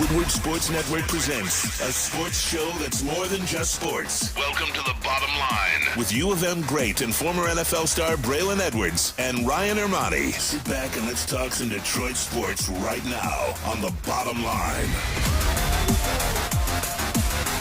Woodward Sports Network presents a sports show that's more than just sports. Welcome to The Bottom Line with U of M great and former NFL star Braylon Edwards and Ryan Ermani. Sit back and let's talk some Detroit sports right now on The Bottom Line.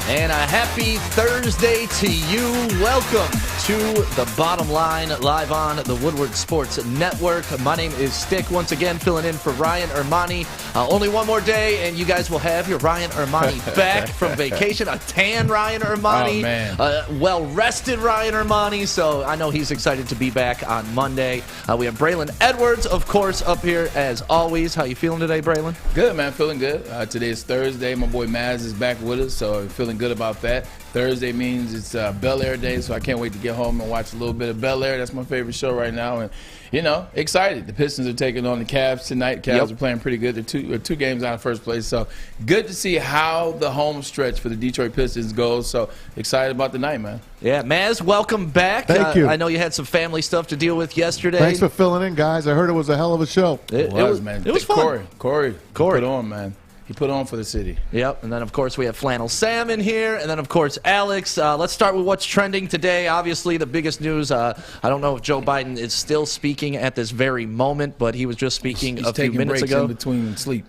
And a happy Thursday to you. Welcome to The Bottom Line, live on the Woodward Sports Network. My name is Stick, once again filling in for Ryan Ermani. Only one more day, and you guys will have your Ryan Ermani back from vacation. A tan Ryan Ermani, well-rested Ryan Ermani, so I know he's excited to be back on Monday. We have Braylon Edwards, of course, up here as always. How you feeling today, Braylon? Good, man. Feeling good. Today is Thursday. My boy Maz is back with us, so I'm feeling good about that. Thursday means it's Bel Air Day, so I can't wait to get home and watch a little bit of Bel Air. That's my favorite show right now, and you know, excited. The Pistons are taking on the Cavs tonight. Cavs are playing pretty good. They're two games out of first place, so good to see how the home stretch for the Detroit Pistons goes. So excited about the night, man. Yeah, Maz, welcome back. Thank you. I know you had some family stuff to deal with yesterday. Thanks for filling in, guys. I heard it was a hell of a show. It was, man. It was fun. Corey put on, man. He put on for the city. Yep, and then, of course, we have Flannel Sam in here, and then, of course, Alex. Let's start with what's trending today. Obviously, the biggest news, I don't know if Joe Biden is still speaking at this very moment, but he was just speaking a few minutes ago. He's taking breaks in between sleep.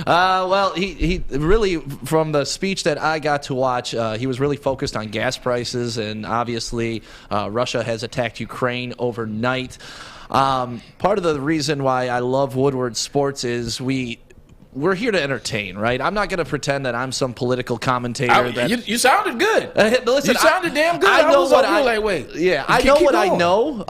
Well, he really, from the speech that I got to watch, he was really focused on gas prices, and obviously Russia has attacked Ukraine overnight. Part of the reason why I love Woodward Sports is we're here to entertain, right? I'm not going to pretend that I'm some political commentator. You sounded good. Listen, you sounded damn good. I know what I know what I know,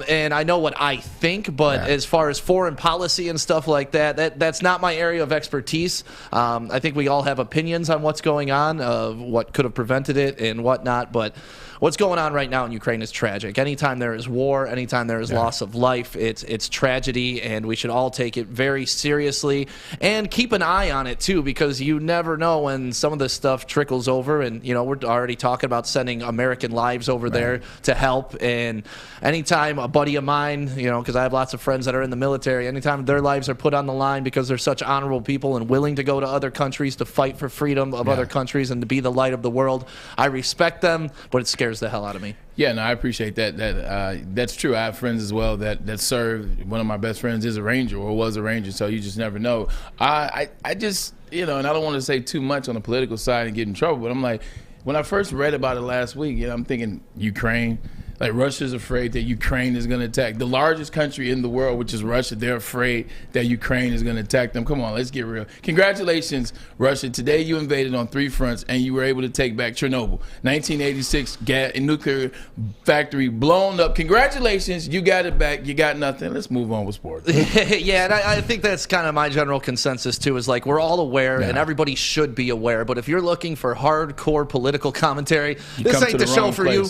and I know what I think. But as far as foreign policy and stuff like that's not my area of expertise. I think we all have opinions on what's going on, what could have prevented it, and whatnot. But what's going on right now in Ukraine is tragic. Anytime there is war, anytime there is loss of life, it's tragedy, and we should all take it very seriously and keep an eye on it too, because you never know when some of this stuff trickles over. And you know, we're already talking about sending American lives over there to help. And anytime a buddy of mine, you know, because I have lots of friends that are in the military, anytime their lives are put on the line because they're such honorable people and willing to go to other countries to fight for freedom of other countries and to be the light of the world, I respect them, but it scares the hell out of me. Yeah, no, I appreciate that. That's true. I have friends as well that serve. One of my best friends is a Ranger or was a Ranger, so you just never know. I just, you know, and I don't want to say too much on the political side and get in trouble, but I'm like, when I first read about it last week, you know, I'm thinking Ukraine. Like, Russia's afraid that Ukraine is going to attack the largest country in the world, which is Russia. They're afraid that Ukraine is going to attack them. Come on, let's get real. Congratulations, Russia. Today you invaded on 3 fronts, and you were able to take back Chernobyl. 1986 nuclear factory blown up. Congratulations. You got it back. You got nothing. Let's move on with sports. Yeah, and I think that's kind of my general consensus, too, is like we're all aware, and everybody should be aware. But if you're looking for hardcore political commentary, this ain't the show for you.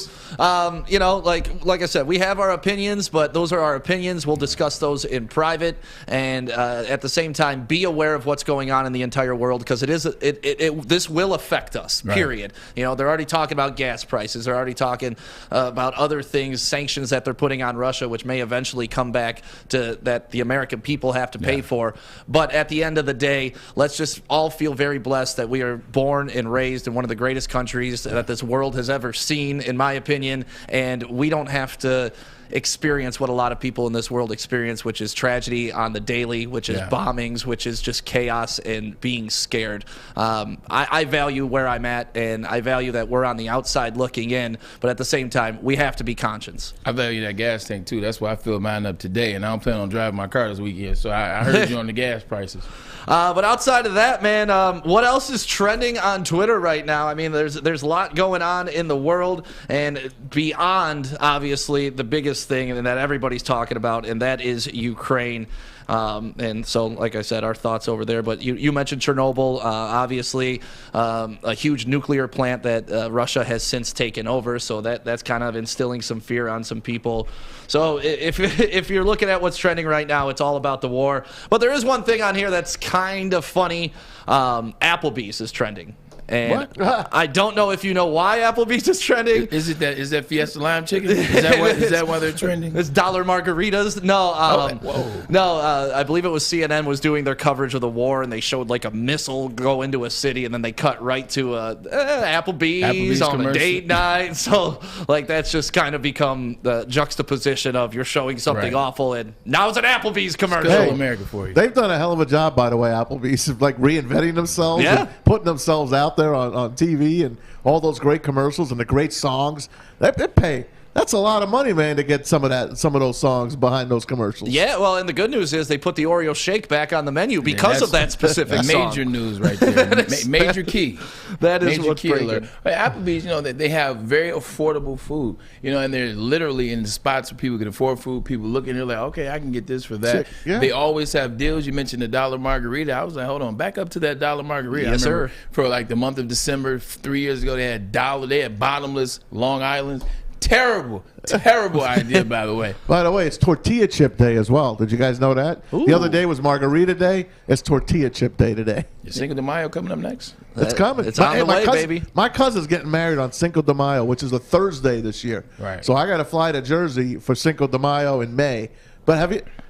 You know, like I said, we have our opinions, but those are our opinions. We'll discuss those in private, and at the same time, be aware of what's going on in the entire world, because this will affect us. Period. You know, they're already talking about gas prices. They're already talking about other things, sanctions that they're putting on Russia, which may eventually come back to that the American people have to pay for. But at the end of the day, let's just all feel very blessed that we are born and raised in one of the greatest countries that this world has ever seen, in my opinion, and we don't have to experience what a lot of people in this world experience, which is tragedy on the daily, which is bombings, which is just chaos and being scared. I value where I'm at, and I value that we're on the outside looking in, but at the same time, we have to be conscious. I value that gas tank, too. That's why I filled mine up today, and I don't plan on driving my car this weekend, so I heard you on the gas prices. But outside of that, man, what else is trending on Twitter right now? I mean, there's a lot going on in the world, and beyond, obviously, the biggest thing and that everybody's talking about, and that is Ukraine. And so, like I said, our thoughts over there. But you mentioned Chernobyl, obviously, a huge nuclear plant that Russia has since taken over. So that's kind of instilling some fear on some people. So if you're looking at what's trending right now, it's all about the war. But there is one thing on here that's kind of funny. Applebee's is trending. And I don't know if you know why Applebee's is trending. Is that Fiesta Lime Chicken? Is that why they're trending? It's dollar margaritas. No, I believe it was CNN was doing their coverage of the war, and they showed like a missile go into a city, and then they cut right to Applebee's on a date night. So like that's just kind of become the juxtaposition of you're showing something awful, and now it's an Applebee's commercial. Hey, America for you. They've done a hell of a job, by the way, Applebee's, like reinventing themselves and putting themselves out there on TV and all those great commercials and the great songs. They pay. That's a lot of money, man, to get some of those songs behind those commercials. Yeah, well, and the good news is they put the Oreo shake back on the menu because of that specific song. Major news right there. Major key. That is major what's key alert. Applebee's, they have very affordable food, and they're literally in the spots where people can afford food. People look and they're like, okay, I can get this for that. Yeah. They always have deals. You mentioned the dollar margarita. I was like, hold on, back up to that dollar margarita. Yes, sir. For like the month of December 3 years ago, they had bottomless Long Island. Terrible idea, by the way. By the way, it's Tortilla Chip Day as well. Did you guys know that? Ooh. The other day was Margarita Day. It's Tortilla Chip Day today. Cinco de Mayo coming up next. It's coming. It's on the way, cousin, baby. My cousin's getting married on Cinco de Mayo, which is a Thursday this year. Right. So I got to fly to Jersey for Cinco de Mayo in May. But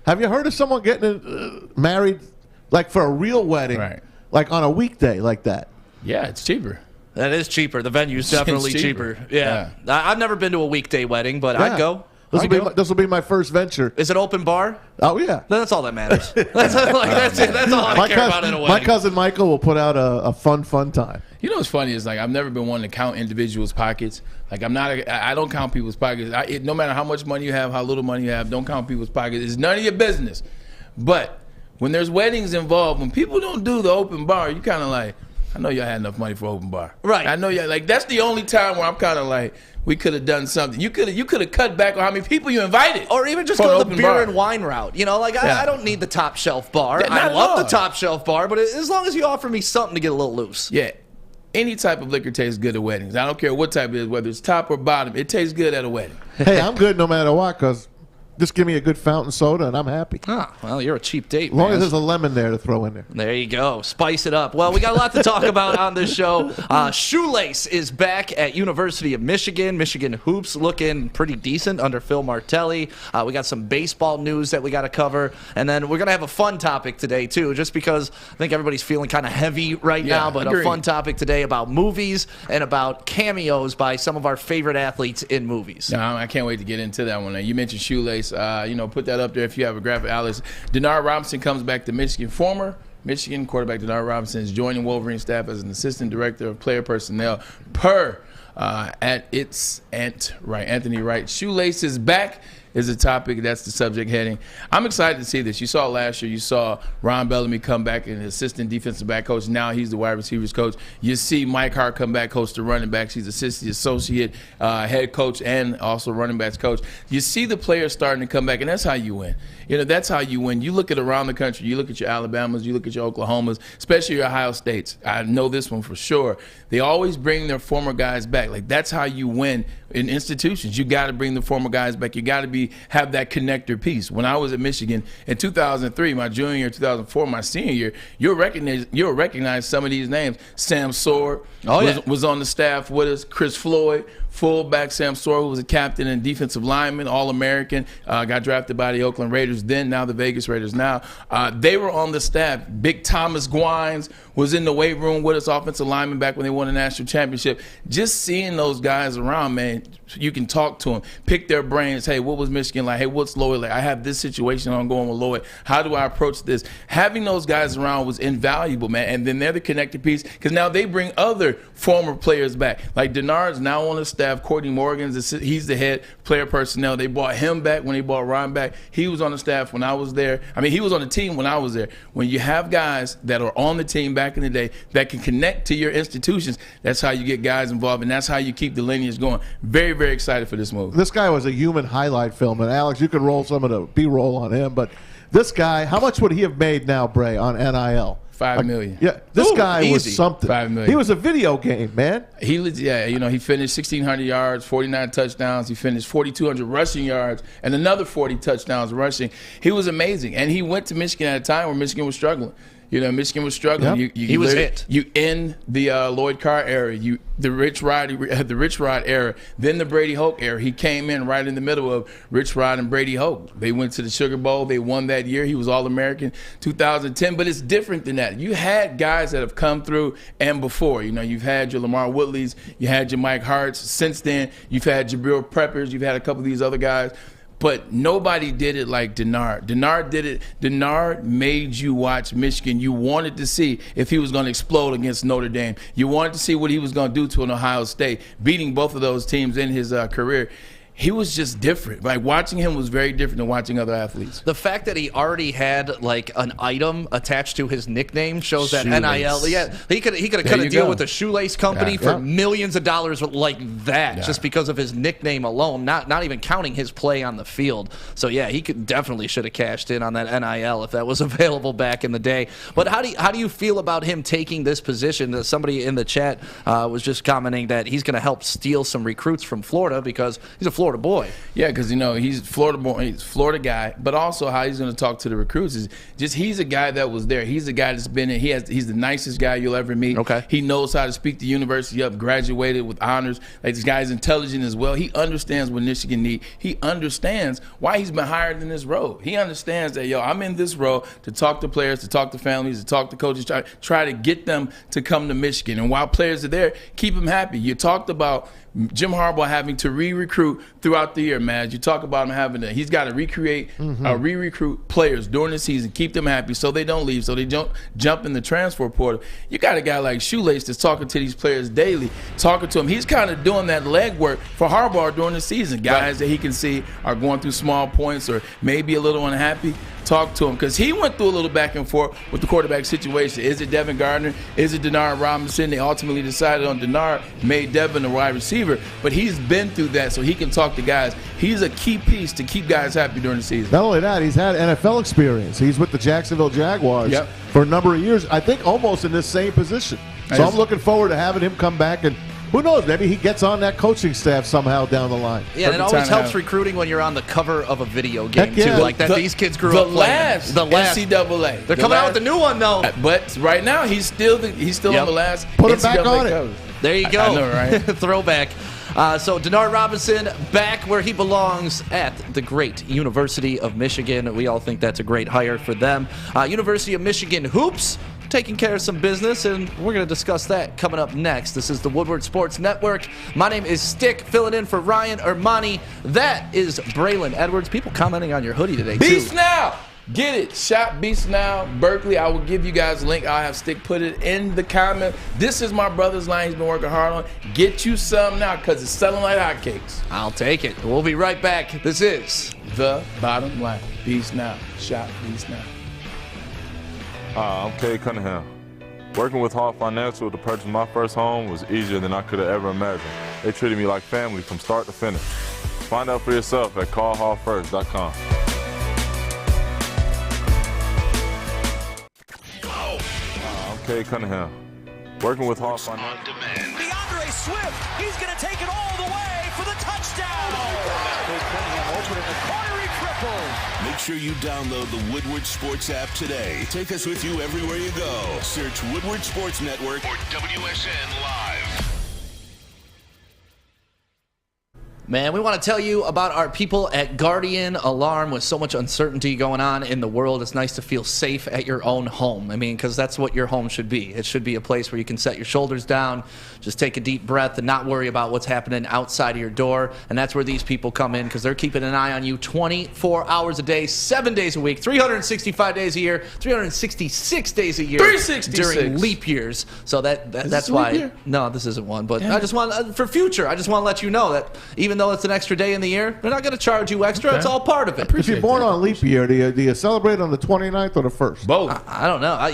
have you heard of someone getting married like for a real wedding, like on a weekday like that? Yeah, it's cheaper. That is cheaper. The venue's definitely cheaper. Yeah. I've never been to a weekday wedding, but I'd go. This will be my first venture. Is it open bar? Oh, yeah. That's all that matters. That's it. That's all I care about in a wedding. My cousin Michael will put out a fun time. You know what's funny is like I've never been one to count individuals' pockets. Like I don't count people's pockets. No matter how much money you have, how little money you have, don't count people's pockets. It's none of your business. But when there's weddings involved, when people don't do the open bar, you kind of like, I know y'all had enough money for open bar. Right. I know y'all, like, that's the only time where I'm kind of like, we could have done something. You could have cut back on how many people you invited. Or even just go the beer and wine route. I don't need the top shelf bar. I love the top shelf bar, but as long as you offer me something to get a little loose. Yeah. Any type of liquor tastes good at weddings. I don't care what type it is, whether it's top or bottom. It tastes good at a wedding. Hey, I'm good no matter what, because just give me a good fountain soda and I'm happy. Ah, well, you're a cheap date, As long as there's a lemon there to throw in there. There you go. Spice it up. Well, we got a lot to talk about on this show. Shoelace is back at University of Michigan. Michigan hoops looking pretty decent under Phil Martelli. We got some baseball news that we got to cover. And then we're going to have a fun topic today, too, just because I think everybody's feeling kind of heavy right now. But a fun topic today about movies and about cameos by some of our favorite athletes in movies. No, I can't wait to get into that one. You mentioned Shoelace. Put that up there if you have a graphic. Alex, Denard Robinson comes back to Michigan. Former Michigan quarterback Denard Robinson is joining Wolverine staff as an assistant director of player personnel Anthony Wright. Shoelace is back is a topic. That's the subject heading. I'm excited to see this. You saw last year, you saw Ron Bellamy come back and assistant defensive back coach. Now he's the wide receivers coach. You see Mike Hart come back, coach the running backs. He's associate head coach and also running backs coach. You see the players starting to come back, and that's how you win. That's how you win. You look at around the country. You look at your Alabamas. You look at your Oklahomas, especially your Ohio States. I know this one for sure. They always bring their former guys back. Like, that's how you win in institutions. You got to bring the former guys back. You got to have that connector piece. When I was at Michigan in 2003, my junior year, 2004, my senior year, you'll recognize some of these names. Sam Sword was on the staff with us. Chris Floyd, fullback. Sam Sword, who was a captain and defensive lineman, All-American, got drafted by the Oakland Raiders, now the Vegas Raiders. Now they were on the staff. Big Thomas Gwines was in the weight room with us, offensive lineman, back when they won the national championship. Just seeing those guys around, man, you can talk to them, pick their brains. Hey, what was Michigan like? Hey, what's Lloyd like? I have this situation ongoing with Lloyd. How do I approach this? Having those guys around was invaluable, man. And then they're the connected piece because now they bring other former players back. Like Denard's now on the staff. Courtney Morgan's he's the head player personnel. They brought him back when they brought Ron back. He was on the staff when I was there. I mean, he was on the team when I was there. When you have guys that are on the team back in the day that can connect to your institutions, that's how you get guys involved, and that's how you keep the lineage going. Very, very excited for this move. This guy was a human highlight film, and Alex, you could roll some of the B-roll on him, but this guy, how much would he have made now, Bray, on NIL? $5 million. Yeah, this guy was something. $5 million. He was a video game, man. He finished 1,600 yards, 49 touchdowns. He finished 4,200 rushing yards and another 40 touchdowns rushing. He was amazing, and he went to Michigan at a time where Michigan was struggling. You know, Michigan was struggling. Yep. He was hit. You end the Lloyd Carr era, the Rich Rod era, then the Brady Hoke era. He came in right in the middle of Rich Rod and Brady Hoke. They went to the Sugar Bowl. They won that year. He was All-American 2010. But it's different than that. You had guys that have come through and before. You know, you've had your Lamar Woodleys. You had your Mike Harts. Since then, you've had Jabril Peppers. You've had a couple of these other guys. But nobody did it like Denard. Denard did it. Denard made you watch Michigan. You wanted to see if he was going to explode against Notre Dame. You wanted to see what he was going to do to an Ohio State, beating both of those teams in his career. He was just different. Like, watching him was very different than watching other athletes. The fact that he already had like an item attached to his nickname shows that Shoelace. NIL. Yeah, he could have cut a deal with the Shoelace Company for millions of dollars like that, just because of his nickname alone. Not even counting his play on the field. So yeah, he should have cashed in on that NIL if that was available back in the day. But how do you feel about him taking this position? Somebody in the chat was just commenting that he's going to help steal some recruits from Florida because he's a Florida boy. Yeah, because, you know, he's Florida born, he's a Florida guy, but also how he's going to talk to the recruits is just he's a guy that was there. He's a guy that's been in. He's the nicest guy you'll ever meet. Okay. He knows how to speak the university up, graduated with honors. Like, this guy's intelligent as well. He understands what Michigan needs. He understands why he's been hired in this role. He understands that, I'm in this role to talk to players, to talk to families, to talk to coaches, try to get them to come to Michigan. And while players are there, keep them happy. You talked about Jim Harbaugh having to re-recruit throughout the year, man. You talk about him he's got to re-recruit players during the season, keep them happy so they don't leave, so they don't jump in the transfer portal. You got a guy like Shoelace that's talking to these players daily, talking to them. He's kind of doing that legwork for Harbaugh during the season. Guys that he can see are going through small points or maybe a little unhappy. Talk to him, because he went through a little back and forth with the quarterback situation. Is it Devin Gardner? Is it Denard Robinson? They ultimately decided on Denard, made Devin a wide receiver, but he's been through that, so he can talk to guys. He's a key piece to keep guys happy during the season. Not only that, he's had NFL experience. He's with the Jacksonville Jaguars for a number of years, I think almost in this same position. So I'm looking forward to having him come back, and who knows, maybe he gets on that coaching staff somehow down the line. Yeah, and it always helps recruiting when you're on the cover of a video game, too. Like that, these kids grew up playing. The last NCAA. They're coming out with the new one, though. But right now, he's still on the last Put him NCAA back on cover. it. There you go. I know, right? Throwback. So Denard Robinson back where he belongs at the great University of Michigan. We all think that's a great hire for them. University of Michigan Hoops taking care of some business, and we're going to discuss that coming up next. This is the Woodward Sports Network. My name is Stick, filling in for Ryan Ermani. That is Braylon Edwards. People commenting on your hoodie today, Beast too. Now! Get it. Shop Beast Now, Berkeley. I will give you guys a link. I'll have Stick put it in the comment. This is my brother's line he's been working hard on. Get you some now, because it's selling like hotcakes. I'll take it. We'll be right back. This is The Bottom Line. Beast Now. Shop Beast Now. I'm Kay Cunningham. Working with Hall Financial to purchase my first home was easier than I could have ever imagined. They treated me like family from start to finish. Find out for yourself at callhallfirst.com. I'm Kay Cunningham. Working with Hall Financial. DeAndre Swift, he's going to take it all the way for the touchdown. Kay Cunningham opening the corner, he triple. Make sure you download the Woodward Sports app today. Take us with you everywhere you go. Search Woodward Sports Network or WSN Live. Man, we want to tell you about our people at Guardian Alarm. With so much uncertainty going on in the world, it's nice to feel safe at your own home. I mean, because that's what your home should be. It should be a place where you can set your shoulders down, just take a deep breath, and not worry about what's happening outside of your door. And that's where these people come in, because they're keeping an eye on you 24 hours a day, 7 days a week, 365 days a year, 366 days a year 366 during leap years. So that's why. No, this isn't one. But I just want for future. I just want to let you know that even though it's an extra day in the year, they're not going to charge you extra. Okay. It's all part of it. If you're born on leap year, do you celebrate on the 29th or the 1st? Both. I don't know. I'm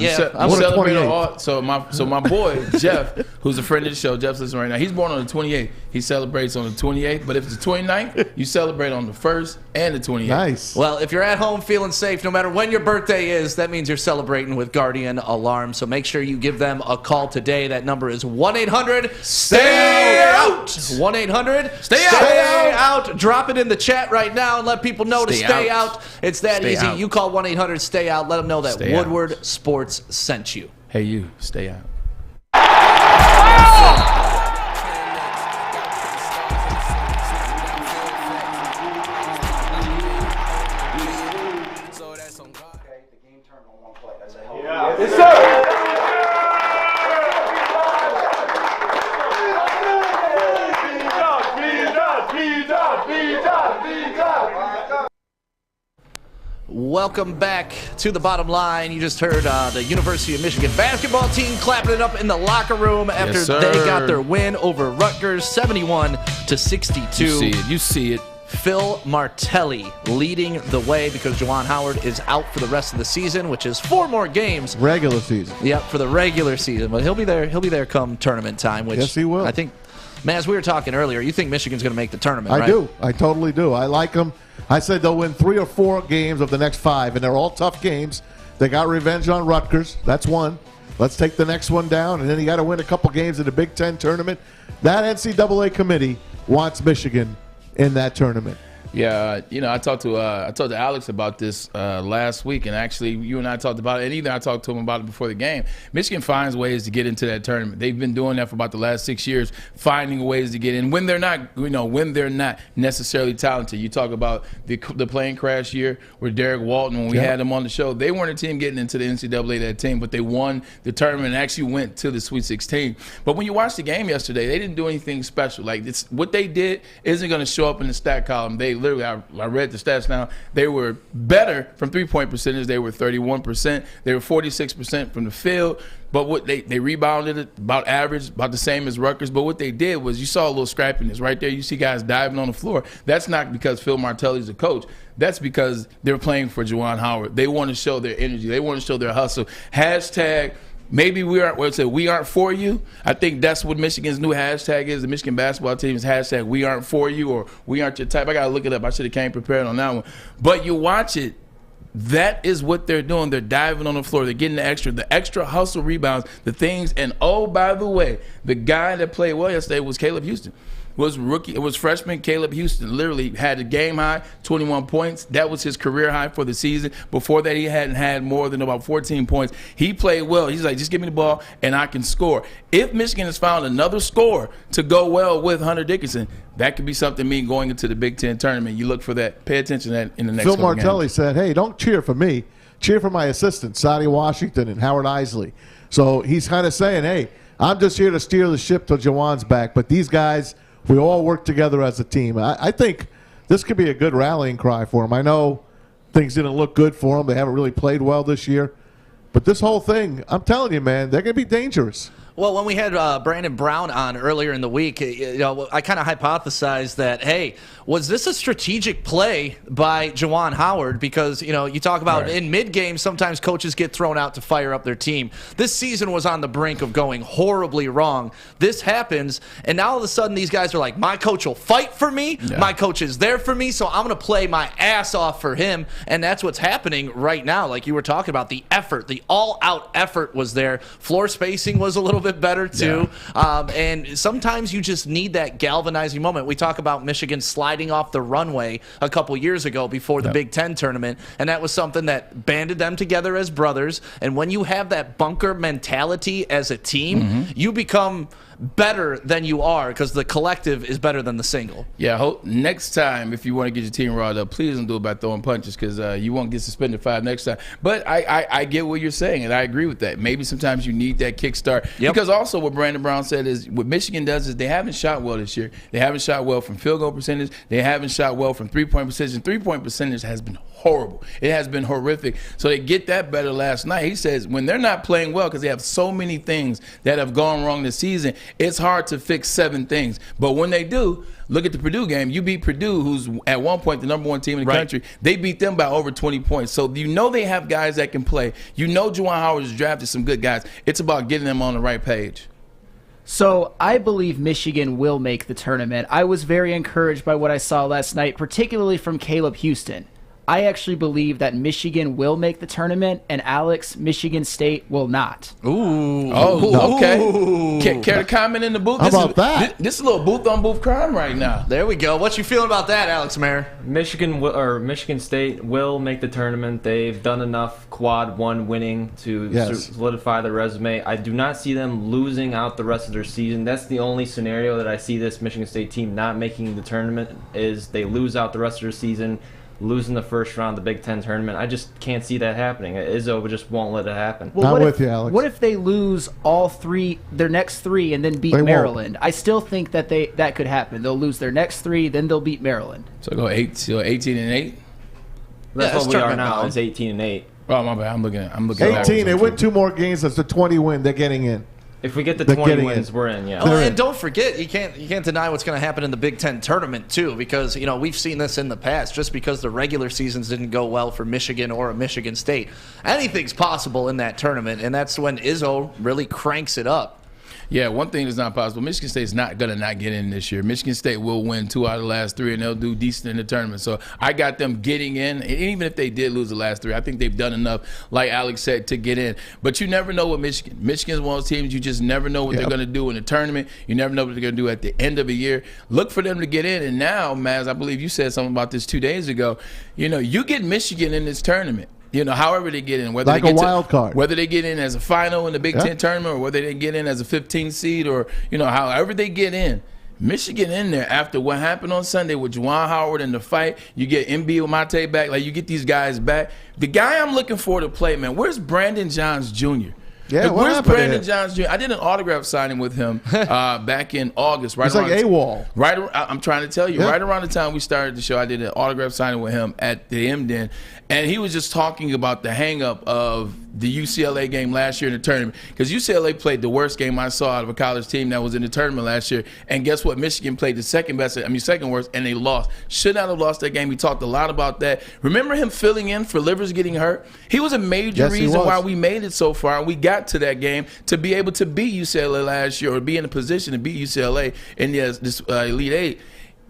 celebrating all. So my boy Jeff, who's a friend of the show, Jeff's listening right now. He's born on the 28th. He celebrates on the 28th. But if it's the 29th, you celebrate on the 1st and the 28th. Nice. Well, if you're at home feeling safe, no matter when your birthday is, that means you're celebrating with Guardian Alarm. So make sure you give them a call today. That number is 1-800-STAY-OUT. 1-800-STAY-OUT. Stay out. Drop it in the chat right now and let people know to stay out. It's that easy. You call 1-800-STAY-OUT. Let them know that Woodward Sports sent you. Hey, you, stay out. Yes, sir. Welcome back to the bottom line. You just heard the University of Michigan basketball team clapping it up in the locker room after they got their win over Rutgers, 71-62. You see it. Phil Martelli leading the way because Juwan Howard is out for the rest of the season, which is 4 more games. Regular season. Yep, for the regular season. But he'll be there. He'll be there come tournament time. Which yes, he will. I think, man, as we were talking earlier, you think Michigan's going to make the tournament, right? I do. I totally do. I like them. I said they'll win 3 or 4 games of the next 5, and they're all tough games. They got revenge on Rutgers. That's one. Let's take the next one down, and then you got to win a couple games in the Big Ten tournament. That NCAA committee wants Michigan in that tournament. Yeah, I talked to Alex about this last week, and actually you and I talked about it, and even I talked to him about it before the game. Michigan finds ways to get into that tournament. They've been doing that for about the last 6 years, finding ways to get in when they're not, when they're not necessarily talented. You talk about the plane crash year with Derek Walton when we had him on the show. They weren't a team getting into the NCAA, that team, but they won the tournament and actually went to the Sweet 16. But when you watched the game yesterday, they didn't do anything special. Like what they did isn't going to show up in the stat column. They literally, I read the stats now, they were better from three-point percentage. They were 31%. They were 46% from the field. But what they rebounded it about average, about the same as Rutgers. But what they did was you saw a little scrappiness right there. You see guys diving on the floor. That's not because Phil Martelli's a coach. That's because they're playing for Juwan Howard. They want to show their energy. They want to show their hustle. Hashtag maybe we aren't for you. I think that's what Michigan's new hashtag is. The Michigan basketball team is hashtag we aren't for you, or we aren't your type. I got to look it up. I should have came prepared on that one. But you watch it. That is what they're doing. They're diving on the floor. They're getting the extra hustle rebounds, the things. And, oh, by the way, the guy that played well yesterday was Caleb Houston. It was freshman Caleb Houston. Literally had a game high, 21 points. That was his career high for the season. Before that, he hadn't had more than about 14 points. He played well. He's like, just give me the ball and I can score. If Michigan has found another scorer to go well with Hunter Dickinson, that could be something going into the Big Ten tournament. You look for that. Pay attention to that in the next Phil Martelli said, hey, don't cheer for me. Cheer for my assistants, Sadie Washington and Howard Isley. So he's kind of saying, hey, I'm just here to steer the ship till Juwan's back. But these guys, we all work together as a team. I think this could be a good rallying cry for them. I know things didn't look good for them. They haven't really played well this year. But this whole thing, I'm telling you, man, they're going to be dangerous. Well, when we had Brandon Brown on earlier in the week, I kind of hypothesized that, hey, was this a strategic play by Juwan Howard? Because, you talk about in mid-game, sometimes coaches get thrown out to fire up their team. This season was on the brink of going horribly wrong. This happens, and now all of a sudden these guys are like, my coach will fight for me. Yeah. My coach is there for me, so I'm going to play my ass off for him. And that's what's happening right now. Like you were talking about, the effort, the all-out effort was there. Floor spacing was a little bit better too. Yeah. And sometimes you just need that galvanizing moment. We talk about Michigan sliding off the runway a couple years ago before the Big Ten tournament, and that was something that banded them together as brothers. And when you have that bunker mentality as a team, you become better than you are because the collective is better than the single. Yeah, next time, if you want to get your team riled up, please don't do it by throwing punches because you won't get suspended 5 next time. But I get what you're saying, and I agree with that. Maybe sometimes you need that kickstart. Because also what Brandon Brown said is what Michigan does is they haven't shot well this year. They haven't shot well from field goal percentage. They haven't shot well from three-point percentage. Three-point percentage has been horrible. It has been horrific. So they get that better last night. He says when they're not playing well because they have so many things that have gone wrong this season, it's hard to fix 7 things. But when they do, look at the Purdue game. You beat Purdue, who's at one point the #1 team in the country. They beat them by over 20 points. So they have guys that can play. Juwan Howard has drafted some good guys. It's about getting them on the right page. So I believe Michigan will make the tournament. I was very encouraged by what I saw last night, particularly from Caleb Houston. I actually believe that Michigan will make the tournament, and Alex, Michigan State will not. Ooh. Oh, okay. Care to comment in the booth? How about that? This is a little booth-on-booth crime right now. There we go. What you feeling about that, Alex Mayer? Michigan State will make the tournament. They've done enough quad one winning to solidify their resume. I do not see them losing out the rest of their season. That's the only scenario that I see this Michigan State team not making the tournament, is they lose out the rest of their season, losing the first round of the Big Ten tournament. I just can't see that happening. Izzo just won't let it happen. Well, I'm with you, Alex. What if they lose all three, their next three, and then beat Maryland? I still think that that could happen. They'll lose their next three, then they'll beat Maryland. So go 18-8. That's what we are now. Is 18-8. Oh my bad. I'm looking. 18. They win 2 more games. That's a 20 win. They're getting in. If we get the 20 wins, we're in, yeah. Oh, and don't forget, you can't deny what's going to happen in the Big Ten tournament, too, because, we've seen this in the past. Just because the regular seasons didn't go well for Michigan or a Michigan State, anything's possible in that tournament, and that's when Izzo really cranks it up. Yeah, one thing is not possible. Michigan State's not going to not get in this year. Michigan State will win 2 out of the last 3, and they'll do decent in the tournament. So I got them getting in. And even if they did lose the last 3, I think they've done enough, like Alex said, to get in. But you never know with Michigan. Michigan's one of those teams you just never know what they're going to do in the tournament. You never know what they're going to do at the end of a year. Look for them to get in. And now, Maz, I believe you said something about this 2 days ago. You get Michigan in this tournament. However they get in, whether like they get a wild card, whether they get in as a final in the Big Ten tournament, or whether they get in as a 15 seed, or however they get in, Michigan in there after what happened on Sunday with Juwan Howard in the fight. You get MB Mate back, like you get these guys back. The guy I'm looking for to play, man, where's Brandon Johns Jr.? Yeah, where's Brandon Johns Jr.? I did an autograph signing with him back in August. It's like AWOL. I'm trying to tell you, right around the time we started the show, I did an autograph signing with him at the M-Den, and he was just talking about the hang-up of the UCLA game last year in the tournament, because UCLA played the worst game I saw out of a college team that was in the tournament last year, and guess what? Michigan played the second worst, and they lost. Should not have lost that game. We talked a lot about that. Remember him filling in for Livers getting hurt? He was a major reason why we made it so far. We got to that game to be able to beat UCLA last year, or be in a position to beat UCLA in this Elite Eight.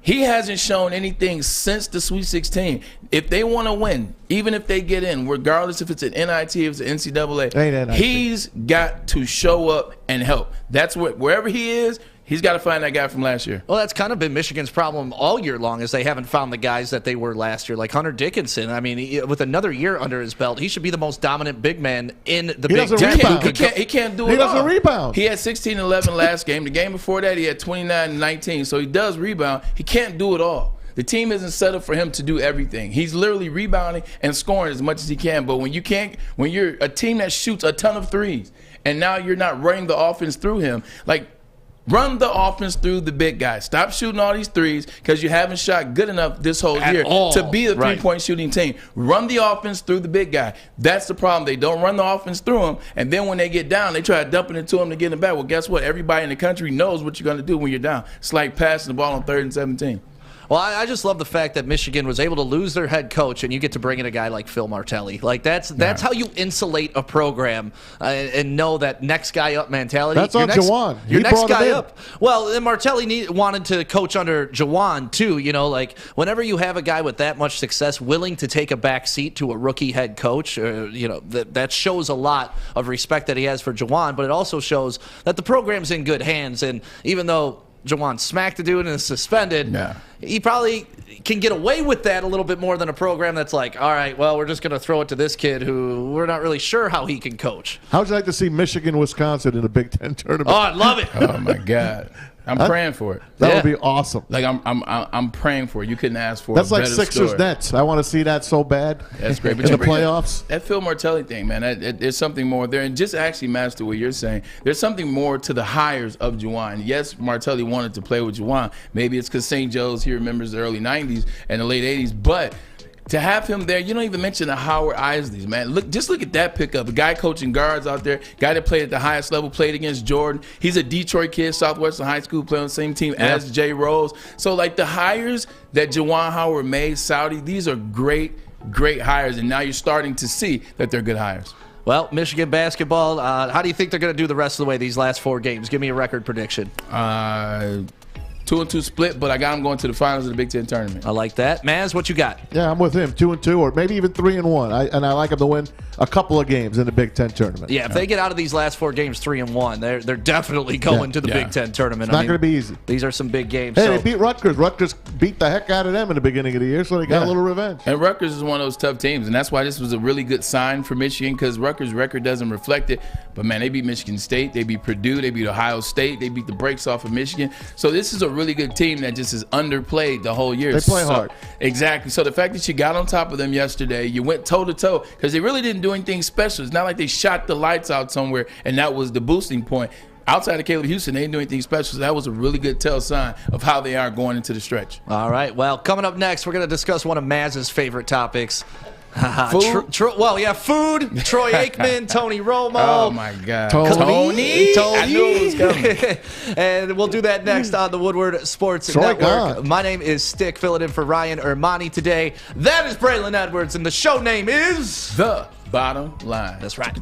He hasn't shown anything since the Sweet 16. If they want to win, even if they get in, regardless if it's an NIT, if it's an NCAA, he's got to show up and help. That's wherever he is, he's got to find that guy from last year. Well, that's kind of been Michigan's problem all year long, is they haven't found the guys that they were last year, like Hunter Dickinson. I mean, with another year under his belt, he should be the most dominant big man in the Big Ten. He can't do it. He doesn't rebound. He had 16-11 last game. The game before that, he had 29-19. So he does rebound. He can't do it all. The team isn't set up for him to do everything. He's literally rebounding and scoring as much as he can. But when you're a team that shoots a ton of threes, and now you're not running the offense through him, run the offense through the big guy. Stop shooting all these threes, because you haven't shot good enough this whole year to be a three-point shooting team. Run the offense through the big guy. That's the problem. They don't run the offense through him, and then when they get down, they try to dump it into him to get him back. Well, guess what? Everybody in the country knows what you're going to do when you're down. It's like passing the ball on 3rd and 17. Well, I just love the fact that Michigan was able to lose their head coach, and you get to bring in a guy like Phil Martelli. That's how you insulate a program and know that next guy up mentality. That's on Jawan. Your next guy up. Well, and Martelli wanted to coach under Jawan too. Whenever you have a guy with that much success willing to take a back seat to a rookie head coach, that shows a lot of respect that he has for Jawan. But it also shows that the program's in good hands. And even though Jawan smacked the dude and is suspended, he probably can get away with that a little bit more than a program that's like, all right, well, we're just going to throw it to this kid who we're not really sure how he can coach. How would you like to see Michigan, Wisconsin in the Big Ten tournament? Oh, I'd love it. Oh, my God. I'm praying for it. That would be awesome. I'm praying for it. You couldn't ask for That's a like better Sixers story. Nets. I want to see that so bad. That's great. But in the playoffs. That Phil Martelli thing, man, there's something more there. And just actually match to what you're saying. There's something more to the hires of Juwan. Yes, Martelli wanted to play with Juwan. Maybe it's because St. Joe's, he remembers the early 90s and the late 80s. But to have him there, you don't even mention the Howard Isleys, man. Just look at that pickup. A guy coaching guards out there, guy that played at the highest level, played against Jordan. He's a Detroit kid, Southwestern High School, playing on the same team as Jay Rose. So, the hires that Juwan Howard made, Saudi, these are great, great hires. And now you're starting to see that they're good hires. Well, Michigan basketball, how do you think they're going to do the rest of the way these last 4 games? Give me a record prediction. 2-2 split, but I got them going to the finals of the Big Ten tournament. I like that. Maz, what you got? Yeah, I'm with him. 2-2, or maybe even 3-1. I like them to win a couple of games in the Big Ten tournament. Yeah, if they get out of these last 4 games 3-1, they're definitely going to the Big Ten tournament. It's not going to be easy. These are some big games. Hey, they beat Rutgers. Rutgers beat the heck out of them in the beginning of the year, so they got a little revenge. And Rutgers is one of those tough teams, and that's why this was a really good sign for Michigan, because Rutgers' record doesn't reflect it. But, man, they beat Michigan State. They beat Purdue. They beat Ohio State. They beat the brakes off of Michigan. So this is a really good team that just is underplayed the whole year. They play hard. Exactly. So the fact that you got on top of them yesterday, you went toe-to-toe, because they really didn't do anything special. It's not like they shot the lights out somewhere, and that was the boosting point. Outside of Caleb Houston, they didn't do anything special. So that was a really good tell sign of how they are going into the stretch. All right. Well, coming up next, we're going to discuss one of Maz's favorite topics. Food? Food. Troy Aikman, Tony Romo. Oh, my God. Tony. I knew it was coming. And we'll do that next on the Woodward Sports Network. God. My name is Stick, filling in for Ryan Ermani today. That is Braylon Edwards, and the show name is... The Bottom Line. That's right.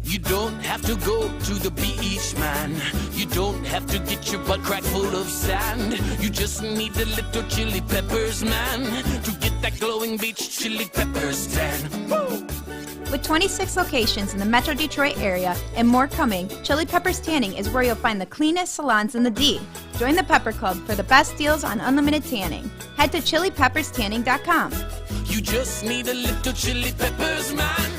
You don't have to go to the beach, man. You don't have to get your butt crack full of sand. You just need a little chili peppers, man, to get that glowing beach chili peppers tan. Woo! With 26 locations in the Metro Detroit area and more coming, Chili Peppers Tanning is where you'll find the cleanest salons in the D. Join the Pepper Club for the best deals on unlimited tanning. Head to chilipepperstanning.com. You just need a little chili peppers, man.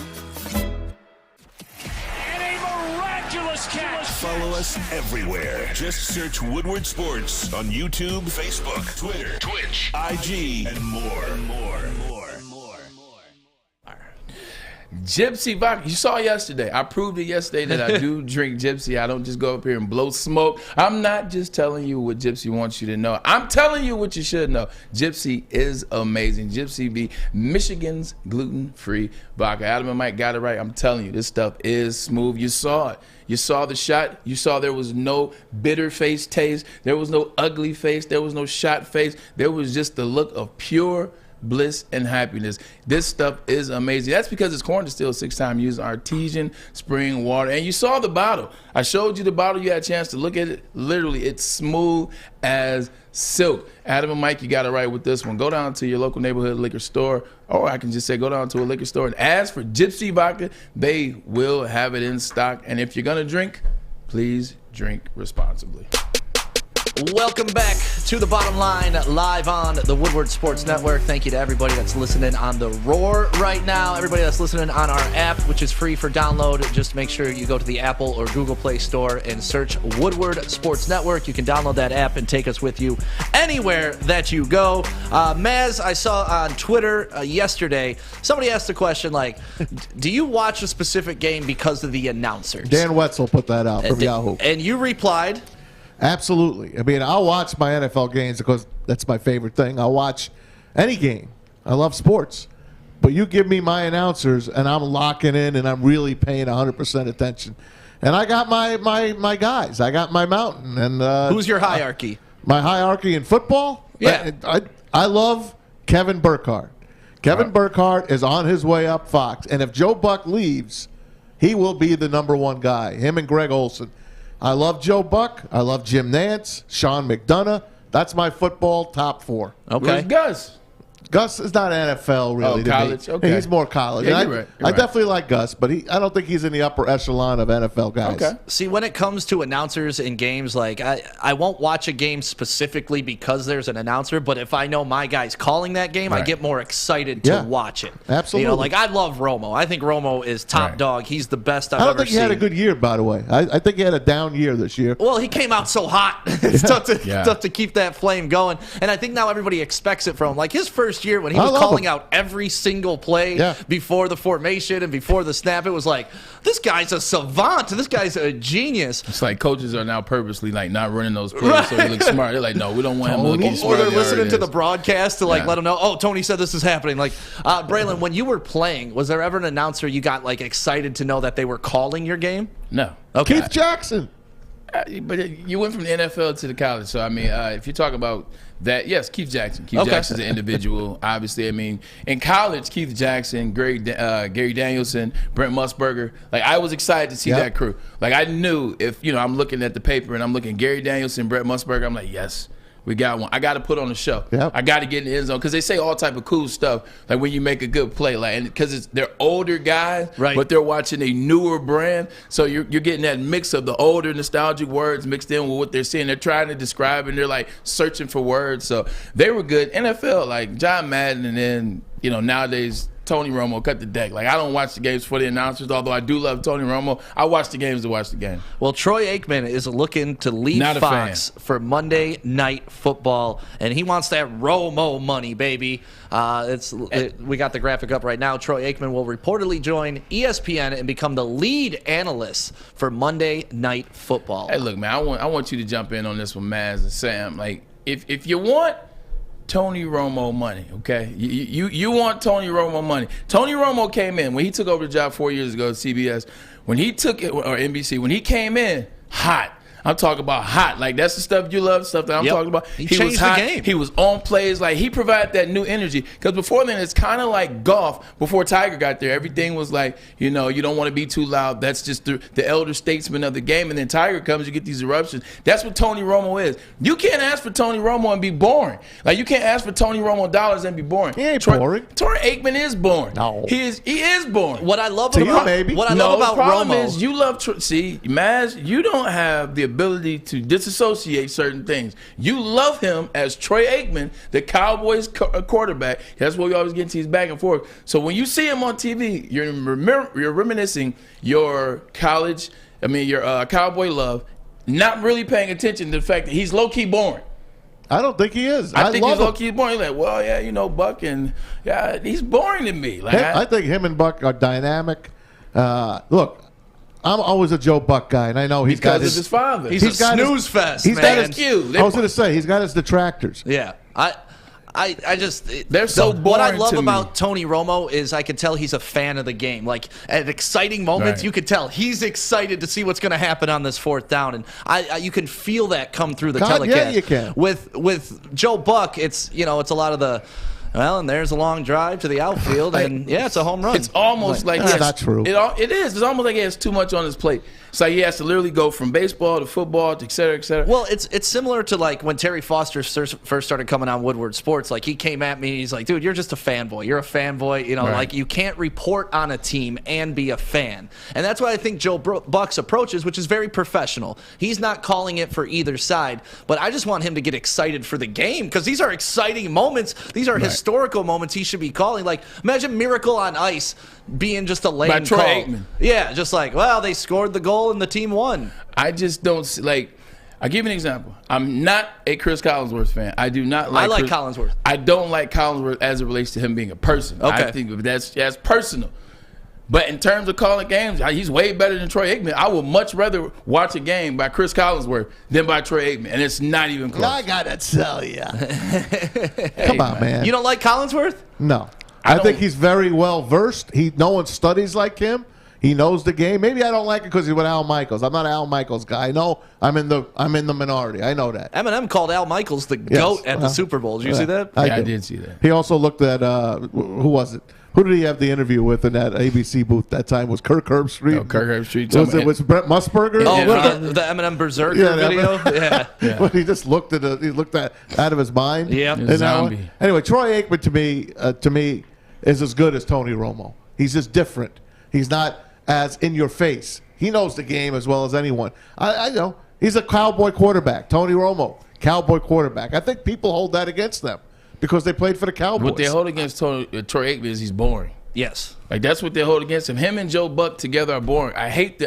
Catch. Follow us everywhere. Just search Woodward Sports on YouTube, Facebook, Twitter, Twitch, IG, and more. Gypsy vodka. You saw yesterday. I proved it yesterday that I do drink Gypsy. I don't just go up here and blow smoke. I'm not just telling you what Gypsy wants you to know. I'm telling you what you should know. Gypsy is amazing. Gypsy be Michigan's gluten-free vodka. Adam and Mike got it right. I'm telling you, this stuff is smooth. You saw it. You saw the shot. You saw there was no bitter face taste. There was no ugly face. There was no shot face. There was just the look of pure bliss and happiness. This stuff is amazing. That's because it's corn distilled 6-time using artesian spring water. And you saw the bottle. I showed you the bottle. You had a chance to look at it. Literally, it's smooth as silk. Adam and Mike, you got it right with this one. Go down to your local neighborhood liquor store, or I can just say go down to a liquor store and ask for Gypsy vodka. They will have it in stock. And if you're going to drink, please drink responsibly. Welcome back to The Bottom Line, live on the Woodward Sports Network. Thank you to everybody that's listening on the Roar right now. Everybody that's listening on our app, which is free for download. Just make sure you go to the Apple or Google Play Store and search Woodward Sports Network. You can download that app and take us with you anywhere that you go. Maz, I saw on Twitter yesterday, somebody asked the question, like, do you watch a specific game because of the announcers? Dan Wetzel put that out from Yahoo. And you replied... Absolutely. I mean, I'll watch my NFL games because that's my favorite thing. I'll watch any game. I love sports. But you give me my announcers, and I'm locking in, and I'm really paying 100% attention. And I got my guys. I got my mountain. And who's your hierarchy? My hierarchy in football? Yeah. I love Kevin Burkhardt. Kevin Burkhardt is on his way up Fox. And if Joe Buck leaves, he will be the number one guy, him and Greg Olson. I love Joe Buck. I love Jim Nantz, Sean McDonough. That's my football top 4. Okay. Where's Gus? Gus is not NFL, really. Oh, college? To me. Okay. He's more college. Yeah, you're right. I definitely like Gus, but I don't think he's in the upper echelon of NFL guys. Okay. See, when it comes to announcers in games, like I won't watch a game specifically because there's an announcer, but if I know my guy's calling that game, I get more excited to watch it. Absolutely. You know, like I love Romo. I think Romo is top dog. He's the best I've ever seen. I don't think he had a good year, by the way. I think he had a down year this year. Well, he came out so hot. It's tough to keep that flame going. And I think now everybody expects it from him. Like his first year when he was calling out every single play before the formation and before the snap, it was like, this guy's a savant. This guy's a genius. It's like coaches are now purposely like not running those plays so they look smart. They're like, no, we don't want him looking smart. Or they're listening to the broadcast to like let them know, oh, Tony said this is happening. Like, Braylon, when you were playing, was there ever an announcer you got like excited to know that they were calling your game? No. Okay. Keith Jackson. But you went from the NFL to the college. So, I mean, if you talk about that, yes, Keith Jackson. Keith Jackson's an individual, obviously. I mean, in college, Keith Jackson, Gary Danielson, Brent Musburger. Like, I was excited to see that crew. Like, I knew if, I'm looking at the paper and I'm looking Gary Danielson, Brent Musburger, I'm like, yes. We got one. I got to put on the show. Yep. I got to get in the end zone because they say all type of cool stuff. Like when you make a good play, like because they're older guys, right? But they're watching a newer brand, so you're getting that mix of the older nostalgic words mixed in with what they're seeing. They're trying to describe and they're like searching for words. So they were good. NFL, like John Madden, and then nowadays Tony Romo cut the deck. Like, I don't watch the games for the announcers, although I do love Tony Romo. I watch the games to watch the game. Well, Troy Aikman is looking to leave Fox for Monday Night Football, and he wants that Romo money, baby. We got the graphic up right now. Troy Aikman will reportedly join ESPN and become the lead analyst for Monday Night Football. Hey, look, man, I want you to jump in on this one, Maz and Sam. Like, if you want Tony Romo money, okay? You want Tony Romo money. Tony Romo came in when he took over the job 4 years ago at CBS. When he took it, or NBC, when he came in, hot. I'm talking about hot. Like, that's the stuff you love, stuff that I'm talking about. He changed was hot. The game. He was on plays. Like, he provided that new energy. Because before then, it's kind of like golf. Before Tiger got there, everything was like, you don't want to be too loud. That's just the elder statesman of the game. And then Tiger comes, you get these eruptions. That's what Tony Romo is. You can't ask for Tony Romo and be boring. Like, you can't ask for Tony Romo dollars and be boring. He ain't boring. Troy Aikman is boring. No. He is boring. What I love about Romo is you love see, Maz, you don't have the ability to disassociate certain things. You love him as Troy Aikman, the Cowboys quarterback. That's what we always get into these back and forth. So when you see him on TV, you're reminiscing your Cowboy love, not really paying attention to the fact that he's low-key boring. I don't think he is. I think he's low-key boring. He's like, well, yeah, Buck, and he's boring to me. Like, I think him and Buck are dynamic. Look, I'm always a Joe Buck guy, and I know he's got his father. He's a snooze fest, man. I was going to say, he's got his detractors. Yeah. I just they're so boring. What I love about Tony Romo is I could tell he's a fan of the game. Like at exciting moments, you could tell he's excited to see what's going to happen on this fourth down, and you can feel that come through the telecast. Yeah, you can. With Joe Buck, it's it's a lot of the. Well, and there's a long drive to the outfield, and it's a home run. It's almost like that's not true. It is. It's almost like he has too much on his plate. It's like he has to literally go from baseball to football, to et cetera, et cetera. Well, it's similar to like when Terry Foster first started coming on Woodward Sports. Like he came at me, he's like, "Dude, you're just a fanboy. You're a fanboy. Like you can't report on a team and be a fan." And that's what I think Joe Buck's approach is, which is very professional. He's not calling it for either side, but I just want him to get excited for the game because these are exciting moments. These are historical moments he should be calling. Like imagine Miracle on Ice being just a lame call. Aikman. Yeah, just like, well, they scored the goal and the team won. I just don't I'll give you an example. I'm not a Chris Collinsworth fan. I do not like Collinsworth. I don't like Collinsworth as it relates to him being a person. Okay. I think that's personal. But in terms of calling games, he's way better than Troy Aikman. I would much rather watch a game by Chris Collinsworth than by Troy Aikman, and it's not even close. I gotta tell you. Come on, man. You don't like Collinsworth? No. I think he's very well versed. No one studies like him. He knows the game. Maybe I don't like it because he's with Al Michaels. I'm not an Al Michaels guy. I know I'm in the minority. I know that. Eminem called Al Michaels the GOAT at the Super Bowl. Did you see that? I did see that. He also looked at who was it? Who did he have the interview with in that ABC booth that time? Was Kirk Herbstreit? No, Kirk Herbstreit. Was Brent Musburger? Oh, the Eminem Berserker video? Yeah. But he just looked at out of his mind. Yeah. Zombie. Anyway, Troy Aikman to me is as good as Tony Romo. He's just different. He's not as in your face. He knows the game as well as anyone. I know. He's a Cowboy quarterback. Tony Romo, Cowboy quarterback. I think people hold that against them because they played for the Cowboys. What they hold against Troy Aikman is he's boring. Yes. Like that's what they hold against him. Him and Joe Buck together are boring. I hate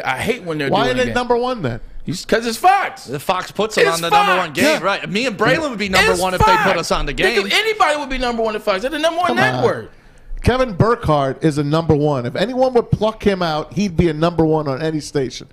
when they're doing it. Why are they number one then? Because it's Fox. The Fox puts them on the number one game, right? Me and Braylon would be number one if they put us on the game. Anybody would be number one at Fox. They're the number one network. Kevin Burkhardt is a number one. If anyone would pluck him out, he'd be a number one on any station.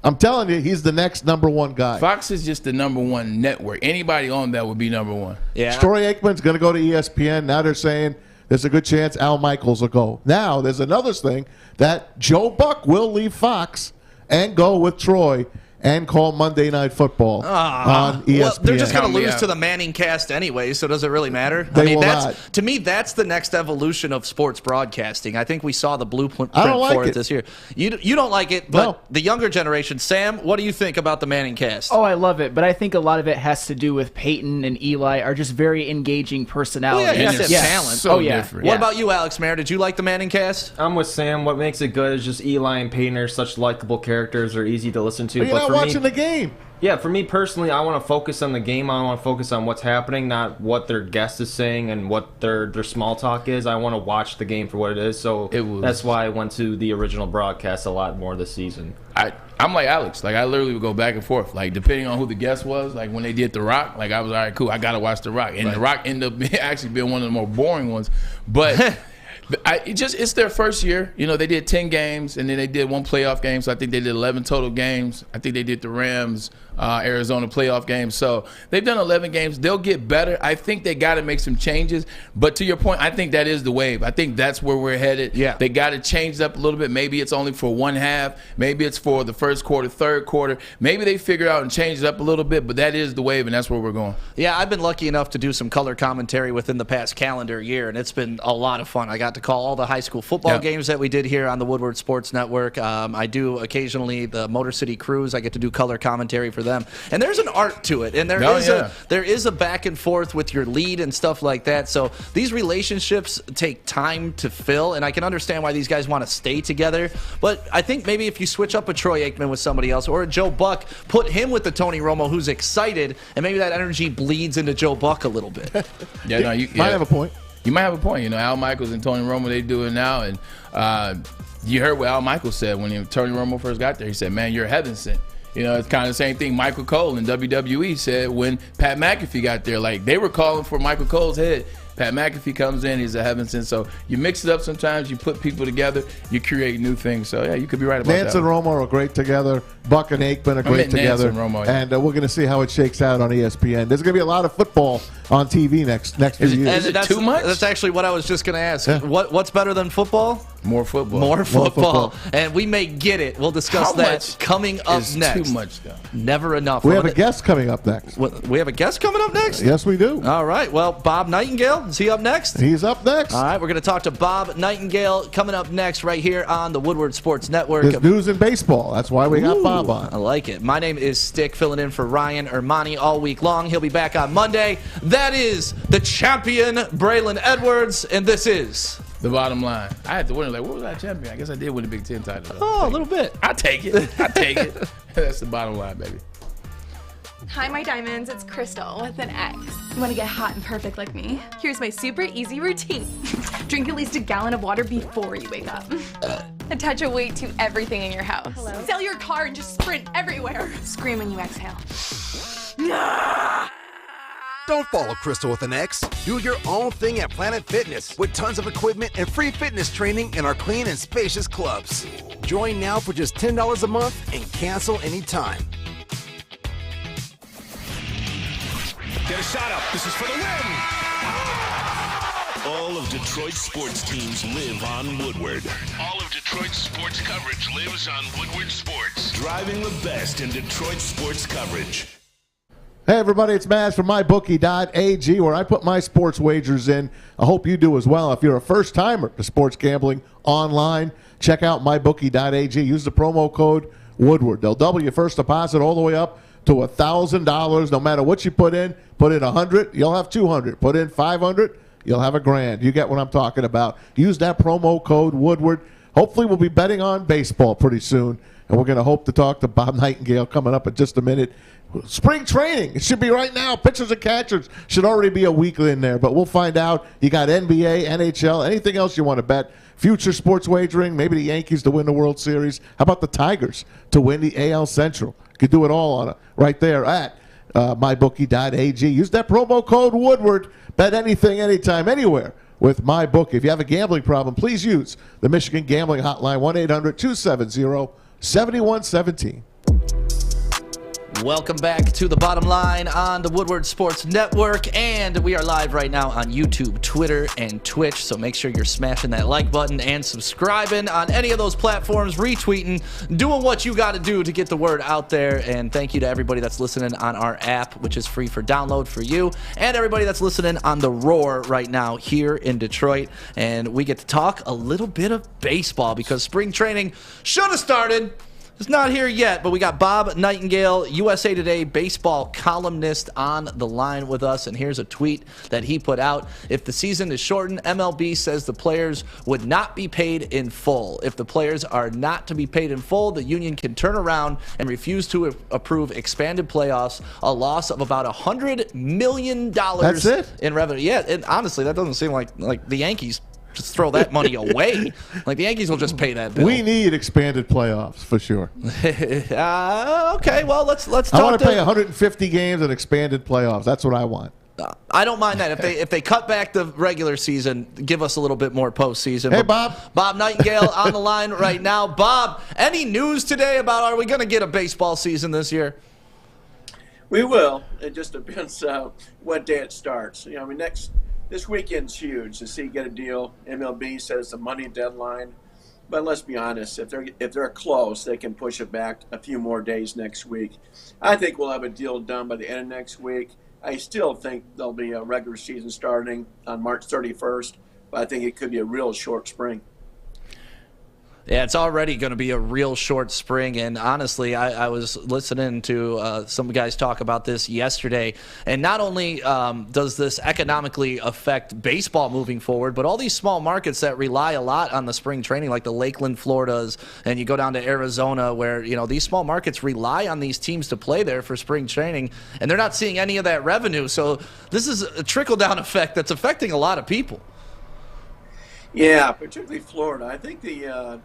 I'm telling you, he's the next number one guy. Fox is just the number one network. Anybody on that would be number one. Yeah. Troy Aikman's going to go to ESPN. Now they're saying there's a good chance Al Michaels will go. Now there's another thing that Joe Buck will leave Fox and go with Troy. and call Monday Night Football on ESPN. Well, they're just going to lose to the Manning cast anyway, so does it really matter? They will not. To me, that's the next evolution of sports broadcasting. I think we saw the blueprint for it this year. You don't like it, but the younger generation, Sam, what do you think about the Manning cast? Oh, I love it, but I think a lot of it has to do with Peyton and Eli are just very engaging personalities. Well, yeah, you have talent. So different. What about you, Alex Mayer? Did you like the Manning cast? I'm with Sam. What makes it good is just Eli and Peyton are such likable characters. They're easy to listen to. But you're not watching the game. Yeah, for me personally, I want to focus on the game. I want to focus on what's happening, not what their guest is saying and what their small talk is. I want to watch the game for what it is. So that's why I went to the original broadcast a lot more this season. I'm like Alex. Like, I literally would go back and forth. Like, depending on who the guest was, like when they did The Rock, like I was, all right, cool, I got to watch The Rock. And The Rock ended up actually being one of the more boring ones. But it's their first year. You know, they did 10 games, and then they did one playoff game. So I think they did 11 total games. I think they did the Rams, Arizona playoff game. So they've done 11 games. They'll get better. I think they got to make some changes. But to your point, I think that is the wave. I think that's where we're headed. Yeah. They got to change it up a little bit. Maybe it's only for one half. Maybe it's for the first quarter, third quarter. Maybe they figure out and change it up a little bit. But that is the wave, and that's where we're going. Yeah, I've been lucky enough to do some color commentary within the past calendar year, and it's been a lot of fun. I got to call all the high school football games that we did here on the Woodward Sports Network. I do occasionally the Motor City Cruise. I get to do color commentary for them. And there's an art to it, and there is a back and forth with your lead and stuff like that. So these relationships take time to fill, and I can understand why these guys want to stay together. But I think maybe if you switch up a Troy Aikman with somebody else or a Joe Buck, put him with the Tony Romo who's excited, and maybe that energy bleeds into Joe Buck a little bit. You might have a point. You might have a point. You know, Al Michaels and Tony Romo, they do it now. And you heard what Al Michaels said when Tony Romo first got there. He said, man, you're heaven sent. You know, it's kind of the same thing Michael Cole in WWE said when Pat McAfee got there. Like, they were calling for Michael Cole's head. Pat McAfee comes in, he's a heaven sent. So you mix it up sometimes, you put people together, you create new things. So, yeah, you could be right about Nance that. and Romo are great together. Buck and Aikman are great together. Nance and Romo, yeah. And we're going to see how it shakes out on ESPN. There's going to be a lot of football on TV next few years. Is it too much? That's actually what I was just going to ask. Yeah. What's better than football? More football. More football. And we may get it. We'll discuss that coming up next. Too much, though. Never enough. We have a guest coming up next. We have a guest coming up next? Yes, we do. All right. Well, Bob Nightengale, is he up next? He's up next. All right. We're going to talk to Bob Nightengale coming up next right here on the Woodward Sports Network. There's news in baseball. That's why we got Bob on. I like it. My name is Stick, filling in for Ryan Ermani all week long. He'll be back on Monday. That is the champion, Braylon Edwards, and this is The Bottom Line. I had to wonder, like, what was I champion? I guess I did win the Big Ten title. Oh, a little bit. I take it. That's the bottom line, baby. Hi, my diamonds. It's Crystal with an X. You want to get hot and perfect like me? Here's my super easy routine. Drink at least a gallon of water before you wake up. Attach a weight to everything in your house. Hello? Sell your car and just sprint everywhere. Scream when you exhale. Don't follow Crystal with an X. Do your own thing at Planet Fitness with tons of equipment and free fitness training in our clean and spacious clubs. Join now for just $10 a month and cancel anytime. Get a shot up. This is for the win. All of Detroit's sports teams live on Woodward. All of Detroit's sports coverage lives on Woodward Sports. Driving the best in Detroit sports coverage. Hey, everybody, it's Maz from MyBookie.ag, where I put my sports wagers in. I hope you do as well. If you're a first-timer to sports gambling online, check out MyBookie.ag. Use the promo code Woodward. They'll double your first deposit all the way up to $1,000. No matter what you put in $100, you'll have $200. Put in $500, you'll have $1,000. You get what I'm talking about. Use that promo code Woodward. Hopefully we'll be betting on baseball pretty soon, and we're going to hope to talk to Bob Nightengale coming up in just a minute. Spring training, it should be right now. Pitchers and catchers should already be a week in there, but we'll find out. You got NBA, NHL, anything else you want to bet. Future sports wagering, maybe the Yankees to win the World Series. How about the Tigers to win the AL Central? You can do it all on it right there at mybookie.ag. Use that promo code Woodward. Bet anything, anytime, anywhere with MyBookie. If you have a gambling problem, please use the Michigan Gambling Hotline, 1-800-270-7117. Welcome back to the Bottom Line on the Woodward Sports Network, and we are live right now on YouTube, Twitter, and Twitch, so make sure you're smashing that like button and subscribing on any of those platforms, retweeting, doing what you got to do to get the word out there. And thank you to everybody that's listening on our app, which is free for download for you, and everybody that's listening on the Roar right now here in Detroit. And we get to talk a little bit of baseball because spring training should have started. It's not here yet, but we got Bob Nightengale, USA Today Baseball Columnist, on the line with us. And here's a tweet that he put out. If the season is shortened, MLB says the players would not be paid in full. If the players are not to be paid in full, the union can turn around and refuse to approve expanded playoffs, a loss of about $100 million That's it? in revenue. Yeah, and honestly, that doesn't seem like the Yankees just throw that money away. Like, the Yankees will just pay that bill. We need expanded playoffs for sure. Okay, well, let's talk. I want to play 150 games and expanded playoffs. That's what I want. I don't mind that. If they cut back the regular season, give us a little bit more postseason. Hey, Bob. Bob Nightengale on the line right now. Bob, any news today about are we going to get a baseball season this year? We will. It just depends what day it starts. You know, I mean, this weekend's huge to see get a deal. MLB says the money deadline, but let's be honest. If they're close, they can push it back a few more days next week. I think we'll have a deal done by the end of next week. I still think there'll be a regular season starting on March 31st, but I think it could be a real short spring. Yeah, it's already going to be a real short spring, and honestly, I was listening to some guys talk about this yesterday, and not only does this economically affect baseball moving forward, but all these small markets that rely a lot on the spring training, like the Lakeland, Floridas, and you go down to Arizona, where, you know, these small markets rely on these teams to play there for spring training, and they're not seeing any of that revenue, so this is a trickle-down effect that's affecting a lot of people. Yeah, particularly Florida. I think the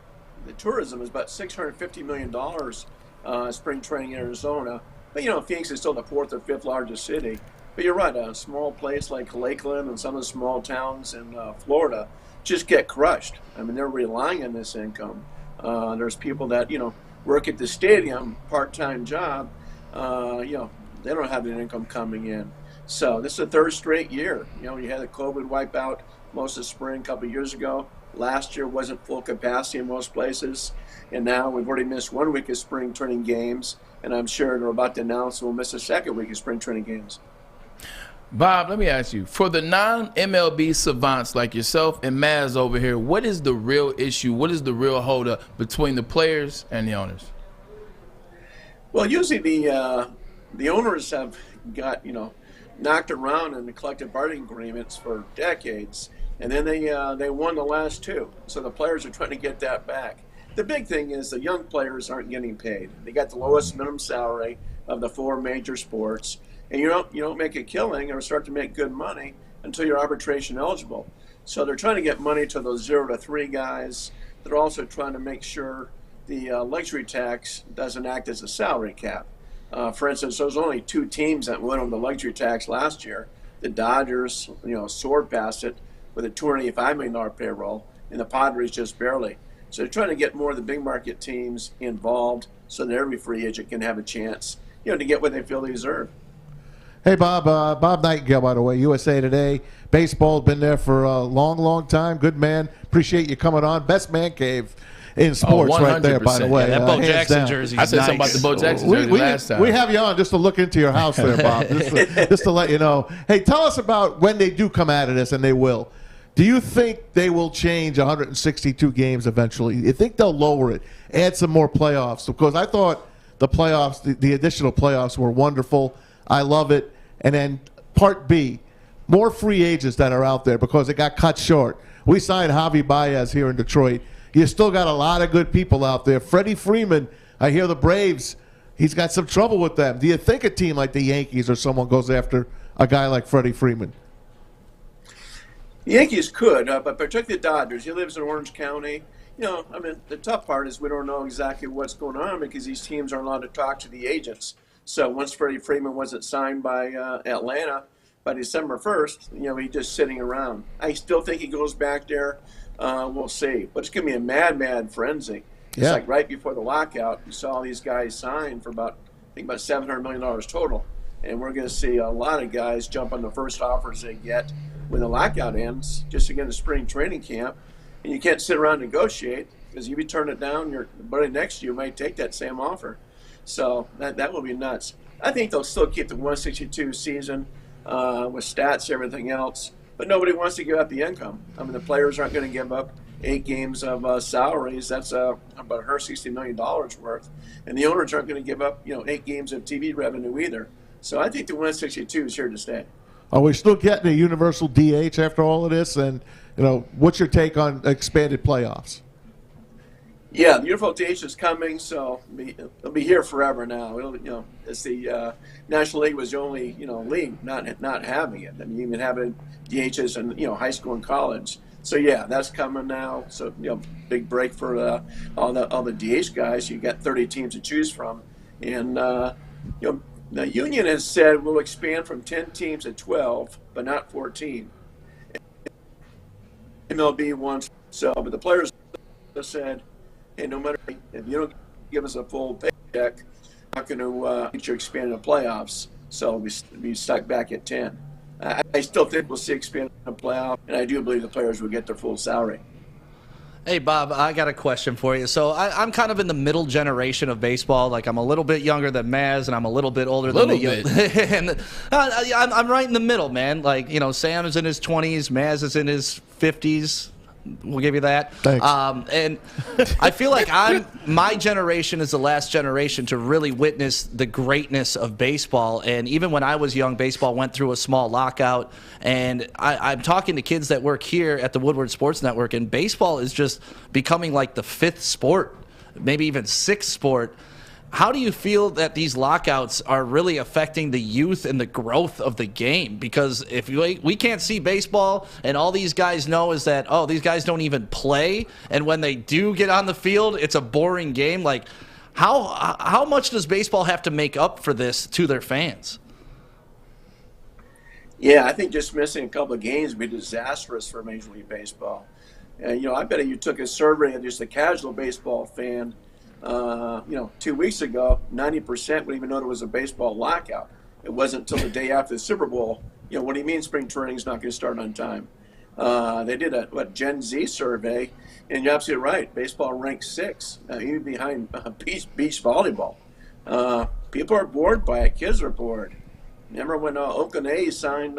tourism is about $650 million spring training in Arizona. But, you know, Phoenix is still the fourth or fifth largest city. But you're right, a small place like Lakeland and some of the small towns in Florida just get crushed. I mean, they're relying on this income. There's people that, you know, work at the stadium, part-time job. You know, they don't have an income coming in. So this is the third straight year. You know, you had the COVID wipe out most of spring a couple of years ago. Last year wasn't full capacity in most places, and now we've already missed 1 week of spring training games, and I'm sure they're about to announce we'll miss a second week of spring training games. Bob, let me ask you, for the non-MLB savants like yourself and Maz over here, what is the real issue? What is the real holdup between the players and the owners? Well, usually the owners have got, you know, knocked around in the collective bargaining agreements for decades. And then they won the last two. So the players are trying to get that back. The big thing is the young players aren't getting paid. They got the lowest minimum salary of the four major sports. And you don't make a killing or start to make good money until you're arbitration eligible. So they're trying to get money to those 0 to 3 guys. They're also trying to make sure the luxury tax doesn't act as a salary cap. For instance, there was only 2 teams that went on the luxury tax last year. The Dodgers, you know, soared past it with a $285 million payroll, and the Padres just barely. So they're trying to get more of the big market teams involved so that every free agent can have a chance, you know, to get what they feel they deserve. Hey, Bob. Bob Nightengale, by the way, USA Today Baseball, been there for a long, long time. Good man. Appreciate you coming on. Best man cave in sports right there, by the way. Yeah, that Bo Jackson jersey. I said something about the Bo Jackson jersey last time. We have you on just to look into your house there, Bob, just to let you know. Hey, tell us about when they do come out of this, and they will. Do you think they will change 162 games eventually? You think they'll lower it, add some more playoffs? Because I thought the playoffs, the additional playoffs were wonderful. I love it. And then part B, more free agents that are out there because it got cut short. We signed Javi Baez here in Detroit. You still got a lot of good people out there. Freddie Freeman, I hear the Braves, he's got some trouble with them. Do you think a team like the Yankees or someone goes after a guy like Freddie Freeman? The Yankees could, but particularly the Dodgers. He lives in Orange County. You know, I mean, the tough part is we don't know exactly what's going on because these teams aren't allowed to talk to the agents. So once Freddie Freeman wasn't signed by Atlanta by December 1st, you know, he's just sitting around. I still think he goes back there. We'll see. But it's going to be a mad frenzy. It's like right before the lockout, you saw these guys sign for about think about $700 million total. And we're going to see a lot of guys jump on the first offers they get when the lockout ends, just to get a spring training camp. And you can't sit around and negotiate, because if you turn it down, your buddy next to you might take that same offer. So that will be nuts. I think they'll still keep the 162 season with stats, everything else. But nobody wants to give up the income. I mean, the players aren't going to give up 8 games of salaries. That's about $160 million worth. And the owners aren't going to give up 8 games of TV revenue either. So I think the 162 is here to stay. Are we still getting a universal DH after all of this? And, what's your take on expanded playoffs? Yeah, the universal DH is coming, so it'll be here forever now. It's the National League was the only league not having it. I mean, even having DHs in high school and college. So yeah, that's coming now. So big break for all the DH guys. You got 30 teams to choose from, and the union has said we'll expand from 10 teams to 12, but not 14. MLB wants so, but the players have said, hey, no matter if you don't give us a full paycheck, we're not going to get you expanded the playoffs. So we'll be stuck back at 10. I still think we'll see expanded playoff, and I do believe the players will get their full salary. Hey, Bob, I got a question for you. So I'm kind of in the middle generation of baseball. Like, I'm a little bit younger than Maz, and I'm a little bit older than and I'm right in the middle, man. Like, Sam is in his 20s, Maz is in his 50s. We'll give you that. Thanks. And I feel like my generation is the last generation to really witness the greatness of baseball. And even when I was young, baseball went through a small lockout. And I'm talking to kids that work here at the Woodward Sports Network, and baseball is just becoming like the 5th sport, maybe even 6th sport. How do you feel that these lockouts are really affecting the youth and the growth of the game? Because if we can't see baseball, and all these guys know is that, these guys don't even play, and when they do get on the field, it's a boring game. Like, how much does baseball have to make up for this to their fans? Yeah, I think just missing a couple of games would be disastrous for Major League Baseball. I bet you took a survey of just a casual baseball fan 2 weeks ago, 90% would even know there was a baseball lockout. It wasn't until the day after the Super Bowl. What do you mean spring training is not going to start on time? They did a Gen Z survey, and you're absolutely right. Baseball ranks 6, even behind beach volleyball. People are bored by it. Kids are bored. Remember when Oakland A's signed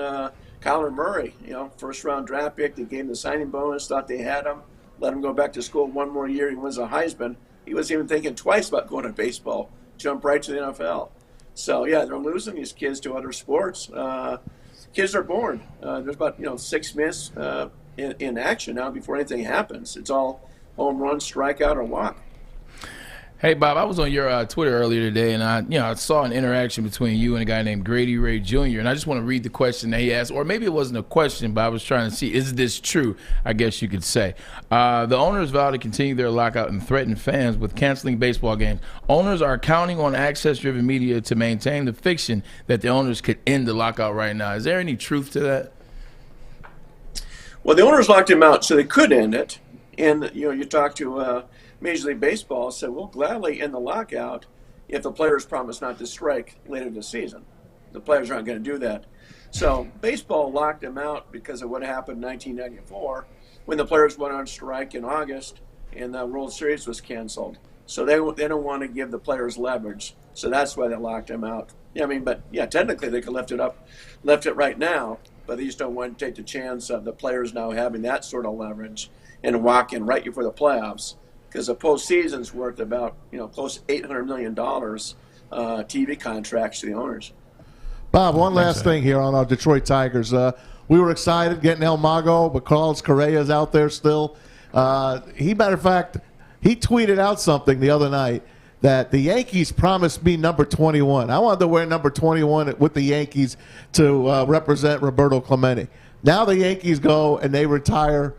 Kyler Murray? First-round draft pick. They gave him the signing bonus. Thought they had him. Let him go back to school one more year. He wins a Heisman. He wasn't even thinking twice about going to baseball. Jump right to the NFL. So yeah, they're losing these kids to other sports. Kids are bored. There's about 6 minutes in action now before anything happens. It's all home run, strikeout, or walk. Hey, Bob, I was on your Twitter earlier today, and I saw an interaction between you and a guy named Grady Ray Jr., and I just want to read the question that he asked, or maybe it wasn't a question, but I was trying to see, is this true, I guess you could say. The owners vow to continue their lockout and threaten fans with canceling baseball games. Owners are counting on access-driven media to maintain the fiction that the owners could end the lockout right now. Is there any truth to that? Well, the owners locked him out, so they could end it. And, you talk to Major League Baseball said, we'll gladly end the lockout if the players promise not to strike later this season. The players aren't going to do that. So baseball locked them out because of what happened in 1994 when the players went on strike in August and the World Series was canceled. So they don't want to give the players leverage. So that's why they locked them out. Technically they could lift it right now, but they just don't want to take the chance of the players now having that sort of leverage and walking right before the playoffs. Because the postseason's worth about close to $800 million TV contracts to the owners. Bob, one last thing here on our Detroit Tigers. We were excited getting El Mago, but Carlos Correa's out there still. Matter of fact, he tweeted out something the other night that the Yankees promised me number 21. I wanted to wear number 21 with the Yankees to represent Roberto Clemente. Now the Yankees go and they retire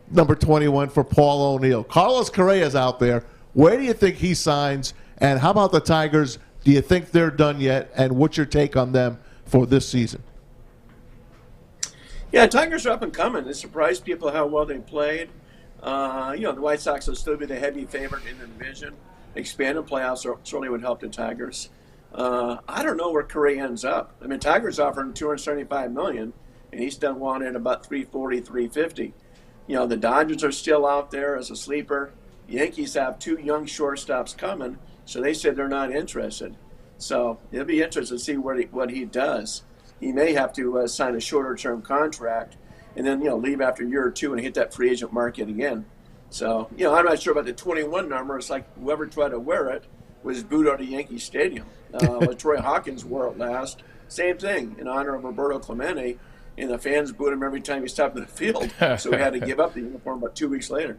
number 21 for Paul O'Neill. Carlos Correa's out there. Where do you think he signs? And how about the Tigers? Do you think they're done yet? And what's your take on them for this season? Yeah, Tigers are up and coming. It surprised people how well they played. The White Sox will still be the heavy favorite in the division. Expanded playoffs certainly would help the Tigers. I don't know where Curry ends up. I mean, Tigers offered him $275 million, and he's done wanting about $340, $350. The Dodgers are still out there as a sleeper. Yankees have 2 young shortstops coming, so they said they're not interested. So it'll be interesting to see what he does. He may have to sign a shorter-term contract and then, leave after a year or two and hit that free agent market again. So, I'm not sure about the 21 number. It's like whoever tried to wear it was booed out of Yankee Stadium. Troy Hawkins wore it last. Same thing in honor of Roberto Clemente, and the fans booed him every time he stepped in the field. So he had to give up the uniform about 2 weeks later.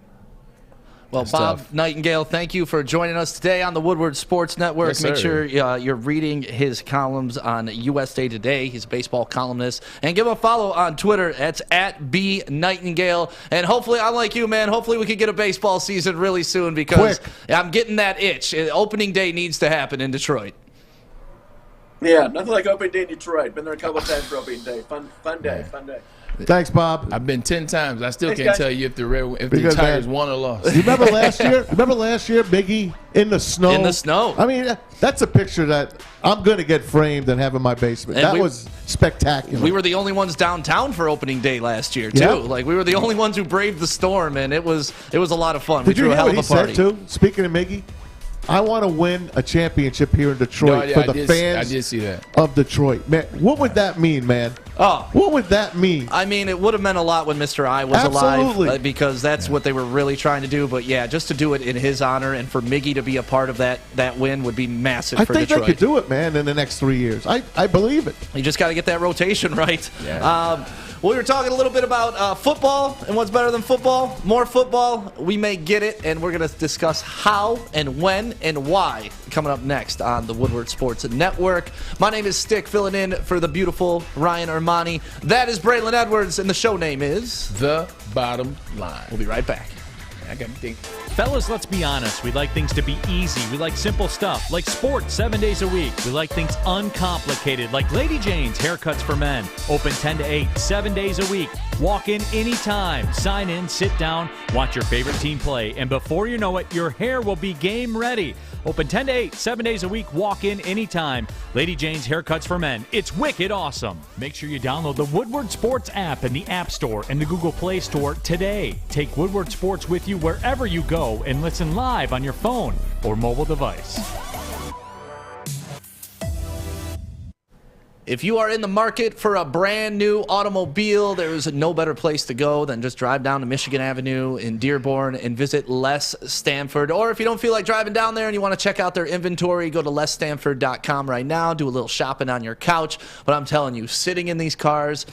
Well, Bob Nightengale, thank you for joining us today on the Woodward Sports Network. Yes, Make sir. sure you're reading his columns on USA Today. He's a baseball columnist. And give him a follow on Twitter. It's @BNightingale. And hopefully, unlike you, man, hopefully we can get a baseball season really soon because I'm getting that itch. Opening day needs to happen in Detroit. Yeah, nothing like opening day in Detroit. Been there a couple of times for opening day. Fun day. Thanks, Bob. I've been 10 times. I still Thanks, can't guys. tell you if the Tigers won or lost. You remember last year? Biggie in the snow? In the snow. I mean, that's a picture that I'm going to get framed and have in my basement. And that was spectacular. We were the only ones downtown for opening day last year, too. Yep. Like, we were the only ones who braved the storm, and it was a lot of fun. Did we you threw a hear hell what of he a party. said, too? Speaking of Miggy, I want to win a championship here in Detroit for the fans I did see that. of Detroit. Man, what would that mean, man? Oh, what would that mean? I mean, it would have meant a lot when Mr. I was alive because that's what they were really trying to do. But, yeah, just to do it in his honor and for Miggy to be a part of that win would be massive for Detroit. I think they could do it, man, in the next 3 years. I believe it. You just got to get that rotation right. Yeah. We were talking a little bit about football and what's better than football. More football. We may get it, and we're going to discuss how and when and why coming up next on the Woodward Sports Network. My name is Stick, filling in for the beautiful Ryan Armani. That is Braylon Edwards, and the show name is The Bottom Line. We'll be right back. I got to think. Fellas, let's be honest. We like things to be easy. We like simple stuff, like sports 7 days a week. We like things uncomplicated, like Lady Jane's Haircuts for Men. Open 10 to 8, 7 days a week. Walk in anytime. Sign in, sit down, watch your favorite team play. And before you know it, your hair will be game ready. Open 10 to 8, 7 days a week. Walk in anytime. Lady Jane's Haircuts for Men. It's wicked awesome. Make sure you download the Woodward Sports app in the App Store and the Google Play Store today. Take Woodward Sports with you wherever you go and listen live on your phone or mobile device. If you are in the market for a brand new automobile, there is no better place to go than just drive down to Michigan Avenue in Dearborn and visit Les Stanford. Or if you don't feel like driving down there and you want to check out their inventory, go to lesstanford.com right now. Do a little shopping on your couch. But I'm telling you, sitting in these cars,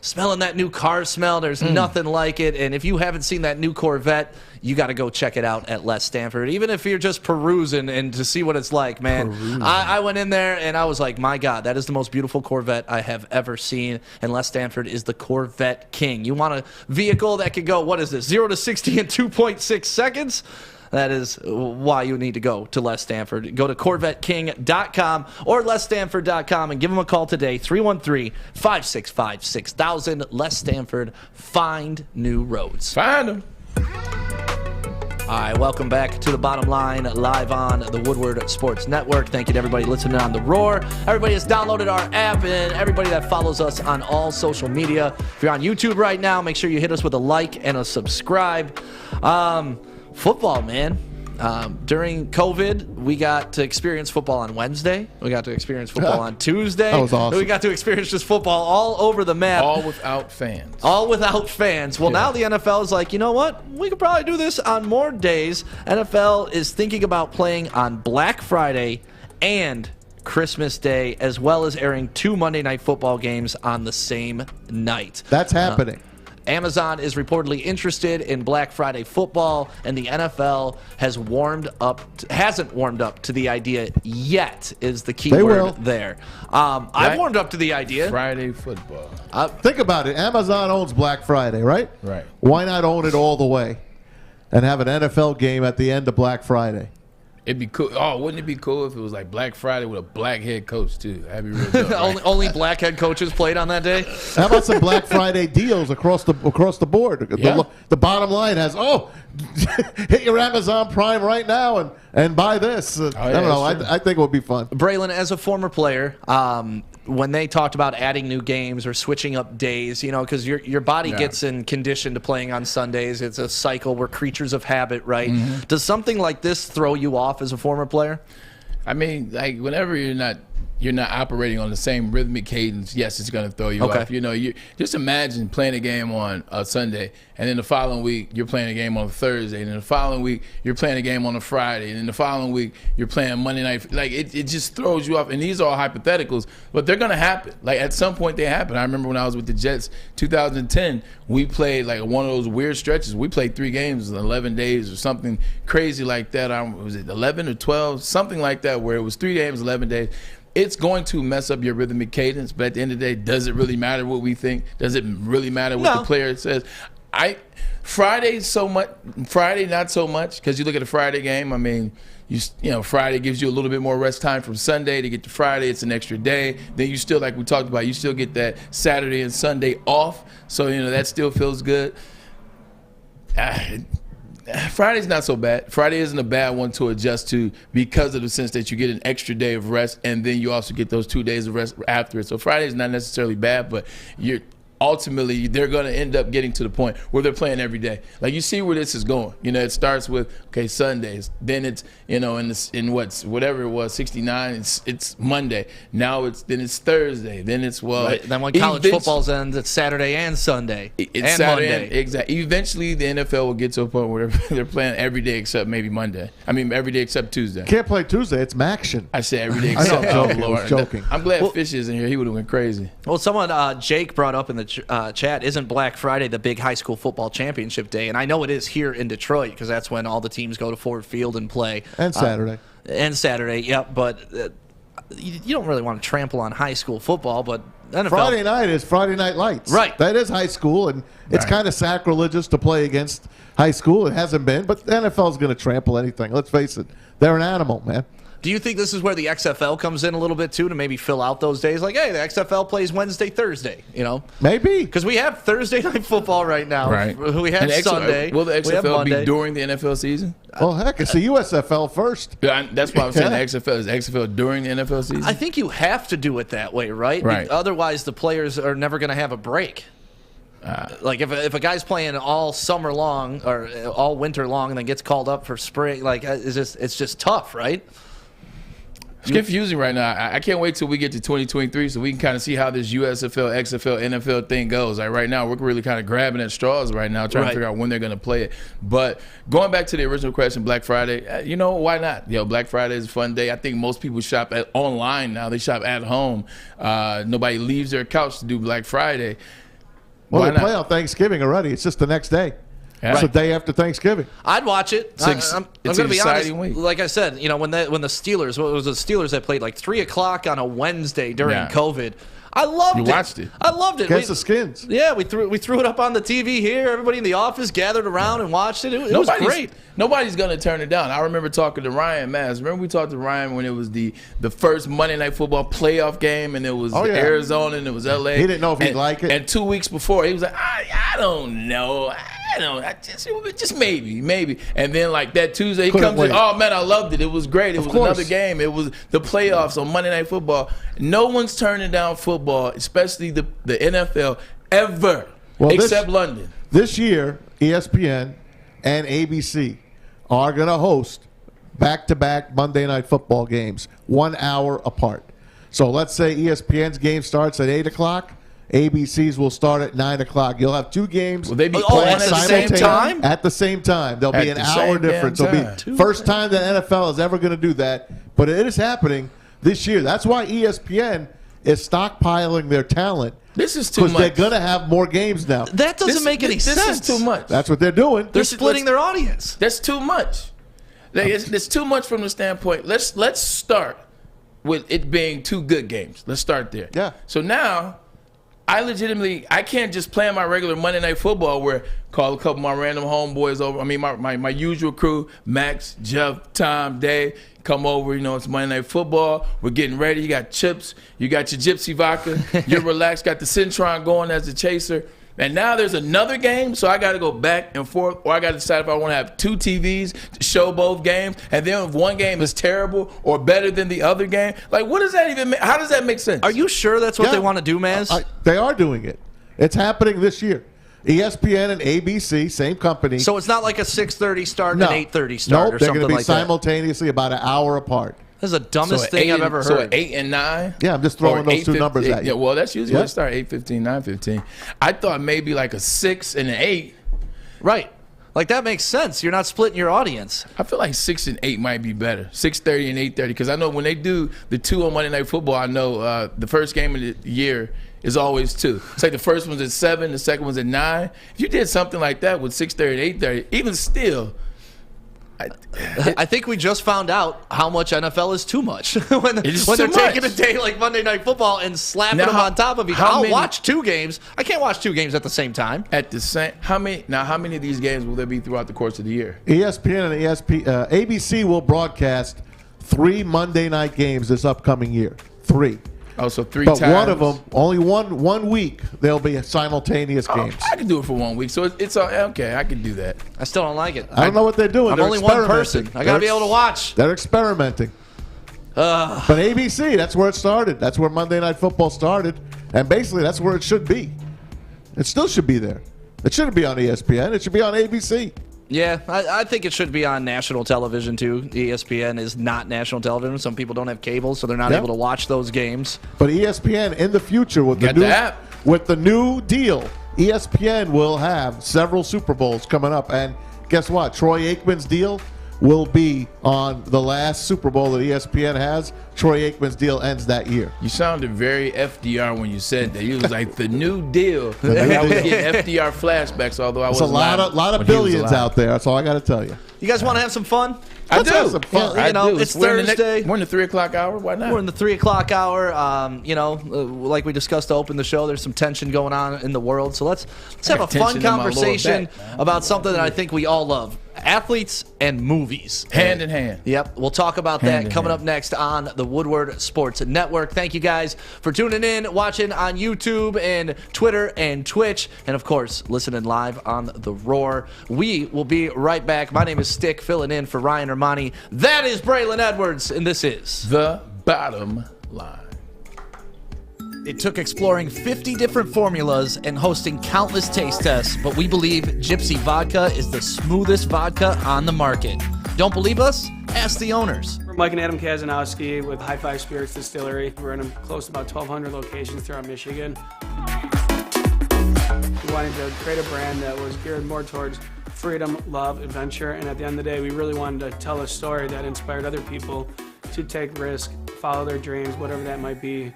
smelling that new car smell, there's nothing like it. And if you haven't seen that new Corvette, you got to go check it out at Les Stanford. Even if you're just perusing and to see what it's like, man. I went in there and I was like, my God, that is the most beautiful Corvette I have ever seen. And Les Stanford is the Corvette king. You want a vehicle that can go, what is this, 0 to 60 in 2.6 seconds? That is why you need to go to Les Stanford. Go to CorvetteKing.com or LesStanford.com and give them a call today, 313-565-6000. Les Stanford, find new roads. Find them. All right, welcome back to The Bottom Line, live on the Woodward Sports Network. Thank you to everybody listening on The Roar. Everybody has downloaded our app, and everybody that follows us on all social media. If you're on YouTube right now, make sure you hit us with a like and a subscribe. Football, man. During COVID, we got to experience football on Wednesday. We got to experience football on Tuesday. That was awesome. We got to experience just football all over the map. All without fans. All without fans. Well, now the NFL is like, you know what? We could probably do this on more days. NFL is thinking about playing on Black Friday and Christmas Day, as well as airing 2 Monday Night Football games on the same night. That's happening. Amazon is reportedly interested in Black Friday football, and the NFL hasn't warmed up to the idea yet, is the key word there. I've warmed up to the idea. Friday football. Think about it. Amazon owns Black Friday, right? Right. Why not own it all the way and have an NFL game at the end of Black Friday? It'd be cool. Oh, wouldn't it be cool if it was like Black Friday with a black head coach too? That'd be real dope, right? only black head coaches played on that day. How about some Black Friday deals across the board? Yeah. The bottom line has hit your Amazon Prime right now and buy this. I don't know. I think it would be fun. Braylon, as a former player, when they talked about adding new games or switching up days, because your body gets in condition to playing on Sundays. It's a cycle. We're creatures of habit, right? Mm-hmm. Does something like this throw you off as a former player? I mean, like whenever you're not operating on the same rhythmic cadence, yes, it's going to throw you off. You just imagine playing a game on a Sunday, and then the following week you're playing a game on a Thursday, and then the following week you're playing a game on a Friday, and then the following week you're playing Monday night. Like it just throws you off. And these are all hypotheticals, but they're going to happen. Like at some point they happen. I remember when I was with the Jets, 2010, we played like one of those weird stretches. We played 3 games in 11 days or something crazy like that. Was it 11 or 12, something like that, where it was 3 games, 11 days. It's going to mess up your rhythmic cadence, but at the end of the day, does it really matter what we think? Does it really matter what the player says? Friday not so much, because you look at a Friday game. I mean, Friday gives you a little bit more rest time from Sunday to get to Friday. It's an extra day. Then you still, like we talked about, you still get that Saturday and Sunday off. So that still feels good. Friday's not so bad. Friday isn't a bad one to adjust to because of the sense that you get an extra day of rest, and then you also get those 2 days of rest after it. So Friday's not necessarily bad, but ultimately they're going to end up getting to the point where they're playing every day. Like you see where this is going. It starts with Sundays, then it's in whatever it was 69. It's Monday. Now it's Thursday. Then it's right. Then when college football's ends, it's Saturday and Sunday. It's Saturday Monday. Exactly. Eventually the NFL will get to a point where they're playing every day except maybe Monday. I mean every day except Tuesday. Can't play Tuesday. It's Maction. I say every day except I was joking. I'm glad Fish is in here. He would have went crazy. Well, someone Jake brought up in the chat, isn't Black Friday the big high school football championship day? And I know it is here in Detroit because that's when all the teams go to Ford Field and play. And Saturday. Yep. But you don't really want to trample on high school football, but NFL. Friday night is Friday Night Lights. Right. That is high school, and it's kind of sacrilegious to play against high school. It hasn't been, but the NFL is going to trample anything. Let's face it. They're an animal, man. Do you think this is where the XFL comes in a little bit, too, to maybe fill out those days? Like, hey, the XFL plays Wednesday, Thursday, Maybe. Because we have Thursday Night Football right now. Right. We have Sunday. Will the XFL be during the NFL season? Well, heck, it's the USFL first. That's why I'm saying the XFL. Is the XFL during the NFL season? I think you have to do it that way, right? Right. Otherwise, the players are never going to have a break. Like if a guy's playing all summer long or all winter long and then gets called up for spring, like it's just tough, right? It's confusing right now. I can't wait till we get to 2023 so we can kind of see how this USFL, XFL, NFL thing goes. Like right now, we're really kind of grabbing at straws right now, trying to figure out when they're going to play it. But going back to the original question, Black Friday, why not? Black Friday is a fun day. I think most people shop online now. They shop at home. Nobody leaves their couch to do Black Friday. Well, they play on Thanksgiving already. It's just the next day. Yeah. It's the day after Thanksgiving. I'd watch it. I'm going to be honest. Week. Like I said, when the Steelers, what was the Steelers that played like 3 o'clock on a Wednesday during COVID? I loved it. You watched it. I loved it. Against the Skins. Yeah, we threw it up on the TV here. Everybody in the office gathered around and watched it. It was great. Nobody's going to turn it down. I remember talking to Ryan Maz. Remember we talked to Ryan when it was the first Monday Night Football playoff game, and it was Arizona and it was LA. He didn't know if he'd like it. And 2 weeks before, he was like, I don't know. Just maybe. And then like that Tuesday, he comes in, oh man, I loved it. It was great. It was another game. It was the playoffs on Monday Night Football. No one's turning down football, especially the NFL, ever, except London. This year, ESPN and ABC are going to host back-to-back Monday Night Football games, 1 hour apart. So let's say ESPN's game starts at 8 o'clock. ABC's will start at 9 o'clock. You'll have 2 games. Will they be playing at the same time? At the same time. There'll be an hour difference. It'll be first time the NFL is ever going to do that. But it is happening this year. That's why ESPN is stockpiling their talent. This is too much. Because they're going to have more games now. That doesn't make any sense. This is too much. That's what they're doing. They're splitting their audience. That's too much. It's too much from the standpoint. Let's start with it being 2 good games. Let's start there. Yeah. So now I can't just play on my regular Monday Night Football where call a couple of my random homeboys over. I mean, my usual crew, Max, Jeff, Tom, Dave, come over. You know, it's Monday Night Football. We're getting ready. You got chips. You got your Gypsy vodka. You're relaxed. Got the Centron going as the chaser. And now there's another game, so I got to go back and forth, or I got to decide if I want to have 2 TVs to show both games, and then if one game is terrible or better than the other game, like what does that even make? How does that make sense? Are you sure that's what they want to do, Maz? They are doing it. It's happening this year. ESPN and ABC, same company. So it's not like a 6:30 start and an 8:30 start or something like that? Nope, they're going to be simultaneously about an hour apart. This is the dumbest thing I've ever heard. So 8 and 9? Yeah, I'm just throwing those 2 numbers at you. Yeah, well, that's usually when it starts, 8:15, 9:15. I thought maybe like a 6 and an 8. Right. Like, that makes sense. You're not splitting your audience. I feel like 6 and 8 might be better. 6:30 and 8:30. Because I know when they do the 2 on Monday Night Football, I know the first game of the year is always 2. It's like the first one's at 7, the second one's at 9. If you did something like that with 6:30 and 8:30, even still, I think we just found out how much NFL is too much when they're taking a day like Monday Night Football and slapping them on top of each other. I'll watch 2 games. I can't watch 2 games at the same time. How many of these games will there be throughout the course of the year? ESPN and ABC will broadcast 3 Monday night games this upcoming year. 3. Oh, so 3 but times. One of them, only one week, there'll be simultaneous games. I can do it for 1 week, so it's okay. I can do that. I still don't like it. I don't know what they're doing. I'm only one person. I got to be able to watch. They're experimenting. But ABC, that's where it started. That's where Monday Night Football started. And basically, that's where it should be. It still should be there. It shouldn't be on ESPN. It should be on ABC. Yeah, I think it should be on national television, too. ESPN is not national television. Some people don't have cable, so they're not able to watch those games. But ESPN, in the future, with the new deal, ESPN will have several Super Bowls coming up. And guess what? Troy Aikman's deal will be on the last Super Bowl that ESPN has. Troy Aikman's deal ends that year. You sounded very FDR when you said that. You was like, the new deal. I was getting FDR flashbacks, although I was a lot of billions out there. That's all I got to tell you. You guys want to have some fun? Let's have some fun. Yeah, it's Thursday. We're in the 3 o'clock hour. Why not? We're in the 3 o'clock hour. Like we discussed to open the show, there's some tension going on in the world. So let's have a fun conversation about something that I think we all love. Athletes and movies. Hand in hand. Yep. We'll talk about that coming up next on the Woodward Sports Network. Thank you guys for tuning in, watching on YouTube and Twitter and Twitch, and of course, listening live on The Roar. We will be right back. My name is Stick, filling in for Ryan Armani. That is Braylon Edwards, and this is The Bottom Line. It took exploring 50 different formulas and hosting countless taste tests, but we believe Gypsy Vodka is the smoothest vodka on the market. Don't believe us? Ask the owners. We're Mike and Adam Kazanowski with High Five Spirits Distillery. We're in close to about 1,200 locations throughout Michigan. We wanted to create a brand that was geared more towards freedom, love, adventure, and at the end of the day, we really wanted to tell a story that inspired other people to take risks, follow their dreams, whatever that might be.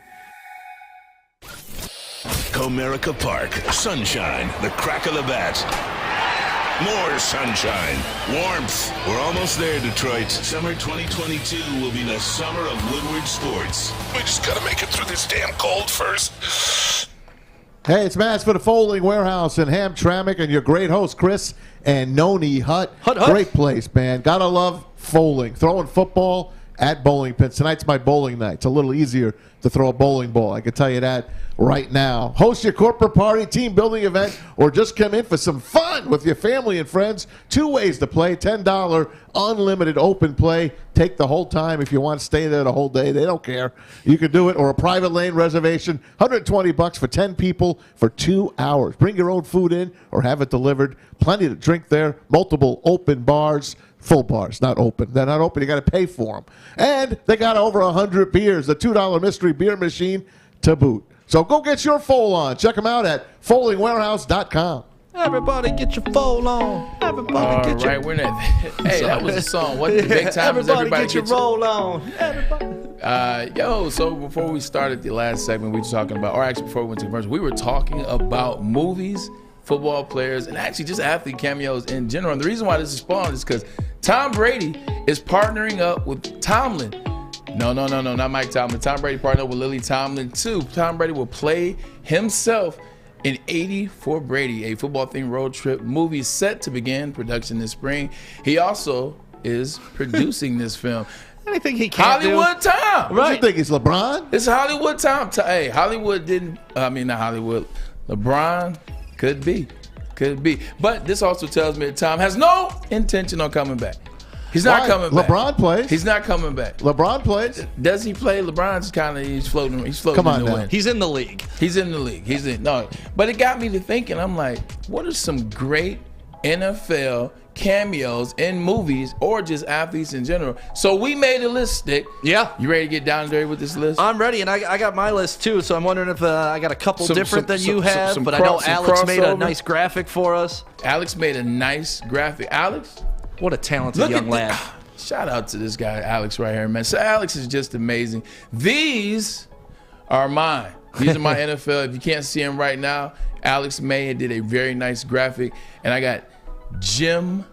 Comerica Park, sunshine, the crack of the bat. More sunshine, warmth. We're almost there, Detroit. Summer 2022 will be the summer of Woodward sports. We just gotta make it through this damn cold first. Hey, it's Matt for the Folding Warehouse in Hamtramck and your great host, Chris and Noni Hut. Great place, man. Gotta love folding. Throwing football at bowling pins. Tonight's my bowling night. It's a little easier to throw a bowling ball. I can tell you that right now. Host your corporate party, team building event, or just come in for some fun with your family and friends. 2 ways to play. $10 unlimited open play. Take the whole time. If you want to stay there the whole day, they don't care. You can do it. Or a private lane reservation. $120 for 10 people for 2 hours. Bring your own food in or have it delivered. Plenty to drink there. Multiple open bars. Full bars, not open. They're not open. You got to pay for them. And they got over 100 beers. The $2 mystery beer machine to boot. So go get your fold on. Check them out at foldingwarehouse.com. Everybody get your fold on. Everybody get your... We're not... Hey, that was a song. What the big time is everybody get your roll on. Everybody. So before we started the last segment, we were talking about, or actually before we went to commercial, we were talking about movies, football players, and actually just athlete cameos in general. And the reason why this is spawned is because Tom Brady is partnering up with Tomlin No, not Mike Tomlin. Tom Brady partnered with Lily Tomlin, too. Tom Brady will play himself in 80 for Brady, a football-themed road trip movie set to begin production this spring. He also is producing this film. Anything he can't Hollywood do. Tom. What do you think? It's LeBron? It's Hollywood Tom. Hey, Hollywood didn't. Not Hollywood. LeBron could be. But this also tells me that Tom has no intention on coming back. He's not coming back. LeBron plays. He's not coming back. LeBron plays. Does he play? LeBron's kind of he's floating. He's floating Come on in the now. wind. He's in the league. But it got me to thinking. I'm like, what are some great NFL cameos in movies or just athletes in general? So we made a list, Stick. Yeah. You ready to get down and dirty with this list? I'm ready, and I got my list too, so I'm wondering if I got a couple different than you have, but I know Alex made a nice graphic for us. Alex made a nice graphic. Alex? What a talented young lad. Shout out to this guy, Alex, right here, man. So Alex is just amazing. These are mine. These are my NFL. If you can't see him right now, Alex May did a very nice graphic, and I got Jim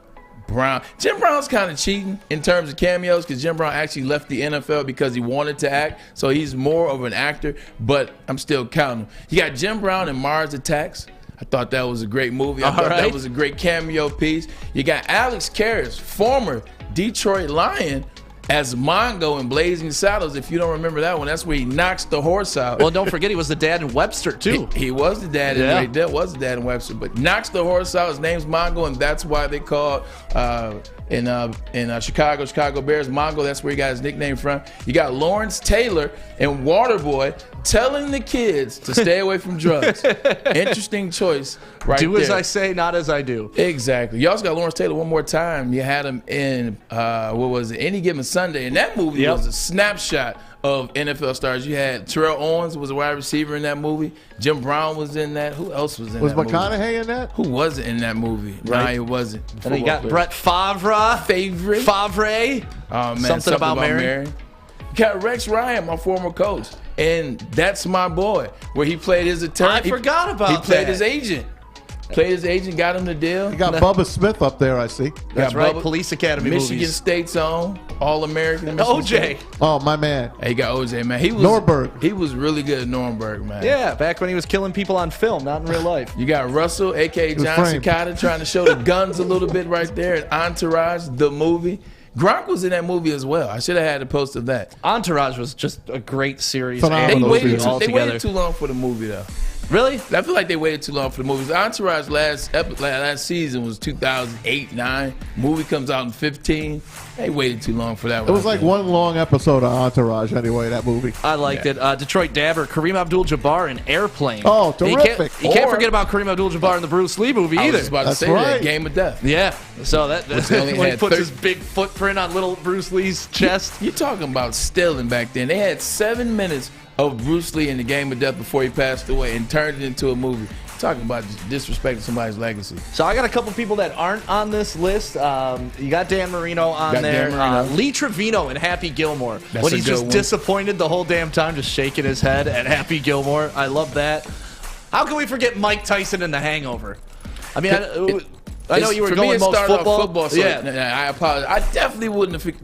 Brown. Jim Brown's kind of cheating in terms of cameos because Jim Brown actually left the NFL because he wanted to act, so he's more of an actor, but I'm still counting him. You got Jim Brown in Mars Attacks. I thought that was a great movie. I thought that was a great cameo piece. You got Alex Karras, former Detroit Lion, as Mongo in Blazing Saddles. If you don't remember that one, that's where he knocks the horse out. Well, don't forget he was the dad in Webster too. He was the dad in Webster, but knocks the horse out. His name's Mongo, and that's why they called in Chicago Bears Mongo. That's where he got his nickname from. You got Lawrence Taylor and Waterboy telling the kids to stay away from drugs. Interesting choice right Do there. as I say, not as I do. Exactly. You also got Lawrence Taylor one more time. You had him in, Any Given Sunday. And that movie was a snapshot of NFL stars. You had Terrell Owens was a wide receiver in that movie. Jim Brown was in that. Who else was in that movie? Was McConaughey in that? Who wasn't in that movie? Right. Nah, he wasn't. And then you got Brett Favre. Favre. Oh, man. Something about Mary. You got Rex Ryan, my former coach. And That's My Boy, where he played his attorney. I forgot about that. He played his agent. Got him the deal. You got Bubba Smith up there, I see. That's right, Police Academy Michigan movies. State's own, All-American. OJ. Oh, my man. Hey, you got OJ, man. Nuremberg. He was really good at Nuremberg, man. Yeah, back when he was killing people on film, not in real life. You got Russell, a.k.a. John Cicada, trying to show the guns a little bit right there. And Entourage, the movie. Gronk was in that movie as well. I should have had a post of that. Entourage was just a great series. They waited too long for the movie, though. Really? I feel like they waited too long for the movies. Entourage last season was 2008-9. Movie comes out in 15. They waited too long for that one. It was like one long episode of Entourage anyway, that movie. I liked it. Detroit Dabber, Kareem Abdul-Jabbar in Airplane. Oh, terrific. You can't forget about Kareem Abdul-Jabbar in the Bruce Lee movie either. I was just about to say that, Game of Death. Yeah. So that's when he puts his big footprint on little Bruce Lee's chest. You're talking about stealing back then. They had 7 minutes of Bruce Lee in the Game of Death before he passed away and turned it into a movie. Talking about disrespecting somebody's legacy. So I got a couple people that aren't on this list. You got Dan Marino on there. Lee Trevino and Happy Gilmore. When he's just disappointed the whole damn time, just shaking his head at Happy Gilmore. I love that. How can we forget Mike Tyson in The Hangover? I mean, I know you were going most football. So I apologize. I definitely wouldn't have.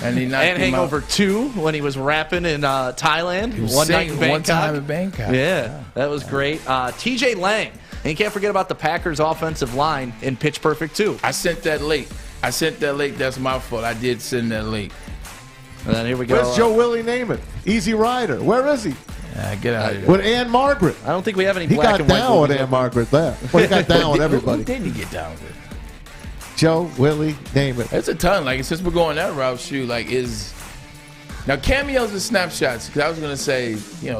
And Hangover 2 when he was rapping in Thailand. One time in Bangkok. Yeah, that was great. TJ Lang. And you can't forget about the Packers offensive line in Pitch Perfect 2. I sent that late. That's my fault. I did send that late. And then here we go. Where's Joe Willie Namath? Easy Rider. Where is he? Get out of here. With Ann Margaret. I don't think we have any black black and white. He got down with Ann Margaret there. Well, he got down with everybody. Who did he get down with? Joe Willie Namath. It's a ton. Like, since we're going that route, now cameos and snapshots. Because I was gonna say,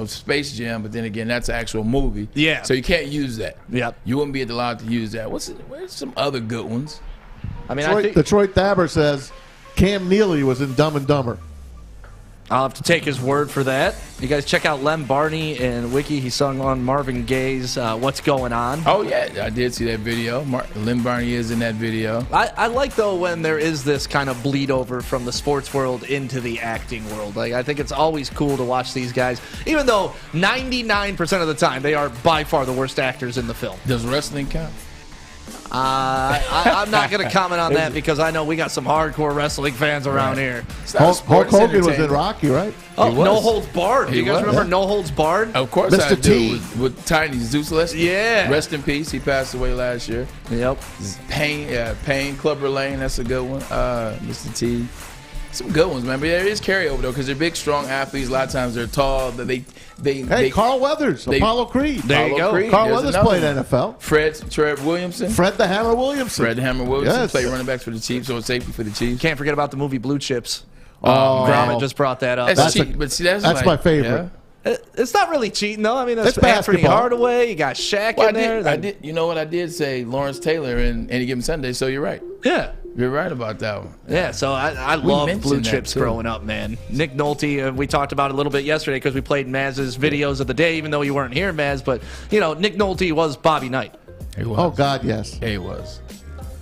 Space Jam, but then again, that's an actual movie. Yeah. So you can't use that. Yep. You wouldn't be allowed to use that. Where's some other good ones? I mean, Detroit Dabber says Cam Neely was in Dumb and Dumber. I'll have to take his word for that. You guys check out Lem Barney and Wiki. He sung on Marvin Gaye's What's Going On. Oh, yeah. I did see that video. Lem Barney is in that video. I like, though, when there is this kind of bleed over from the sports world into the acting world. Like, I think it's always cool to watch these guys, even though 99% of the time they are by far the worst actors in the film. Does wrestling count? I'm not going to comment on that because I know we got some hardcore wrestling fans around here. Hulk Hogan was in Rocky, right? Oh, No Holds Barred. Do you guys remember No Holds Barred? Of course Mr. I T. do. With Tiny Zeus Leslie. Yeah. Rest in peace. He passed away last year. Yep. Pain, Clubber Lane. That's a good one. Mr. T. Some good ones, man. But there is carryover, though, because they're big, strong athletes. A lot of times they're tall. Carl Weathers, Apollo Creed. There you go. Carl Weathers played NFL. Fred Williamson. Fred the Hammer Williamson. Yes. Played running backs for the Chiefs, or safety for the Chiefs. Can't forget about the movie Blue Chips. Oh, Gromit just brought that up. That's cheap, but see, that's like, my favorite. Yeah. It's not really cheating, though. I mean, that's It's Anthony basketball. Hardaway. You got Shaq in there. I did. You know what I did say? Lawrence Taylor in Any Given Sunday. So you're right. Yeah. You're right about that one. Yeah, so I love Blue Chips growing up, man. Nick Nolte, we talked about it a little bit yesterday because we played Maz's videos of the day, even though you weren't here, Maz. But, Nick Nolte was Bobby Knight. He was. Oh, God, yes. Yeah, he was.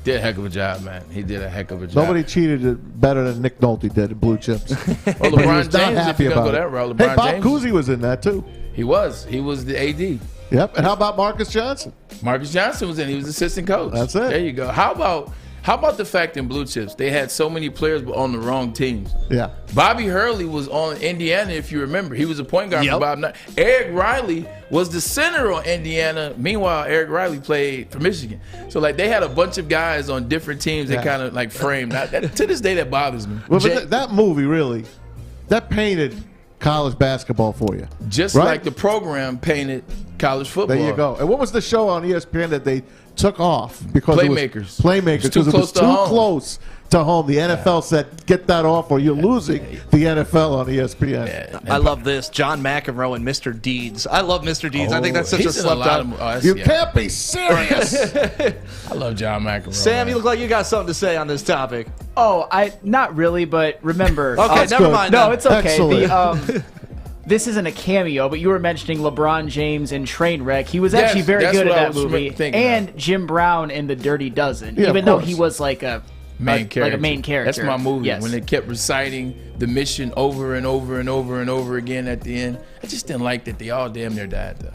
Did a heck of a job, man. He did a heck of a job. Nobody cheated it better than Nick Nolte did in Blue Chips. Well, LeBron James, if you're going to go that route, Hey, Bob Cousy was in that, too. He was. He was the AD. Yep. And how about Marcus Johnson? Marcus Johnson was in. He was assistant coach. That's it. There you go. How about the fact in Blue Chips they had so many players but on the wrong teams? Yeah. Bobby Hurley was on Indiana, if you remember. He was a point guard for Bob Knight. Eric Riley was the center on Indiana. Meanwhile, Eric Riley played for Michigan. So, they had a bunch of guys on different teams that kind of, framed. To this day, that bothers me. Well, but that movie, really, that painted college basketball for you. Just right? like the program painted college football. There you go. And what was the show on ESPN that they took off because Playmakers. Playmakers, because it was too close to home. The NFL said, get that off or you're losing the NFL on ESPN. Yeah. I love this. John McEnroe and Mr. Deeds. I love Mr. Deeds. I think that's such a slept on. You can't be serious. I love John McEnroe. Sam, you look like you got something to say on this topic. Oh, not really, but remember. Okay, never mind. No, it's okay. Excellent. This isn't a cameo, but you were mentioning LeBron James in Trainwreck. He was actually very good at that movie. And Jim Brown in The Dirty Dozen, even though he was like a main character. That's my movie. Yes. When they kept reciting the mission over and over and over and over again at the end, I just didn't like that they all damn near died, though.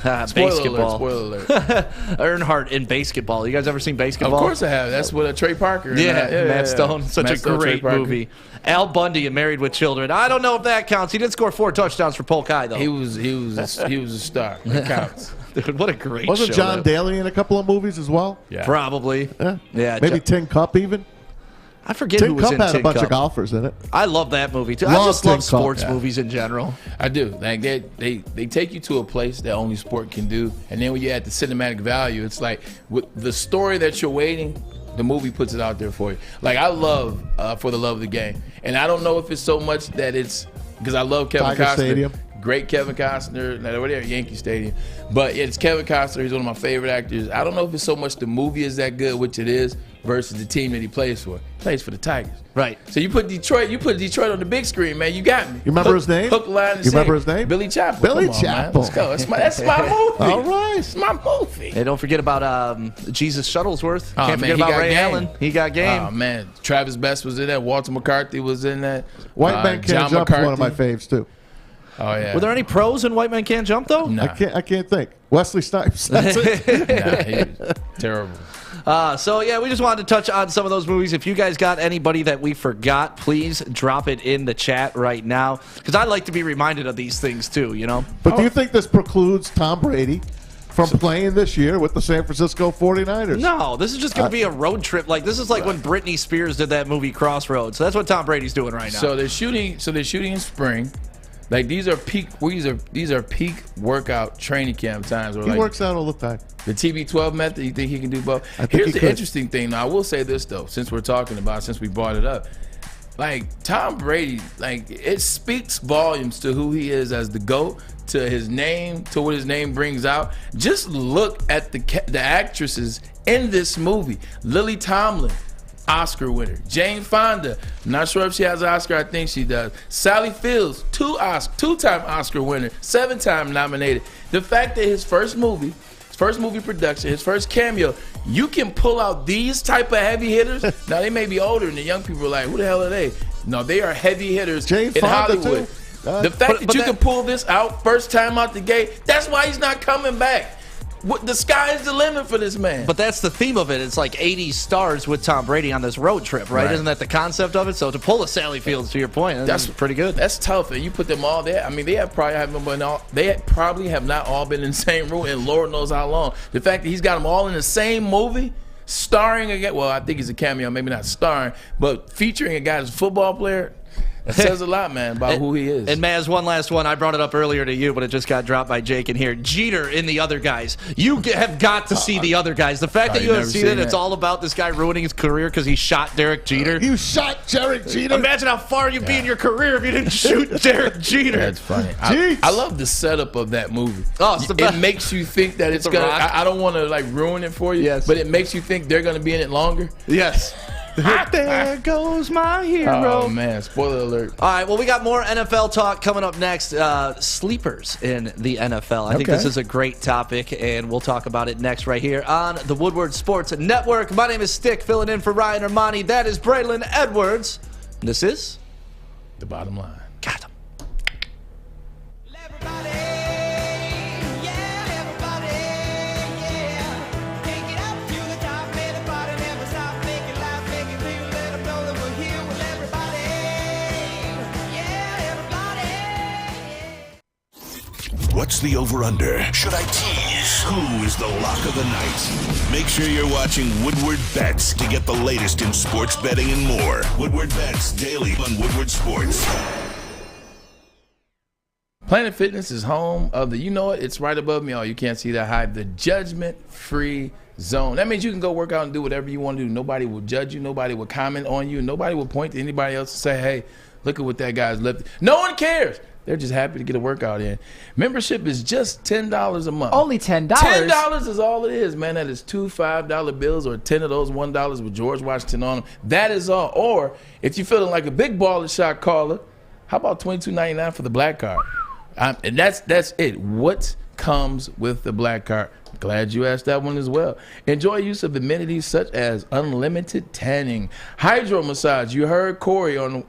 Basketball. Spoiler alert. Earnhardt in Basketball. You guys ever seen Basketball? Of course I have. That's with Trey Parker. Matt Stone. Such a great movie. Al Bundy and Married with Children. I don't know if that counts. He did score 4 touchdowns for Polk High, though. He was a star. It counts. Dude, what a great Wasn't show. John Daly in a couple of movies as well? Yeah. Probably. Yeah. Maybe Tin Cup even? I forget Tin who was Cup in had Tin a bunch Cup. of golfers in it. I love that movie too. Love I just Tin love Cup. sports movies in general. I do. Like they take you to a place that only sport can do, and then when you add the cinematic value, it's like with the story that you're waiting, the movie puts it out there for you. Like I love For the Love of the Game, and I don't know if it's so much that it's because I love Kevin Tiger Costner. Stadium. Great Kevin Costner, whatever, Yankee Stadium. But it's Kevin Costner. He's one of my favorite actors. I don't know if it's so much the movie is that good, which it is, versus the team that he plays for. He plays for the Tigers. Right. So you put Detroit on the big screen, man. You got me. You remember his name? Hook, line, and You remember sinker. his name? Billy Chapel. Billy Come on, man. Chapel. Let's go. That's my movie. All right. It's my movie. Hey, don't forget about Jesus Shuttlesworth. Oh, Can't man, forget he about got Ray game. Allen. He got game. Oh, man. Travis Best was in that. Walter McCarthy was in that. White Man Can't Jump is one of my faves, too. Oh, yeah. Were there any pros in White Man Can't Jump, though? No. I can't think. Wesley Snipes. That's it. Nah, he was terrible. So, yeah, we just wanted to touch on some of those movies. If you guys got anybody that we forgot, please drop it in the chat right now. Because I like to be reminded of these things, too, you know? But do you think this precludes Tom Brady from playing this year with the San Francisco 49ers? No, this is just going to be a road trip. Like this is like when Britney Spears did that movie Crossroads. So that's what Tom Brady's doing right now. So they're shooting in spring. Like these are peak workout training camp times. He works out all the time. The TB12 method, you think he can do both? Here's the interesting thing. Now, I will say this, though, since we brought it up. Like, Tom Brady, like, it speaks volumes to who he is as the GOAT, to his name, to what his name brings out. Just look at the actresses in this movie. Lily Tomlin, Oscar winner. Jane Fonda, I'm not sure if she has an Oscar, I think she does. Sally Fields, two-time Oscar winner, 7-time nominated. The fact that his first movie production, his first cameo, you can pull out these type of heavy hitters. Now, they may be older, and the young people are like, who the hell are they? No, they are heavy hitters in Hollywood. The fact that you can pull this out first time out the gate, that's why he's not coming back. The sky is the limit for this man. But that's the theme of it. It's like 80 stars with Tom Brady on this road trip, right? Isn't that the concept of it? So to pull a Sally Fields, to your point, that's pretty good. That's tough. And you put them all there. I mean, they probably have not all been in the same room in Lord knows how long. The fact that he's got them all in the same movie, starring again. Well, I think he's a cameo, maybe not starring, but featuring a guy that's a football player. That says a lot, man, about who he is. And Maz, one last one. I brought it up earlier to you, but it just got dropped by Jake in here. Jeter in The Other Guys. You have got to see The Other Guys. The fact that you have seen it, it's all about this guy ruining his career because he shot Derek Jeter. You shot Derek Jeter? Imagine how far you'd be in your career if you didn't shoot Derek Jeter. That's funny. I love the setup of that movie. Oh, it's the best. It makes you think that it's going to, I don't want to like ruin it for you, but it makes you think they're going to be in it longer. Yes. There goes my hero. Oh, man. Spoiler alert. All right, well, we got more NFL talk coming up next. Sleepers in the NFL. I think this is a great topic, and we'll talk about it next right here on the Woodward Sports Network. My name is Stick, filling in for Ryan Armani. That is Braylon Edwards. And this is The Bottom Line. Got him. What's the over-under? Should I tease? Who is the lock of the night? Make sure you're watching Woodward Bets to get the latest in sports betting and more. Woodward Bets daily on Woodward Sports. Planet Fitness is home of the, you know it, it's right above me. Oh, you can't see that high. The judgment-free zone. That means you can go work out and do whatever you want to do. Nobody will judge you. Nobody will comment on you. Nobody will point to anybody else and say, hey, look at what that guy's lifting. No one cares. They're just happy to get a workout in. Membership is just $10 a month. Only $10? $10 is all it is, man. That is 2 $5 bills or 10 of those $1 with George Washington on them. That is all. Or if you're feeling like a big baller shot caller, how about $22.99 for the black card? And that's it. What comes with the black card? Glad you asked that one as well. Enjoy use of amenities such as unlimited tanning, hydro massage. You heard Corey on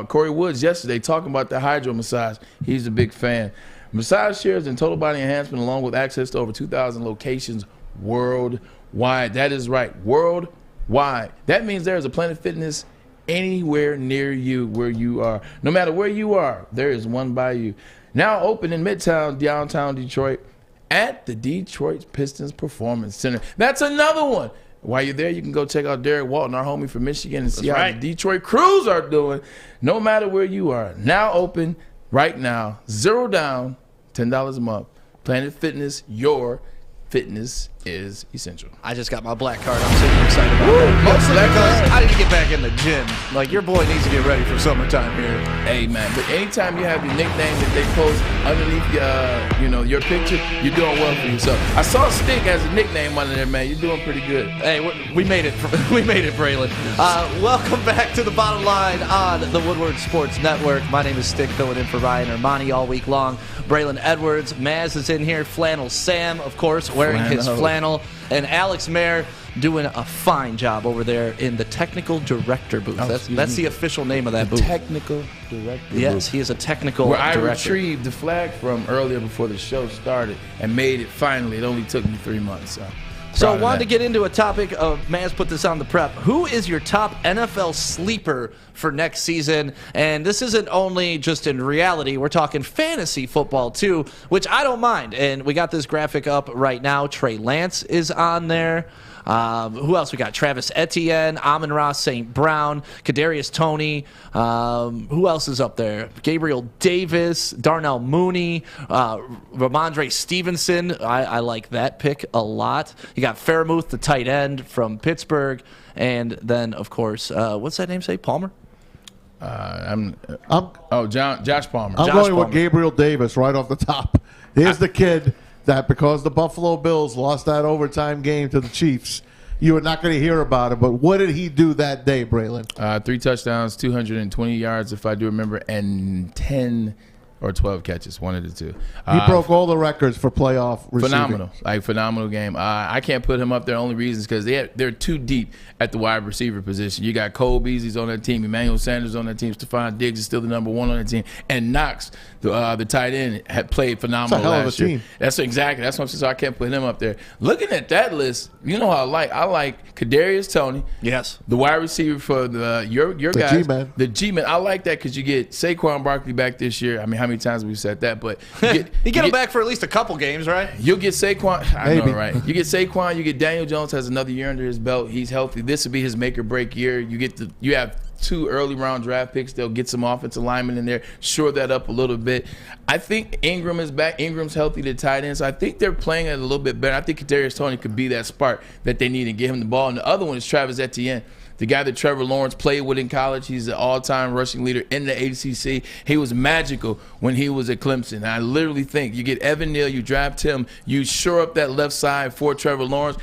Corey Woods yesterday talking about the hydro massage. He's a big fan. Massage chairs and total body enhancement, along with access to over 2,000 locations worldwide. That is right, worldwide. That means there is a Planet Fitness anywhere near you where you are. No matter where you are, there is one by you. Now open in Midtown, downtown Detroit, at the Detroit Pistons Performance Center. That's another one. While you're there, you can go check out Derek Walton, our homie from Michigan, and see how the Detroit Crews are doing, no matter where you are. Now open right now, $0 down, $10 a month. Planet Fitness, your fitness is essential. I just got my black card. I'm super excited about that. Mostly because I need to get back in the gym. Like, your boy needs to get ready for summertime here. Hey, man, but anytime you have your nickname that they post underneath your picture, you're doing well for yourself. I saw Stick as a nickname under there, man. You're doing pretty good. Hey, we made it. We made it, Braylon. Welcome back to The Bottom Line on the Woodward Sports Network. My name is Stick, filling in for Ryan Armani all week long. Braylon Edwards. Maz is in here. Flannel Sam, of course, wearing his flannel. And Alex Mayer doing a fine job over there in the technical director booth. That's the official name of that booth. Technical director booth. Yes, he is a technical director. Where I retrieved the flag from earlier before the show started and made it finally. It only took me 3 months. So I wanted to get into a topic of, Maz put this on the prep. Who is your top NFL sleeper for next season? And this isn't only just in reality. We're talking fantasy football, too, which I don't mind. And we got this graphic up right now. Trey Lance is on there. Who else we got? Travis Etienne, Amon-Ra St. Brown, Kadarius Toney. Who else is up there? Gabriel Davis, Darnell Mooney, Ramondre Stevenson. I like that pick a lot. You got Fairmouth, the tight end from Pittsburgh. And then, of course, what's that name say? Palmer? Josh Palmer. I'm going with Gabriel Davis right off the top. Here's the kid that, because the Buffalo Bills lost that overtime game to the Chiefs, you are not going to hear about it. But what did he do that day, Braylon? 3 touchdowns, 220 yards, if I do remember, and 10 or 12 catches, one of the two. He broke all the records for playoff receiving. Phenomenal game. I can't put him up there. Only reasons because they're too deep at the wide receiver position. You got Cole Beasley's on that team, Emmanuel Sanders on that team, Stephon Diggs is still the number 1 on that team, and Knox, the tight end, had played phenomenal last year. That's exactly. That's what I'm saying. So I can't put him up there. Looking at that list, you know how I like Kadarius Toney. Yes. The wide receiver for your guys. G-man. The G-man. I like that because you get Saquon Barkley back this year. I mean, how many times have we said that? But you get him back for at least a couple games, right? You'll get Saquon. I know, right? You get Saquon. You get Daniel Jones has another year under his belt. He's healthy. This will be his make or break year. You have 2 early round draft picks. They'll get some offensive linemen in there, shore that up a little bit. I think Ingram is back. Ingram's healthy to tight end, so I think they're playing it a little bit better. I think Kadarius Toney could be that spark that they need to get him the ball. And the other one is Travis Etienne, the guy that Trevor Lawrence played with in college. He's the all-time rushing leader in the ACC. He was magical when he was at Clemson. I literally think you get Evan Neal, you draft him, you shore up that left side for Trevor Lawrence.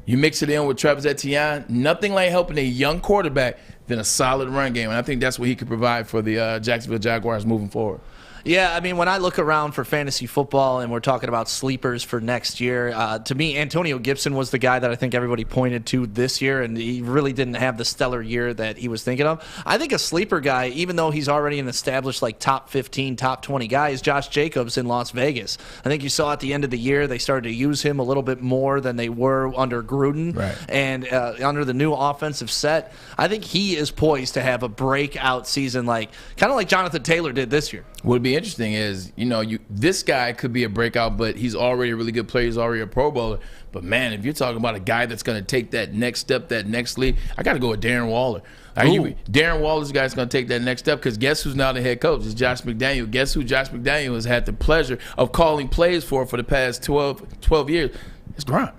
You mix it in with Travis Etienne. Nothing like helping a young quarterback than a solid run game. And I think that's what he could provide for the Jacksonville Jaguars moving forward. Yeah, I mean, when I look around for fantasy football and we're talking about sleepers for next year, to me, Antonio Gibson was the guy that I think everybody pointed to this year, and he really didn't have the stellar year that he was thinking of. I think a sleeper guy, even though he's already an established like top 15, top 20 guy, is Josh Jacobs in Las Vegas. I think you saw at the end of the year they started to use him a little bit more than they were under Gruden. Right. And under the new offensive set, I think he is poised to have a breakout season, kind of like Jonathan Taylor did this year. What would be interesting is, this guy could be a breakout, but he's already a really good player. He's already a Pro Bowler. But, man, if you're talking about a guy that's going to take that next step, that next leap, I got to go with Darren Waller. Darren Waller's the guy that's going to take that next step because guess who's now the head coach? It's Josh McDaniel. Guess who Josh McDaniel has had the pleasure of calling plays for the past 12 years? It's Gronk.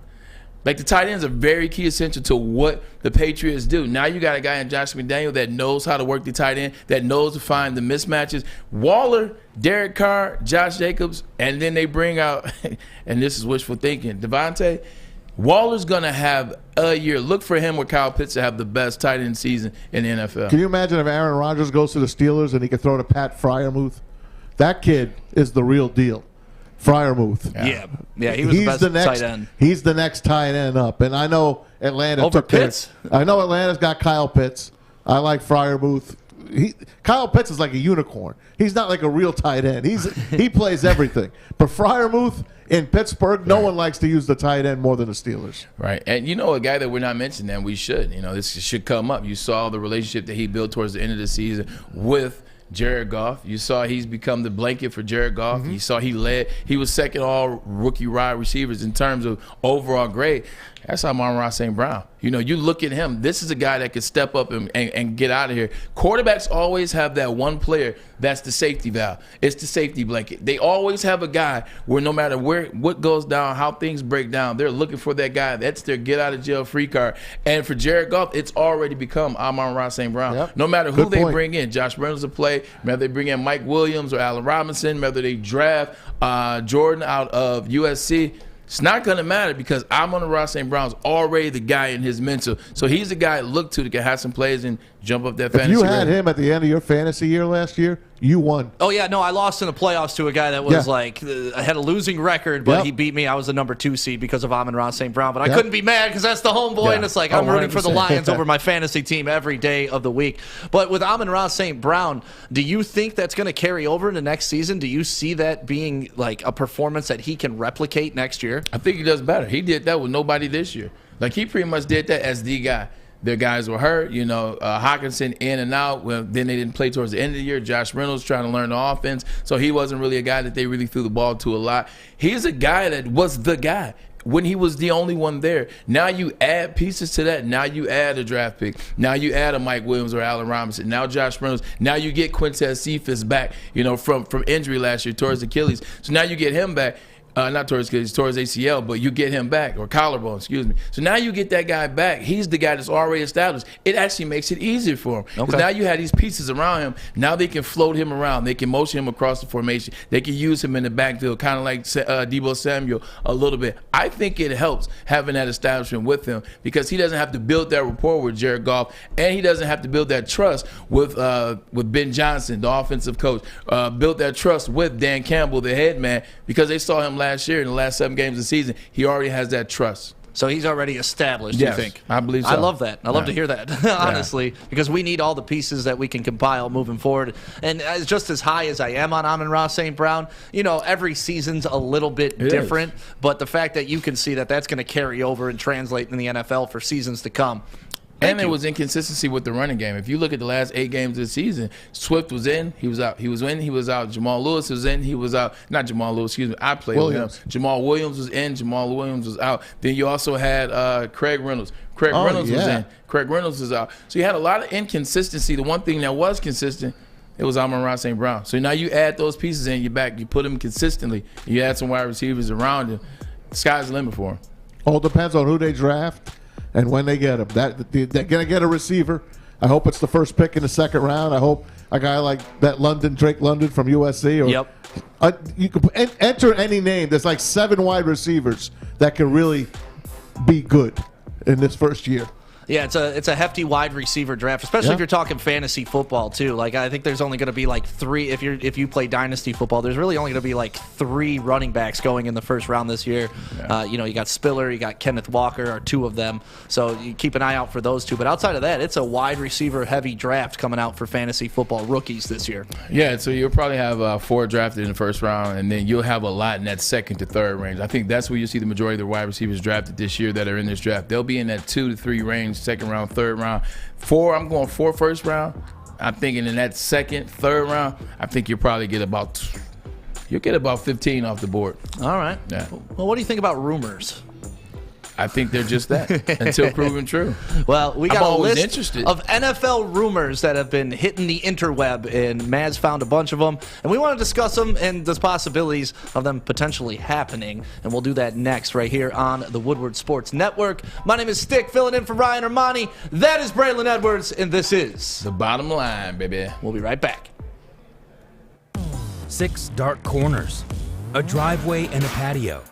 Like, the tight ends are very key essential to what the Patriots do. Now you got a guy in Josh McDaniel that knows how to work the tight end, that knows to find the mismatches. Waller, Derek Carr, Josh Jacobs, and then they bring out, and this is wishful thinking, Devontae. Waller's going to have a year. Look for him with Kyle Pitts to have the best tight end season in the NFL. Can you imagine if Aaron Rodgers goes to the Steelers and he could throw to Pat Freiermuth? That kid is the real deal. Freiermuth. Yeah, he was the best tight end. He's the next tight end up. And I know Atlanta over Pitts. I know Atlanta's got Kyle Pitts. I like Freiermuth. Kyle Pitts is like a unicorn. He's not like a real tight end. He plays everything. But Freiermuth in Pittsburgh, no one likes to use the tight end more than the Steelers. Right. And a guy that we're not mentioning, and we should. This should come up. You saw the relationship that he built towards the end of the season with Jared Goff. You saw he's become the blanket for Jared Goff. Mm-hmm. You saw he was second all rookie wide receivers in terms of overall grade. That's Amon-Ra St. Brown. You look at him. This is a guy that could step up and get out of here. Quarterbacks always have that one player that's the safety valve. It's the safety blanket. They always have a guy where no matter what goes down, how things break down, they're looking for that guy. That's their get-out-of-jail-free card. And for Jared Goff, it's already become Amon-Ra St. Brown. Yep. No matter who they bring in, Josh Reynolds will play, whether they bring in Mike Williams or Allen Robinson, whether they draft Jordan out of USC, it's not going to matter because Amon-Ra St. Brown's already the guy in his mental. So he's the guy to look to that can have some plays and jump up that fantasy. If you had him at the end of your fantasy year last year, you won. Oh, yeah. No, I lost in the playoffs to a guy that was had a losing record, but he beat me. I was the number 2 seed because of Amon-Ra St. Brown. But I couldn't be mad because that's the homeboy, and it's like I'm rooting for the Lions over my fantasy team every day of the week. But with Amon-Ra St. Brown, do you think that's going to carry over into next season? Do you see that being like a performance that he can replicate next year? I think he does better. He did that with nobody this year. Like, he pretty much did that as the guy. Their guys were hurt, Hockenson in and out. Well, then they didn't play towards the end of the year. Josh Reynolds trying to learn the offense, so he wasn't really a guy that they really threw the ball to a lot. He's a guy that was the guy when he was the only one there. Now you add pieces to that. Now you add a draft pick. Now you add a Mike Williams or Allen Robinson. Now Josh Reynolds. Now you get Quintez Cephas back, from injury last year towards Achilles. So now you get him back. not towards ACL, but you get him back, or collarbone, excuse me. So now you get that guy back. He's the guy that's already established. It actually makes it easier for him. Because now you have these pieces around him. Now they can float him around. They can motion him across the formation. They can use him in the backfield, kind of like Deebo Samuel a little bit. I think it helps having that establishment with him because he doesn't have to build that rapport with Jared Goff, and he doesn't have to build that trust with Ben Johnson, the offensive coach. Build that trust with Dan Campbell, the head man, because they saw him last year in the last 7 games of the season. He already has that trust. So he's already established, yes, you think? I believe so. I love that. I love to hear that, honestly, because we need all the pieces that we can compile moving forward. And just as high as I am on Amon-Ra St. Brown, every season's a little bit different, but the fact that you can see that that's going to carry over and translate in the NFL for seasons to come. And there was inconsistency with the running game. If you look at the last 8 games of the season, Swift was in, he was out. He was in, he was out. Jamal Lewis was in, he was out. Not Jamal Lewis, excuse me. I played with him. Jamal Williams was in, Jamal Williams was out. Then you also had Craig Reynolds. Craig Reynolds was in. Craig Reynolds was out. So you had a lot of inconsistency. The one thing that was consistent, it was Amon-Ra St. Brown. So now you add those pieces in, you're back. You put them consistently. You add some wide receivers around him. The sky's the limit for him. All depends on who they draft and when they get him. They're going to get a receiver. I hope it's the first pick in the second round. I hope a guy like that Drake London from USC. Or, you can enter any name. There's like 7 wide receivers that can really be good in this first year. Yeah, it's a hefty wide receiver draft, especially if you're talking fantasy football too. Like I think there's only going to be like 3 if you play dynasty football. There's really only going to be like 3 running backs going in the first round this year. You got Spiller, you got Kenneth Walker, are 2 of them. So you keep an eye out for those 2. But outside of that, it's a wide receiver heavy draft coming out for fantasy football rookies this year. Yeah, so you'll probably have 4 drafted in the first round, and then you'll have a lot in that 2nd to 3rd range. I think that's where you'll see the majority of the wide receivers drafted this year that are in this draft. They'll be in that 2 to 3 range. 2nd round, 3rd round. 4, I'm going 4 first round. I'm thinking in that 2nd, 3rd round, I think you'll probably get about 15 off the board. All right. Yeah. Well, what do you think about rumors? I think they're just that until proven true. Well, we got a list of NFL rumors that have been hitting the interweb, and Maz found a bunch of them, and we want to discuss them and the possibilities of them potentially happening, and we'll do that next right here on the Woodward Sports Network. My name is Stick, filling in for Ryan Armani. That is Braylon Edwards, and this is The Bottom Line, baby. We'll be right back. 6 dark corners, a driveway and a patio.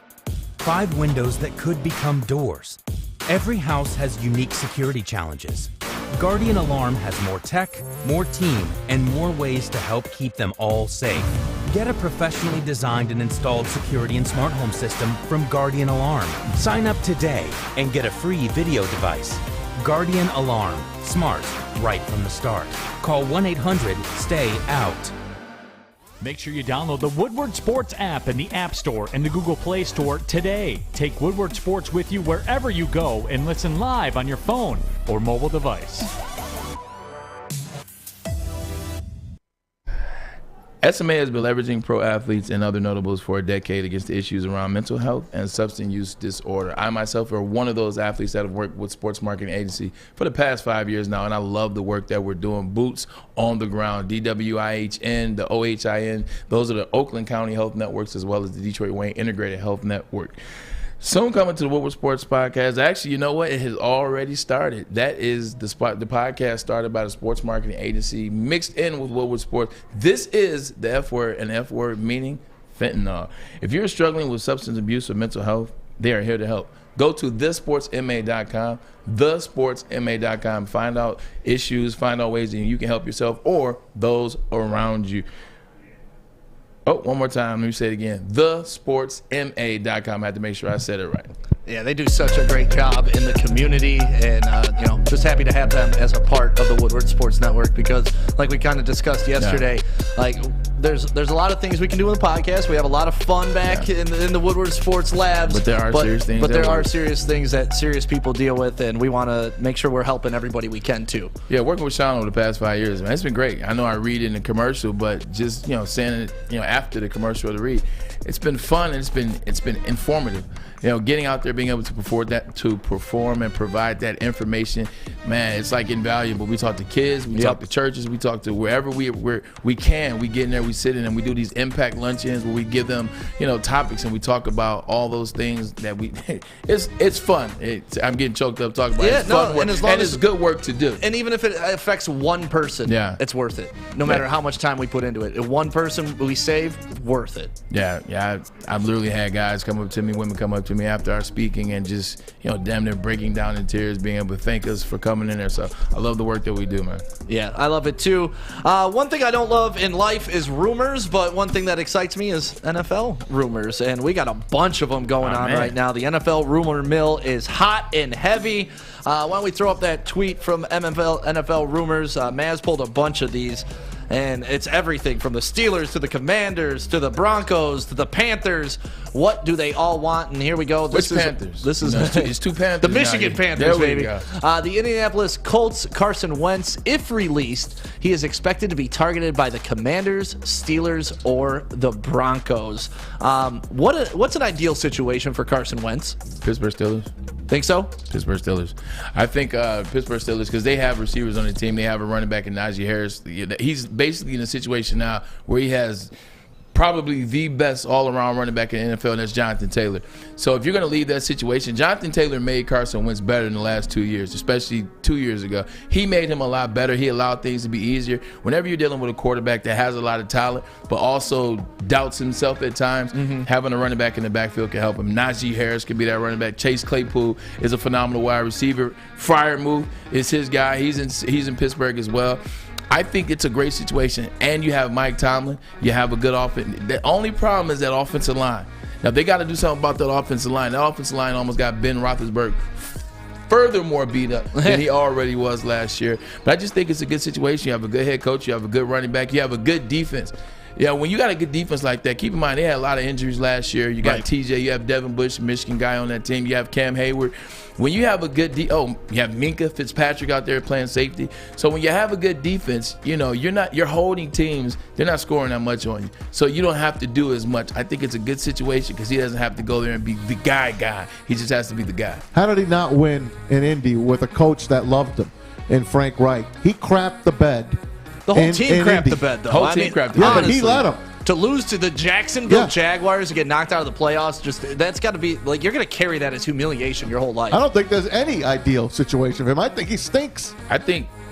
5 windows that could become doors. Every house has unique security challenges. Guardian Alarm has more tech, more team, and more ways to help keep them all safe. Get a professionally designed and installed security and smart home system from Guardian Alarm. Sign up today and get a free video device. Guardian Alarm. Smart, right from the start. Call 1-800-STAY-OUT. Make sure you download the Woodward Sports app in the App Store and the Google Play Store today. Take Woodward Sports with you wherever you go and listen live on your phone or mobile device. SMA has been leveraging pro athletes and other notables for a decade against the issues around mental health and substance use disorder. I myself are one of those athletes that have worked with sports marketing agency for the past 5 years now, and I love the work that we're doing. Boots on the ground, DWIHN, the OHIN, those are the Oakland County Health Networks as well as the Detroit Wayne Integrated Health Network. Soon coming to the Woodward Sports Podcast. Actually, you know what? It has already started. That is the podcast started by the sports marketing agency mixed in with Woodward Sports. This is the F word, and F word meaning fentanyl. If you're struggling with substance abuse or mental health, they are here to help. Go to thesportsma.com, thesportsma.com. Find out issues, find out ways that you can help yourself or those around you. Oh, one more time. Let me say it again. thesportsma.com. I had to make sure I said it right. Yeah, they do such a great job in the community, and just happy to have them as a part of the Woodward Sports Network because, like we kind of discussed yesterday, there's a lot of things we can do in the podcast. We have a lot of fun back in the Woodward Sports Labs, but there are serious things. But there are serious things that serious people deal with, and we want to make sure we're helping everybody we can too. Yeah, working with Sean over the past 5 years, man, it's been great. I know I read in the commercial, but just saying it, after the commercial to read, it's been fun and it's been informative. You know, getting out there, being able to perform and provide that information, man, it's like invaluable. We talk to kids, we talk to churches, we talk to wherever we can. We get in there, we sit in, and we do these impact luncheons where we give them, you know, topics, and we talk about all those things that we. It's fun. I'm getting choked up talking about it. It's fun work, and it's good work to do. And even if it affects one person, it's worth it. No matter how much time we put into it. If one person we save, worth it. Yeah. I've literally had guys come up to me, women come up to me after our speaking and just, you know, damn near breaking down in tears, being able to thank us for coming in there. So I love the work that we do, man. Yeah, I love it too. One thing I don't love in life is rumors, but one thing that excites me is NFL rumors, and we got a bunch of them going on right now. The NFL rumor mill is hot and heavy. Why don't we throw up that tweet from NFL rumors? Maz pulled a bunch of these. And it's everything from the Steelers to the Commanders to the Broncos to the Panthers. What do they all want? And here we go. Which Panthers? It's two Panthers. The Michigan Panthers, baby. The Indianapolis Colts, Carson Wentz, if released, he is expected to be targeted by the Commanders, Steelers, or the Broncos. What's an ideal situation for Carson Wentz? Pittsburgh Steelers. Think so? Pittsburgh Steelers. I think Pittsburgh Steelers, because they have receivers on the team. They have a running back in Najee Harris. He's basically in a situation now where he has probably the best all-around running back in the NFL, and that's Jonathan Taylor. So if you're going to leave that situation, Jonathan Taylor made Carson Wentz better in the last 2 years, especially 2 years ago. He made him a lot better. He allowed things to be easier. Whenever you're dealing with a quarterback that has a lot of talent but also doubts himself at times, having a running back in the backfield can help him. Najee Harris can be that running back. Chase Claypool is a phenomenal wide receiver. Freiermuth is his guy. He's in Pittsburgh as well. I think it's a great situation, and you have Mike Tomlin. You have a good offense. The only problem is that offensive line. Now, they got to do something about that offensive line. That offensive line almost got Ben Roethlisberger furthermore beat up than he already was last year. But I just think it's a good situation. You have a good head coach. You have a good running back. You have a good defense. Yeah, when you got a good defense like that, keep in mind they had a lot of injuries last year. You got TJ, you have Devin Bush, Michigan guy on that team. You have Cam Hayward. When you have a good you have Minkah Fitzpatrick out there playing safety. So when you have a good defense, you know, you're holding teams, they're not scoring that much on you. So you don't have to do as much. I think it's a good situation because he doesn't have to go there and be the guy. He just has to be the guy. How did he not win in Indy with a coach that loved him in Frank Reich? He crapped the bed. The whole team crapped the bed, though. The whole team crapped the bed. Yeah, but he let him. To lose to the Jacksonville Jaguars and get knocked out of the playoffs, that's got to be, like, you're going to carry that as humiliation your whole life. I don't think there's any ideal situation for him. I think he stinks.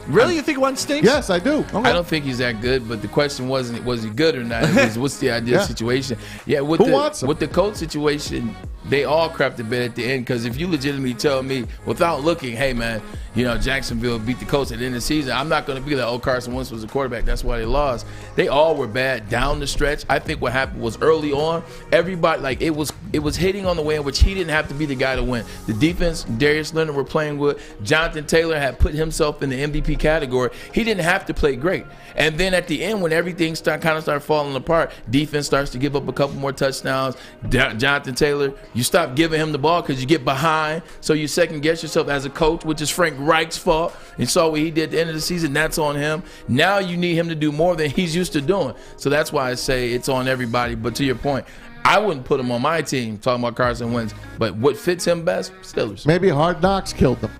Really? You think one stinks? Yes, I do. Okay. I don't think he's that good, but the question wasn't, was he good or not? It was, what's the ideal situation? Yeah, with the Colts situation, they all crapped the bed at the end, because if you legitimately tell me without looking, hey, man, you know, Jacksonville beat the Colts at the end of the season, I'm not going to be like, Carson Wentz was a quarterback, that's why they lost. They all were bad down the stretch. I think what happened was early on, everybody, like, it was hitting on the way in which he didn't have to be the guy to win. The defense Darius Leonard were playing with, Jonathan Taylor had put himself in the MVP category. He didn't have to play great. And then at the end, when everything started falling apart, defense starts to give up a couple more touchdowns. Jonathan Taylor, you stop giving him the ball because you get behind, so you second guess yourself as a coach, which is Frank Reich's fault. You saw what he did at the end of the season. That's on him. Now you need him to do more than he's used to doing. So that's why I say it's on everybody. But to your point, I wouldn't put him on my team, talking about Carson Wentz. But what fits him best? Steelers. Maybe Hard Knocks killed them.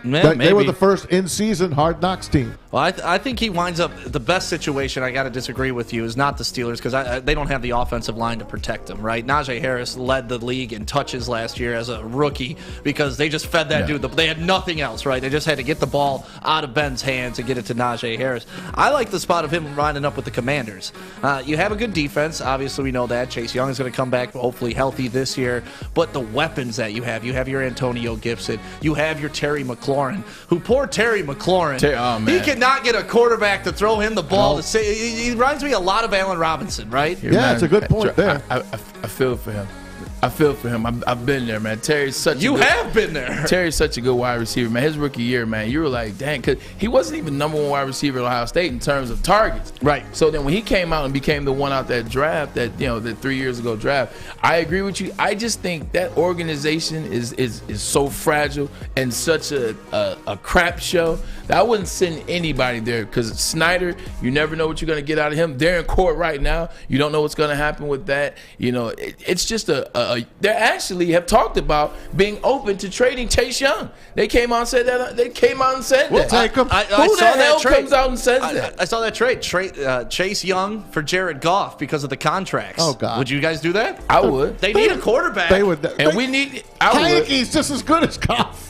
They were the first in-season Hard Knocks team. Well, I think he winds up the best situation. I got to disagree with you. Is not the Steelers, because they don't have the offensive line to protect him. Right? Najee Harris led the league in touches last year as a rookie because they just fed that dude. They had nothing else. Right? They just had to get the ball out of Ben's hands and get it to Najee Harris. I like the spot of him lining up with the Commanders. You have a good defense. Obviously, we know that Chase Young is going to come back, hopefully healthy this year. But the weapons that you have your Antonio Gibson, you have your Terry McLaurin. Who poor Terry McLaurin? He cannot get a quarterback to throw him the ball. He reminds me a lot of Allen Robinson, right? Yeah, it's a good point there. I feel for him. I feel for him. I've been there, man. Terry's have been there. Terry's such a good wide receiver, man. His rookie year, man, you were like, dang, because he wasn't even number 1 wide receiver at Ohio State in terms of targets. Right. So then when he came out and became the one out that draft, that 3 years ago draft, I agree with you. I just think that organization is so fragile and such a crap show that I wouldn't send anybody there, because Snyder, you never know what you're going to get out of him. They're in court right now. You don't know what's going to happen with that. It's just they actually have talked about being open to trading Chase Young. They came out and said that. We'll take him. Who the hell comes out and says that? I saw that trade. Chase Young for Jared Goff because of the contracts. Oh, God. Would you guys do that? I would. They need a quarterback. They would. We need. Heineke's just as good as Goff.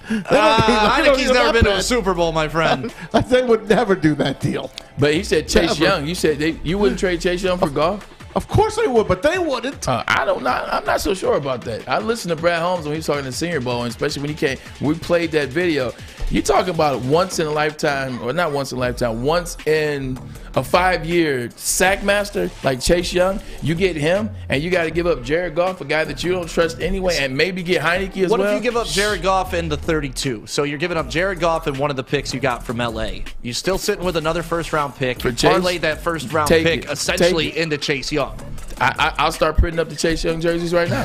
Heineke's never been to a Super Bowl, my friend. They would never do that deal. But he said Chase Young. You said you wouldn't trade Chase Young for Goff? Of course they would, but they wouldn't. I'm not so sure about that. I listened to Brad Holmes when he was talking to Senior Bowl, and especially when he came. We played that video. You talk about once in a lifetime, or not once in a lifetime, once in a 5-year sack master like Chase Young. You get him, and you got to give up Jared Goff, a guy that you don't trust anyway, and maybe get Heineke as well. What if you give up Jared Goff into 32? So you're giving up Jared Goff and one of the picks you got from LA. You're still sitting with another first-round pick. You parlay that first-round pick essentially into Chase Young. I'll start printing up the Chase Young jerseys right now.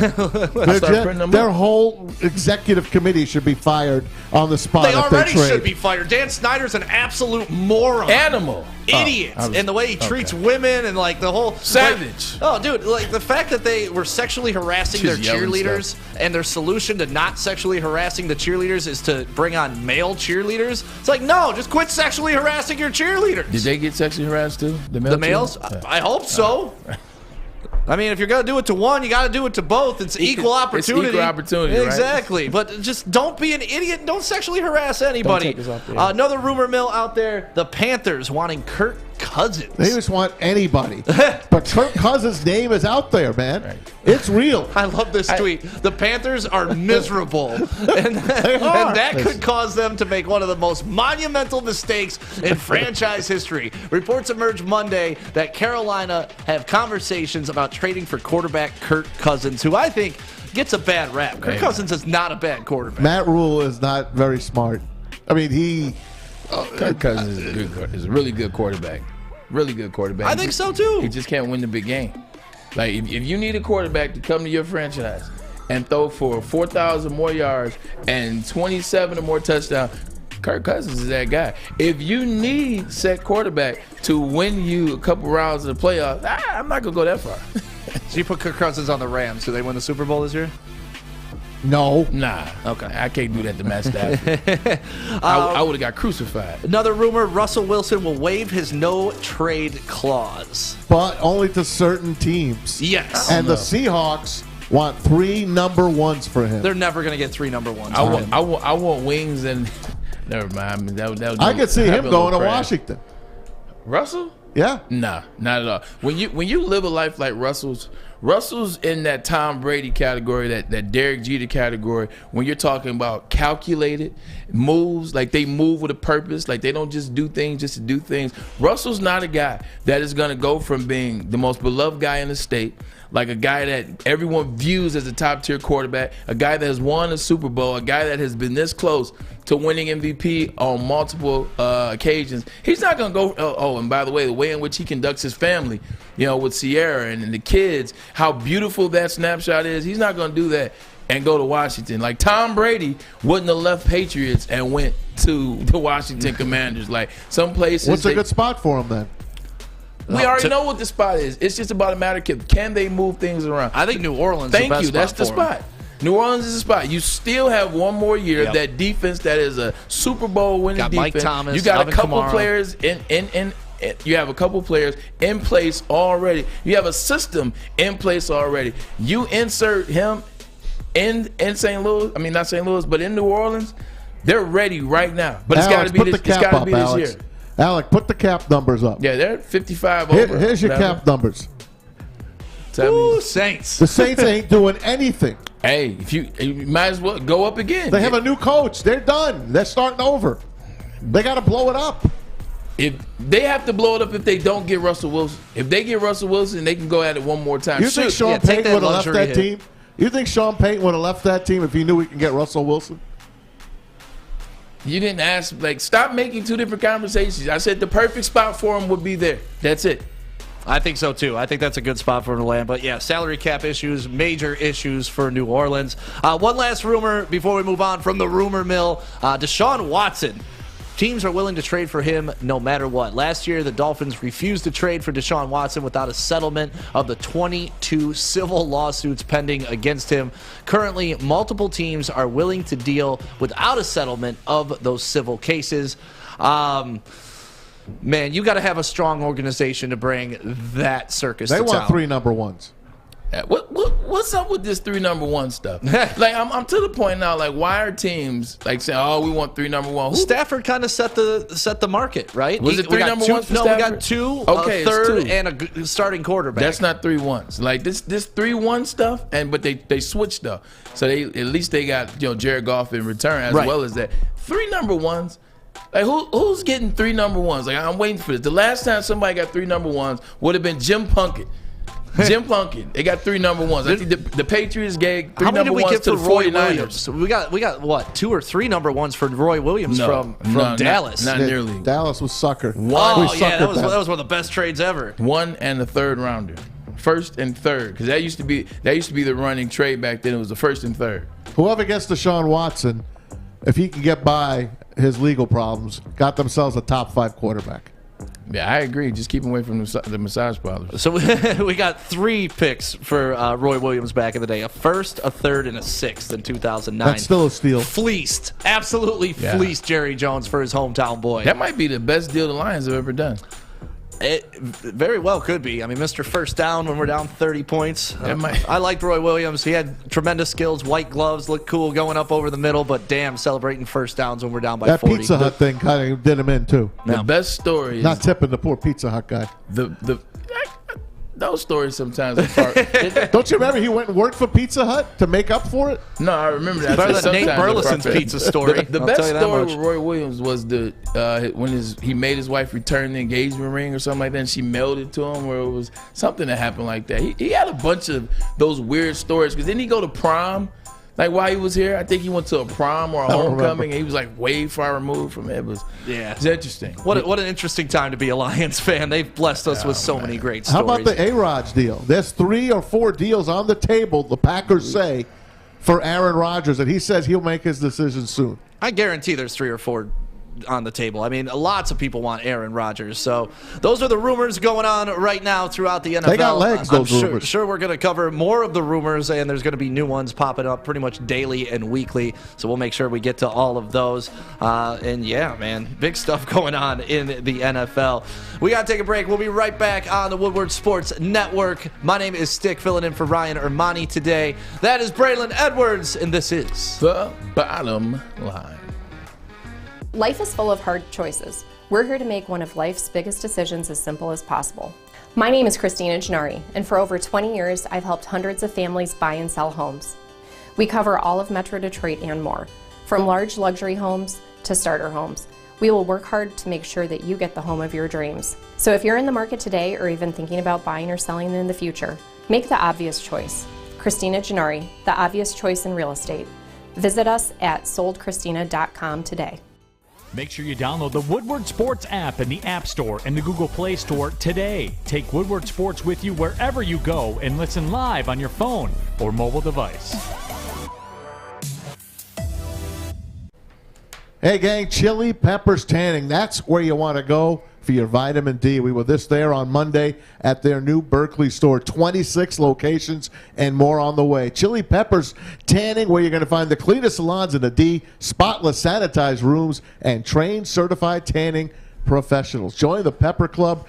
Their whole executive committee should be fired on the spot. They already should be fired. Dan Snyder's an absolute moron. Animal. Idiot. And the way he treats women and like the whole savage. Dude, like the fact that they were sexually harassing their cheerleaders and their solution to not sexually harassing the cheerleaders is to bring on male cheerleaders. It's like, no, just quit sexually harassing your cheerleaders. Did they get sexually harassed too? The males? I hope so. I mean, if you're going to do it to one, you got to do it to both. It's equal opportunity. It's equal opportunity, exactly. Right? But just don't be an idiot. Don't sexually harass anybody. Another rumor mill out there, the Panthers wanting Kirk Cousins. They just want anybody. But Kirk Cousins' name is out there, man. Right. It's real. I love this tweet. The Panthers are miserable. and that could cause them to make one of the most monumental mistakes in franchise history. Reports emerged Monday that Carolina have conversations about trading for quarterback Kirk Cousins, who I think gets a bad rap. Kirk Cousins is not a bad quarterback. Matt Rule is not very smart. I mean, Kirk Cousins is a really good quarterback. Really good quarterback. I think so too. He just can't win the big game. Like if you need a quarterback to come to your franchise and throw for 4,000 more yards and 27 or more touchdowns, Kirk Cousins is that guy. If you need set quarterback to win you a couple rounds of the playoffs, I'm not gonna go that far. So you put Kirk Cousins on the Rams. Do they win the Super Bowl this year? No. Nah. Okay. I can't do that to Matt Stafford. I would have got crucified. Another rumor, Russell Wilson will waive his no-trade clause. But only to certain teams. Yes. And the Seahawks want 3 number 1s for him. They're never going to get 3 number 1s. I want wings and... Never mind. I could see him going to Washington. Russell? Yeah. Nah, not at all. When you live a life like Russell's in that Tom Brady category, that Derek Jeter category, when you're talking about calculated moves, like they move with a purpose, like they don't just do things just to do things. Russell's not a guy that is going to go from being the most beloved guy in the state, like a guy that everyone views as a top-tier quarterback, a guy that has won a Super Bowl, a guy that has been this close to winning MVP on multiple occasions. He's not going to go, and by the way, the way in which he conducts his family, with Sierra and the kids, how beautiful that snapshot is, he's not going to do that and go to Washington. Like Tom Brady wouldn't have left Patriots and went to the Washington Commanders. Like some places. What's a good spot for him then? We already know what the spot is. It's just about a matter of can they move things around. I think New Orleans is the best spot. That's the spot. New Orleans is the spot. You still have one more year of that defense that is a Super Bowl winning defense. Mike Thomas, you got Alvin a couple Kamara. Players you have a couple players in place already. You have a system in place already. You insert him in St. Louis. I mean, not St. Louis, but in New Orleans. They're ready right now. But it's got to be this year. Alec, put the cap numbers up. Yeah, they're 55 over. Here's your cap numbers. Ooh, Saints. The Saints ain't doing anything. Hey, you might as well go up again. They have a new coach. They're done. They're starting over. They got to blow it up. if they have to blow it up if they don't get Russell Wilson. If they get Russell Wilson, they can go at it one more time. You think Sean Payton would have left that team? You think Sean Payton would have left that team if he knew he could get Russell Wilson? You didn't ask. Stop making two different conversations. I said the perfect spot for him would be there. That's it. I think so, too. I think that's a good spot for him to land. But, yeah, salary cap issues, major issues for New Orleans. One last rumor before we move on from the rumor mill. Deshaun Watson. Teams are willing to trade for him no matter what. Last year, the Dolphins refused to trade for Deshaun Watson without a settlement of the 22 civil lawsuits pending against him. Currently, multiple teams are willing to deal without a settlement of those civil cases. Man, you got to have a strong organization to bring that circus to town. They want 3 number ones. What's up with this 3 number 1 stuff? I'm to the point now. Why are teams saying, "Oh, we want 3 number 1"? Stafford kind of set the market, right? Was it 3 number 1s for No, Stafford? we got 2, a third, and a starting quarterback. That's not 3 1s. This 3-1 stuff, but they switched though. So at least they got Jared Goff in return as well as that. 3 number 1s. Who's getting 3 number 1s? I'm waiting for this. The last time somebody got 3 number 1s would have been Jim Plunkett. They got 3 number 1s. I think the Patriots gave 3 number 1s to the 49ers. We got what, 2 or 3 number 1s for Roy Williams from Dallas. Not nearly. Dallas was sucker. That was one of the best trades ever. 1 and the 3rd rounder, 1st and 3rd, because that used to be the running trade back then. It was the 1st and 3rd. Whoever gets Deshaun Watson, if he can get by his legal problems, got themselves a top 5 quarterback. Yeah, I agree. Just keep him away from the massage parlors. So we got 3 picks for Roy Williams back in the day: a 1st, a 3rd, and a 6th in 2009. That's still a steal. Fleeced, absolutely fleeced Jerry Jones for his hometown boy. That might be the best deal the Lions have ever done. It very well could be. I mean, Mr. First Down when we're down 30 points. I liked Roy Williams. He had tremendous skills, white gloves, looked cool going up over the middle, but damn, celebrating first downs when we're down by 40. That Pizza Hut thing kind of did him in, too. The best story is... Not tipping the poor Pizza Hut guy. Those stories sometimes are far. Don't you remember he went and worked for Pizza Hut to make up for it? No, I remember that. Better than Nate Burleson's pizza story. The best story with Roy Williams was when he made his wife return the engagement ring or something like that, and she mailed it to him, where it was something that happened like that. He had a bunch of those weird stories, because didn't he go to prom? While he was here, I think he went to a prom or a homecoming, and he was way far removed from it. It's interesting. What an interesting time to be a Lions fan. They've blessed us with so many great stories. How about the A-Rod deal? There's 3 or 4 deals on the table, the Packers say, for Aaron Rodgers, and he says he'll make his decision soon. I guarantee there's 3 or 4 on the table. I mean, lots of people want Aaron Rodgers. So those are the rumors going on right now throughout the NFL. They got legs, those rumors. Sure, we're going to cover more of the rumors, and there's going to be new ones popping up pretty much daily and weekly. So we'll make sure we get to all of those. And yeah, man, big stuff going on in the NFL. We got to take a break. We'll be right back on the Woodward Sports Network. My name is Stick, filling in for Ryan Ermani today. That is Braylon Edwards, and this is The Bottom Line. Life is full of hard choices. We're here to make one of life's biggest decisions as simple as possible. My name is Christina Gennari, and for over 20 years, I've helped hundreds of families buy and sell homes. We cover all of Metro Detroit and more, from large luxury homes to starter homes. We will work hard to make sure that you get the home of your dreams. So if you're in the market today or even thinking about buying or selling in the future, make the obvious choice. Christina Gennari, the obvious choice in real estate. Visit us at soldchristina.com today. Make sure you download the Woodward Sports app in the App Store and the Google Play Store today. Take Woodward Sports with you wherever you go and listen live on your phone or mobile device. Hey, gang, Chili Peppers Tanning. That's where you want to go for your vitamin D. We were there on Monday at their new Berkeley store. 26 locations and more on the way. Chili Peppers Tanning, where you're going to find the cleanest salons in the D, spotless sanitized rooms, and trained certified tanning professionals. Join the Pepper Club.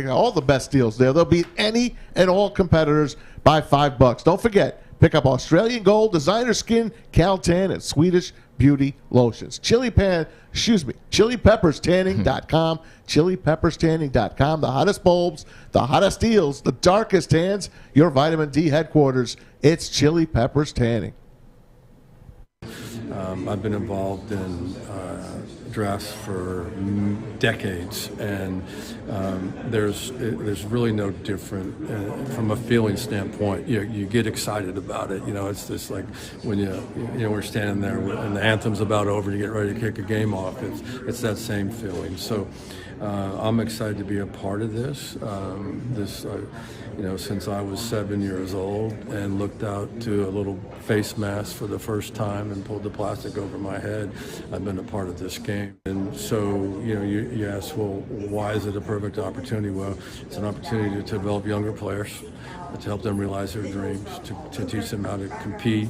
All the best deals there. They'll beat any and all competitors by $5. Don't forget, pick up Australian Gold, Designer Skin, Caltan, and Swedish Beauty Lotions. ChiliPeppersTanning.com. ChiliPeppersTanning.com. The hottest bulbs, the hottest deals, the darkest tans. Your vitamin D headquarters. It's Chili Peppers Tanning. I've been involved in drafts for decades, and there's really no different from a feeling standpoint. You get excited about it. It's just like when we're standing there and the anthem's about over, and you get ready to kick a game off. It's that same feeling. So I'm excited to be a part of this. Since I was 7 years old and looked out to a little face mask for the first time and pulled the plastic over my head, I've been a part of this game. And so, you ask, well, why is it a perfect opportunity? Well, it's an opportunity to develop younger players, to help them realize their dreams, to teach them how to compete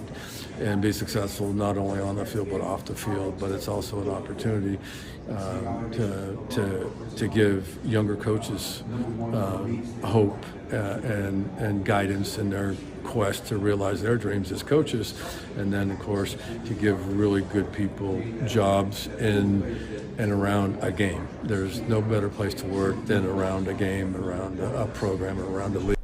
and be successful not only on the field but off the field. But it's also an opportunity to give younger coaches hope and guidance in their quest to realize their dreams as coaches, and then of course to give really good people jobs in and around a game. There's no better place to work than around a game, around a program, around a league.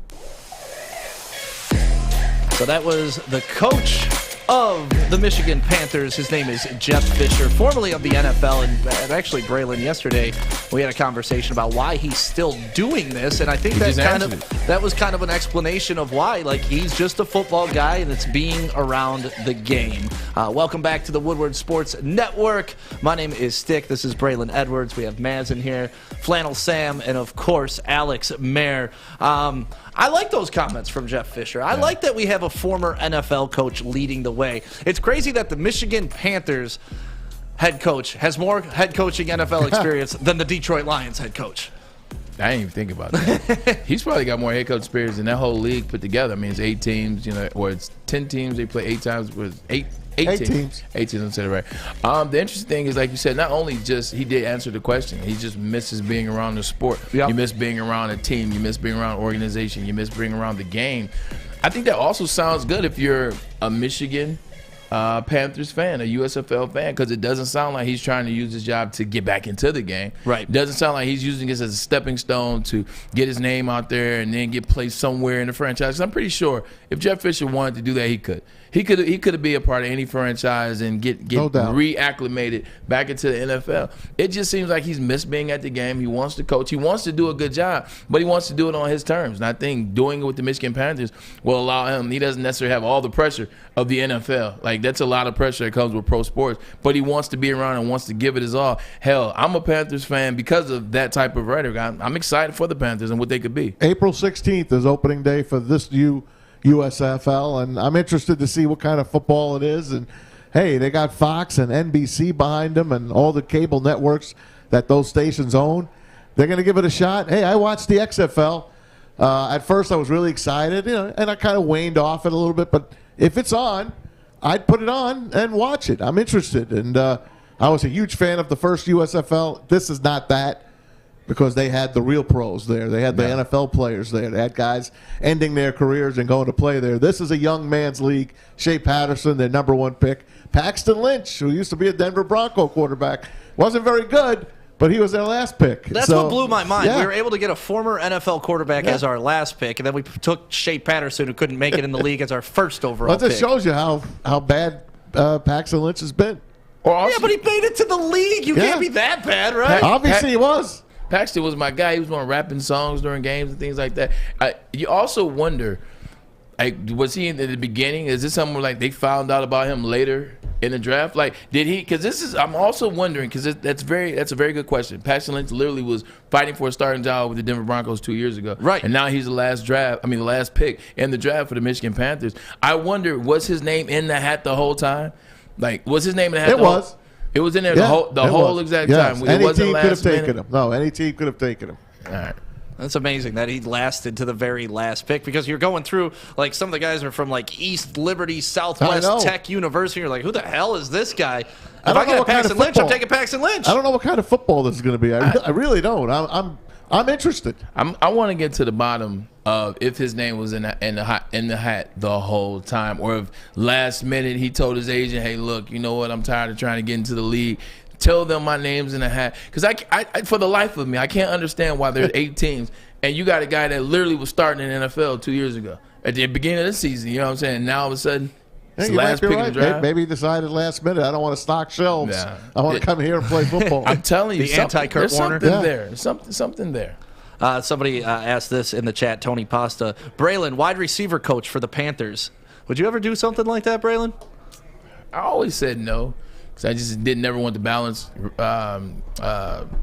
So that was the coach of the Michigan Panthers. His name is Jeff Fisher, formerly of the NFL. And actually, Braylon, yesterday we had a conversation about why he's still doing this. And I think that was kind of an explanation of why. Like, he's just a football guy that's being around the game. Welcome back to the Woodward Sports Network. My name is Stick. This is Braylon Edwards. We have Maz in here, Flannel Sam, and of course, Alex Mayer. I like those comments from Jeff Fisher. I like that we have a former NFL coach leading the way. It's crazy that the Michigan Panthers head coach has more head coaching NFL experience than the Detroit Lions head coach. I didn't even think about that. He's probably got more head coach experience than that whole league put together. I mean, it's 8 teams, or it's 10 teams. They play 8 times with 8 teams. 8 teams, I'm saying it right. The interesting thing is, like you said, not only just he did answer the question, he just misses being around the sport. Yep. You miss being around a team. You miss being around an organization. You miss being around the game. I think that also sounds good if you're a Michigan Panthers fan, a USFL fan, because it doesn't sound like he's trying to use his job to get back into the game. Right. It doesn't sound like he's using this as a stepping stone to get his name out there and then get placed somewhere in the franchise. I'm pretty sure if Jeff Fisher wanted to do that, he could. He could be a part of any franchise and get reacclimated back into the NFL. It just seems like he's missed being at the game. He wants to coach. He wants to do a good job, but he wants to do it on his terms. And I think doing it with the Michigan Panthers will allow him. He doesn't necessarily have all the pressure of the NFL. Like, that's a lot of pressure that comes with pro sports, but he wants to be around and wants to give it his all. Hell, I'm a Panthers fan because of that type of rhetoric. I'm excited for the Panthers and what they could be. April 16th is opening day for this USFL, and I'm interested to see what kind of football it is. And hey, they got Fox and NBC behind them and all the cable networks that those stations own. They're going to give it a shot. Hey, I watched the XFL. At first I was really excited, and I kind of waned off it a little bit, but if it's on, I'd put it on and watch it. I'm interested, and I was a huge fan of the first USFL. This is not that, because they had the real pros there. They had the NFL players there. They had guys ending their careers and going to play there. This is a young man's league. Shea Patterson, their #1 pick. Paxton Lynch, who used to be a Denver Bronco quarterback, wasn't very good, but he was their last pick. That's what blew my mind. Yeah. We were able to get a former NFL quarterback as our last pick, and then we took Shea Patterson, who couldn't make it in the league, as our first overall pick. That just shows you how bad Paxton Lynch has been. Yeah, but he made it to the league. You can't be that bad, right? Obviously he was. Paxton was my guy. He was on rapping songs during games and things like that. You also wonder, was he in the beginning? Is this something like they found out about him later in the draft? Like, did he? Because I'm also wondering, because that's a very good question. Paxton Lynch literally was fighting for a starting job with the Denver Broncos 2 years ago, right? And now he's the last pick in the draft for the Michigan Panthers. I wonder, was his name in the hat the whole time? Like, was his name in the hat? It was. It was in there the whole exact time. Any team could have taken him. No, any team could have taken him. All right. That's amazing that he lasted to the very last pick, because you're going through, like, some of the guys are from, like, East Liberty, Southwest Tech University. You're like, who the hell is this guy? If I got Paxton Lynch, I'm taking Paxton Lynch. I don't know what kind of football this is going to be. I really don't. I'm interested. I want to get to the bottom of if his name was in the hat the whole time, or if last minute he told his agent, "Hey, look, you know what? I'm tired of trying to get into the league. Tell them my name's in the hat." Because I for the life of me, I can't understand why there's 8 teams and you got a guy that literally was starting in the NFL 2 years ago at the beginning of the season. You know what I'm saying? Now all of a sudden, Hey, the last pick of the draft. Maybe he decided last minute, I don't want to stock shelves. Yeah. I want to come here and play football. I'm telling you, the anti-Kurt Warner. Something there. Something there. Somebody asked this in the chat, Tony Pasta. Braylon, wide receiver coach for the Panthers. Would you ever do something like that, Braylon? I always said no. Because I just never want to balance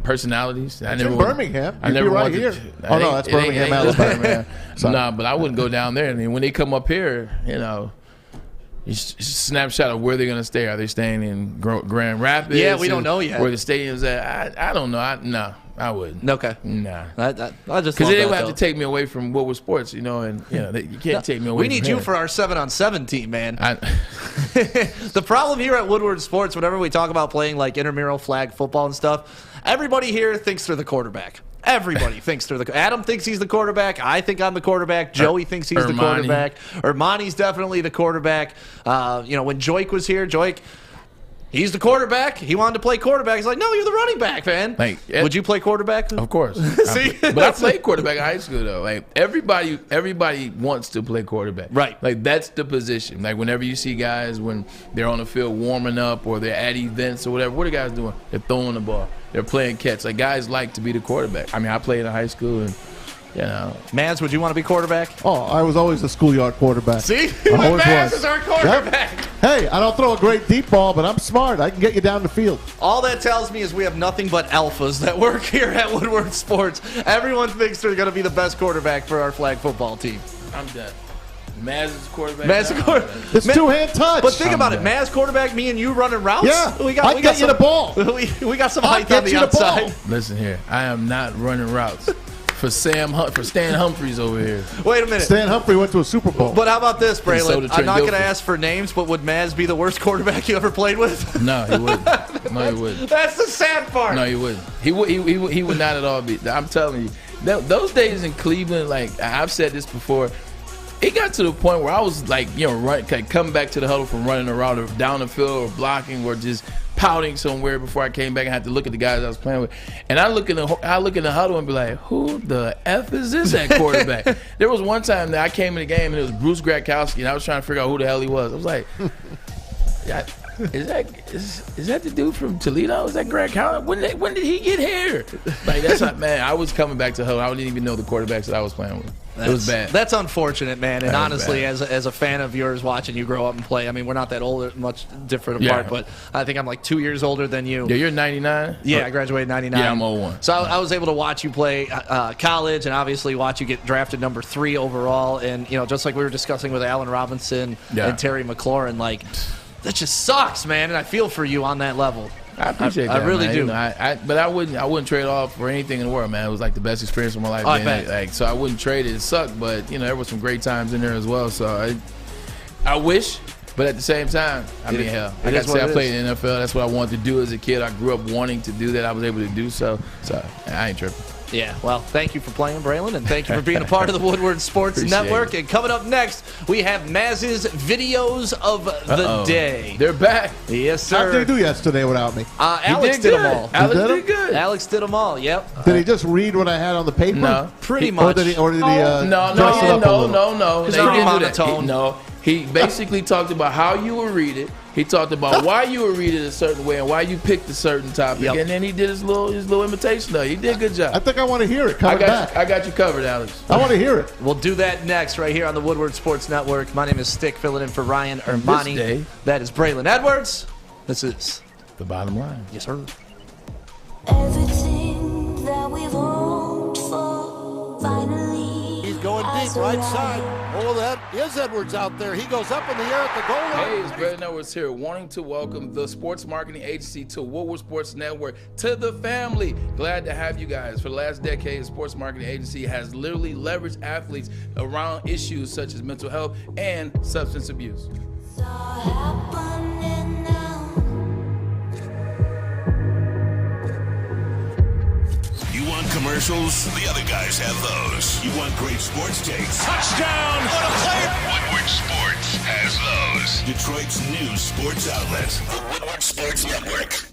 personalities. It's in Birmingham. I never right here. Oh, no, that's Birmingham, Alabama. No, but I wouldn't go down there. I mean, when they come up here, it's a snapshot of where they're going to stay. Are they staying in Grand Rapids? Yeah, we don't know yet. Where the stadium's at? I don't know. No, I wouldn't. Okay. Nah. I just because they would have to take me away from Woodward Sports, and you can't take me away. We need you for our 7-on-7 team, man. The problem here at Woodward Sports, whenever we talk about playing like intramural flag football and stuff, everybody here thinks they're the quarterback. Everybody thinks they're the. Adam thinks he's the quarterback. I think I'm the quarterback. Joey thinks he's the quarterback. Ermani's definitely the quarterback. When Joik was here, he's the quarterback. He wanted to play quarterback. He's like, no, you're the running back, man. Would you play quarterback? Of course. See? But I played quarterback in high school, though. Like everybody wants to play quarterback. Right. Like that's the position. Like whenever you see guys when they're on the field warming up or they're at events or whatever, what are guys doing? They're throwing the ball. They're playing catch. Like guys like to be the quarterback. I mean, I played in high school and. Maz, would you want to be quarterback? Oh, I was always the schoolyard quarterback. See? Maz is our quarterback. Yep. Hey, I don't throw a great deep ball, but I'm smart. I can get you down the field. All that tells me is we have nothing but alphas that work here at Woodward Sports. Everyone thinks they're going to be the best quarterback for our flag football team. I'm done. Maz is quarterback. It's two-hand touch. But think about it. Maz quarterback, me and you running routes. Yeah, we get you the ball. We got some height on the outside. Listen here. I am not running routes. For Stan Humphries over here. Wait a minute. Stan Humphrey went to a Super Bowl. But how about this, Braylon? I'm not going to ask for names, but would Maz be the worst quarterback you ever played with? No, he wouldn't. No, he wouldn't. That's the sad part. No, he wouldn't. He would not at all be. I'm telling you, those days in Cleveland, like I've said this before, it got to the point where I was like, coming back to the huddle from running a route or down the field or blocking or just pouting somewhere before I came back and had to look at the guys I was playing with. And I look in the huddle and be like, who the F is this at quarterback? There was one time that I came in the game and it was Bruce Gradkowski and I was trying to figure out who the hell he was. I was like, is that the dude from Toledo? Is that Gradkowski? When did he get here? Like that's not, man, I was coming back to huddle. I didn't even know the quarterbacks that I was playing with. It was bad. That's unfortunate, man. And honestly, as a fan of yours watching you grow up and play, I mean, we're not that old, much different apart, but I think I'm like 2 years older than you. Yeah, you're 99? Yeah, I graduated in 99. Yeah, I'm 01. So I was able to watch you play college and obviously watch you get drafted number 3 overall. And, just like we were discussing with Allen Robinson and Terry McLaurin, like, that just sucks, man. And I feel for you on that level. I appreciate that. I really man. do. But I wouldn't trade off for anything in the world, man. It was like the best experience of my life. So I wouldn't trade it. It sucked, but there was some great times in there as well. So I wish, but at the same time, I mean, hell, I got to say I played in the NFL. That's what I wanted to do as a kid. I grew up wanting to do that. I was able to do so. So I ain't tripping. Yeah, well, thank you for playing, Braylon, and thank you for being a part of the Woodward Sports Network. And coming up next, we have Maz's videos of the day. They're back. Yes, sir. How did they do yesterday without me? Alex did them all. Alex did good. Alex did them all, yep. Did he just read what I had on the paper? No. Pretty much. Or did he No. He's not monotone. No. He basically talked about how you would read it. He talked about why you would read it a certain way and why you picked a certain topic. And then he did his little imitation of it. He did a good job. I think I want to hear it. I got you covered, Alex. I want to hear it. We'll do that next right here on the Woodward Sports Network. My name is Stick, filling in for Ryan Ermani. That is Braylon Edwards. This is The Bottom Line. Yes, sir. Everything that we've hoped for finally. He's going deep, right side. Oh, that is Edwards out there. He goes up in the air at the goal line. Hey, it's Braylon Edwards here, wanting to welcome the sports marketing agency to Woodward Sports Network, to the family. Glad to have you guys. For the last decade, the sports marketing agency has literally leveraged athletes around issues such as mental health and substance abuse. You want commercials? The other guys have those. You want great sports takes? Touchdown! What a play! Woodward Sports has those. Detroit's new sports outlet, the Woodward Sports Network.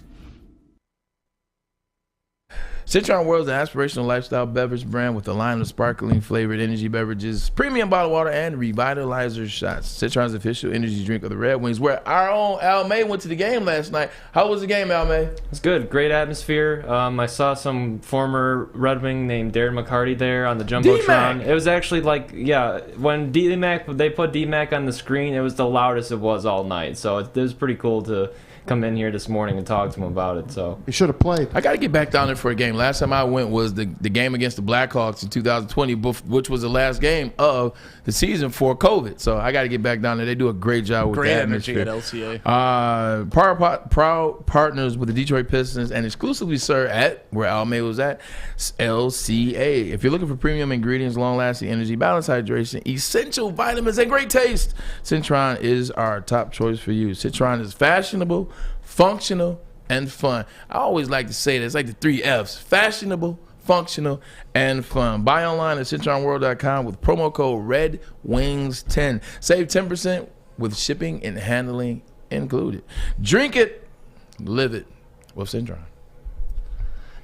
Citron World is an aspirational lifestyle beverage brand with a line of sparkling flavored energy beverages, premium bottled water, and revitalizer shots. Citron's official energy drink of the Red Wings, where our own Al May went to the game last night. How was the game, Al May? It's good. Great atmosphere. I saw some former Red Wing named Darren McCarty there on the Jumbotron. It was actually when they put D-Mac on the screen, it was the loudest it was all night. So it was pretty cool to come in here this morning and talk to him about it. So you should have played. I got to get back down there for a game. Last time I went was the game against the Blackhawks in 2020, which was the last game of the season for COVID. So I got to get back down there. They do a great job with that energy atmosphere. at LCA. Proud partners with the Detroit Pistons and exclusively served at where Al May was at, LCA. If you're looking for premium ingredients, long-lasting energy, balanced hydration, essential vitamins, and great taste, Citron is our top choice for you. Citron is fashionable, functional, and fun. I always like to say that. It's like the 3 Fs. Fashionable, functional, and fun. Buy online at citronworld.com with promo code REDWINGS10. Save 10% with shipping and handling included. Drink it, live it with Citron.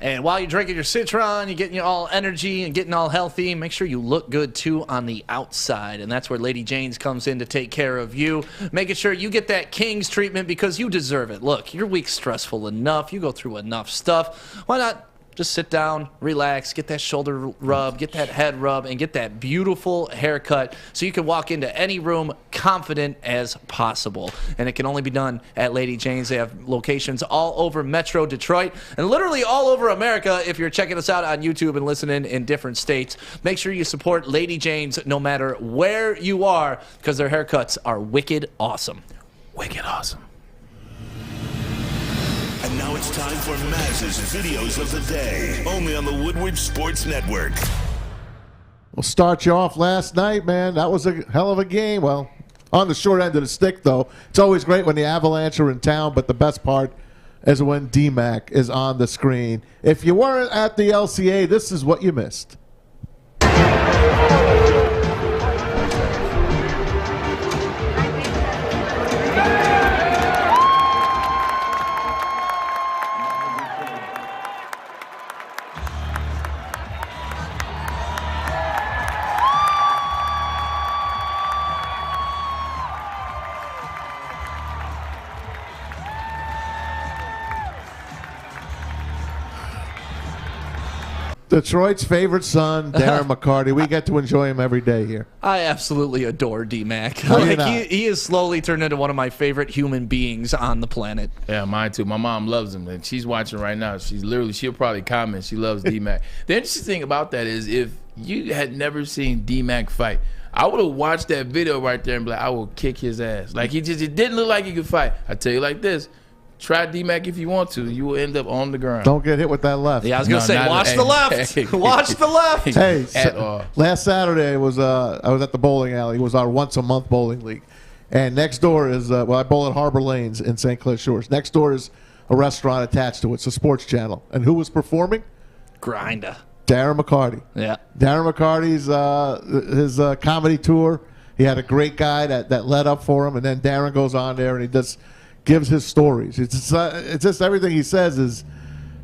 And while you're drinking your Citron, you're getting all energy and getting all healthy, make sure you look good, too, on the outside. And that's where Lady Jane's comes in to take care of you, making sure you get that King's treatment because you deserve it. Look, your week's stressful enough. You go through enough stuff. Why not just sit down, relax, get that shoulder rub, get that head rub, and get that beautiful haircut so you can walk into any room confident as possible. And it can only be done at Lady Jane's. They have locations all over Metro Detroit and literally all over America. If you're checking us out on YouTube and listening in different states, make sure you support Lady Jane's no matter where you are because their haircuts are wicked awesome. Wicked awesome. And now it's time for Maz's Videos of the Day, only on the Woodward Sports Network. We'll start you off last night, man. That was a hell of a game. Well, on the short end of the stick, though. It's always great when the Avalanche are in town, but the best part is when D-Mac is on the screen. If you weren't at the LCA, this is what you missed. Detroit's favorite son, Darren McCarty. We get to enjoy him every day here. I absolutely adore D-Mac. He has slowly turned into one of my favorite human beings on the planet. Yeah, mine too. My mom loves him, and she's watching right now. She'll probably comment. She loves D-Mac. The interesting thing about that is if you had never seen D-Mac fight, I would have watched that video right there and be like, I will kick his ass. Like, it didn't look like he could fight. I tell you like this. Try D-Mac if you want to. You will end up on the ground. Don't get hit with that left. Yeah, I was going to say, watch the left. Watch the left. Hey, last Saturday I was at the bowling alley. It was our once-a-month bowling league. And next door is, I bowl at Harbor Lanes in St. Clair Shores. Next door is a restaurant attached to it. It's a sports channel. And who was performing? Grinder. Darren McCarty. Yeah. Darren McCarty's his comedy tour. He had a great guy that led up for him. And then Darren goes on there and he just gives his stories. It's just everything he says is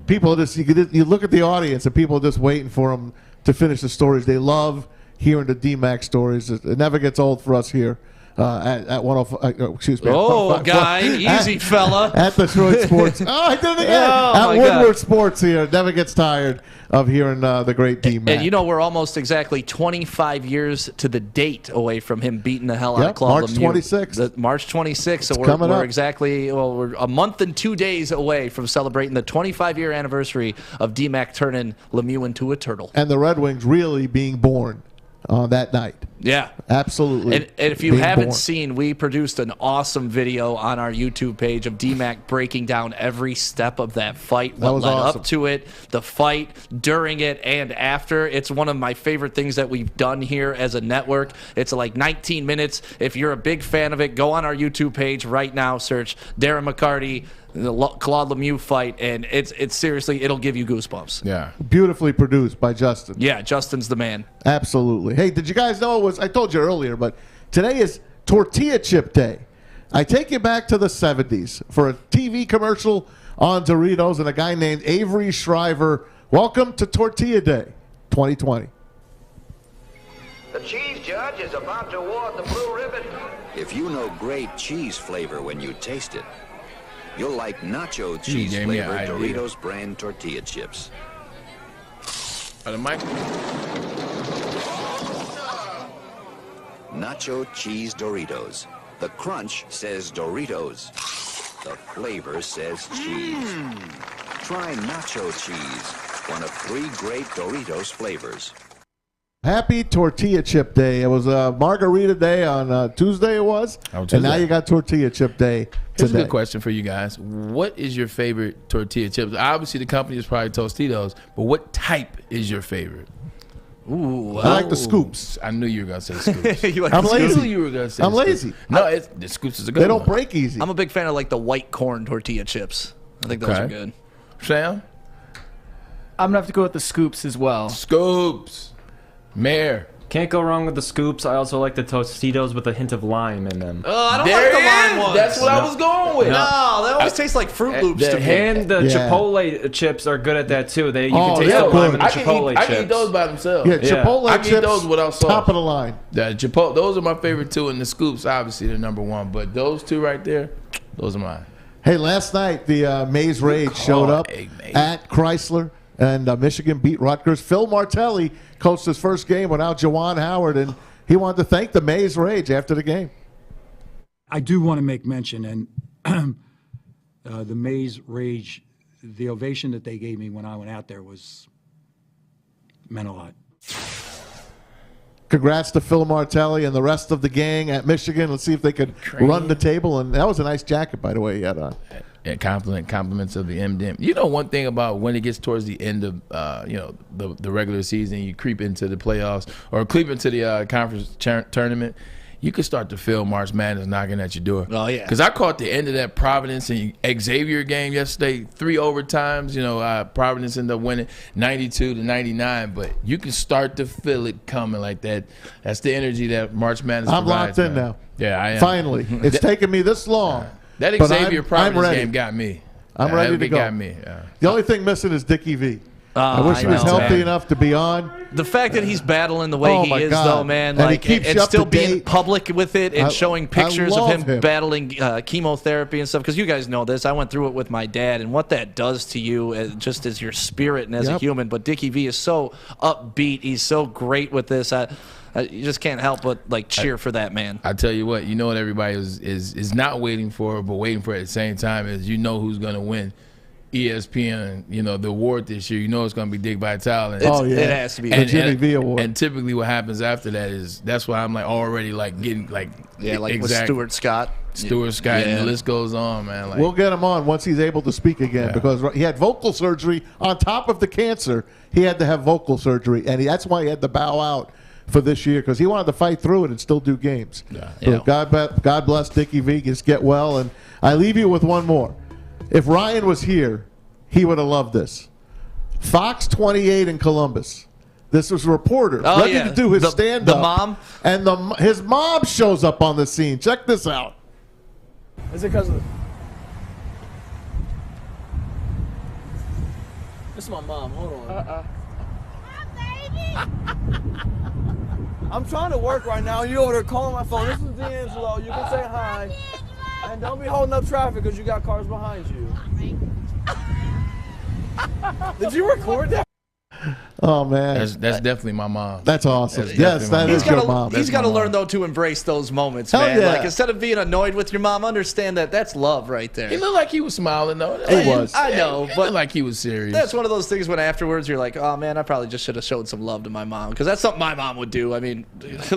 people just you look at the audience and people are just waiting for him to finish the stories. They love hearing the D-Mac stories. It never gets old for us here at 105. Excuse me. Oh, guy, easy fella. At Detroit Sports. Oh, I did it again. At Woodward Sports here. Never gets tired of hearing the great D-Mac. And you know, we're almost exactly 25 years to the date away from him beating the hell out of Claude March Lemieux. 26th. March 26th. So we're exactly, we're a month and 2 days away from celebrating the 25-year anniversary of D-Mac turning Lemieux into a turtle. And the Red Wings really being born on that night. Yeah. Absolutely. And if you haven't seen, we produced an awesome video on our YouTube page of D-Mac breaking down every step of that fight, what led up to it, the fight, during it, and after. It's one of my favorite things that we've done here as a network. It's like 19 minutes. If you're a big fan of it, go on our YouTube page right now, search Darren McCarty, the Claude Lemieux fight, and it's seriously, it'll give you goosebumps. Yeah. Beautifully produced by Justin. Yeah, Justin's the man. Absolutely. Hey, did you guys know I told you earlier, but today is Tortilla Chip Day. I take you back to the 70s for a TV commercial on Doritos, and a guy named Avery Shriver Welcome to Tortilla Day 2020. The cheese judge is about to award the blue ribbon. If you know great cheese flavor when you taste it, you'll like nacho cheese flavored Doritos brand tortilla chips. Nacho cheese Doritos. The crunch says Doritos. The flavor says cheese. Try nacho cheese, one of 3 great Doritos flavors. Happy Tortilla Chip Day. It was Margarita Day on Tuesday it was. And now you got Tortilla Chip Day today. Here's a good question for you guys. What is your favorite tortilla chips? Obviously, the company is probably Tostitos, but what type is your favorite? Ooh, I like the scoops. I knew you were going to say scoops. I'm lazy. I knew you were going to say I'm scoops. lazy. No, the scoops is a good They one. don't break easy. I'm a big fan of like the white corn tortilla chips. I think those are good. Sam? I'm going to have to go with the scoops as well. Scoops. Mayor. Can't go wrong with the scoops. I also like the Tostitos with a hint of lime in them. Oh, I don't like the lime ones. That's what I was going with. No, they always taste like Fruit Loops to me. And the Chipotle chips are good at that too. You can taste the lime in the Chipotle chips. I can eat those by themselves. Yeah, Chipotle I chips, can eat those without sauce. top of the line. Chipotle, those are my favorite 2, and the scoops, obviously, they're number 1. But those 2 right there, those are mine. Hey, last night the Mays Rage showed up at Chrysler, and Michigan beat Rutgers. Phil Martelli coached his first game without Juwan Howard, and he wanted to thank the Mays Rage after the game. I do want to make mention, and the Mays Rage, the ovation that they gave me when I went out there meant a lot. Congrats to Phil Martelli and the rest of the gang at Michigan. Let's see if they could run the table. And that was a nice jacket, by the way, he had on. And compliments of the MDM. You know, one thing about when it gets towards the end of the regular season, you creep into the playoffs or creep into the conference tournament, you can start to feel March Madness knocking at your door. Oh, yeah. Because I caught the end of that Providence and Xavier game yesterday, 3 overtimes. Providence ended up winning 92-99, but you can start to feel it coming like that. That's the energy that March Madness provides. I'm locked in now. Yeah, I am. Finally. It's taken me this long. That Xavier Providence game got me. I'm ready to go. Got me. The only thing missing is Dickie V. I wish he was healthy enough to be on. The fact that he's battling the way he is, though, man, and still being public with it and showing pictures of him battling chemotherapy and stuff. Because you guys know this. I went through it with my dad, and what that does to you just as your spirit and as a human. But Dickie V is so upbeat. He's so great with this. You just can't help but cheer for that man. I tell you what everybody is not waiting for, but waiting for at the same time is who's going to win ESPN, the award this year. It's going to be Dick Vitale. It has to be the Jimmy V award. And typically what happens after that is that's why I'm already getting with Stuart Scott. And the list goes on, man. We'll get him on once he's able to speak again because he had vocal surgery on top of the cancer. He had to have vocal surgery, and that's why he had to bow out for this year because he wanted to fight through it and still do games. So God bless Dickie V. Just get well. And I leave you with one more. If Ryan was here, he would have loved this. Fox 28 in Columbus. This was a reporter ready to do his stand-up. The mom? And his mom shows up on the scene. Check this out. Is it because of... This is my mom. Hold on. I'm trying to work right now. You over there calling my phone. This is D'Angelo. You can say hi. And don't be holding up traffic because you got cars behind you. Did you record that? Oh, man. That's definitely my mom. That's awesome. Yes, that is your mom. He's got to learn, though, to embrace those moments, man. Yeah. Instead of being annoyed with your mom, understand that that's love right there. He looked like he was smiling, though. He was. I know, but like he was serious. That's one of those things when afterwards you're like, oh, man, I probably just should have showed some love to my mom because that's something my mom would do. I mean,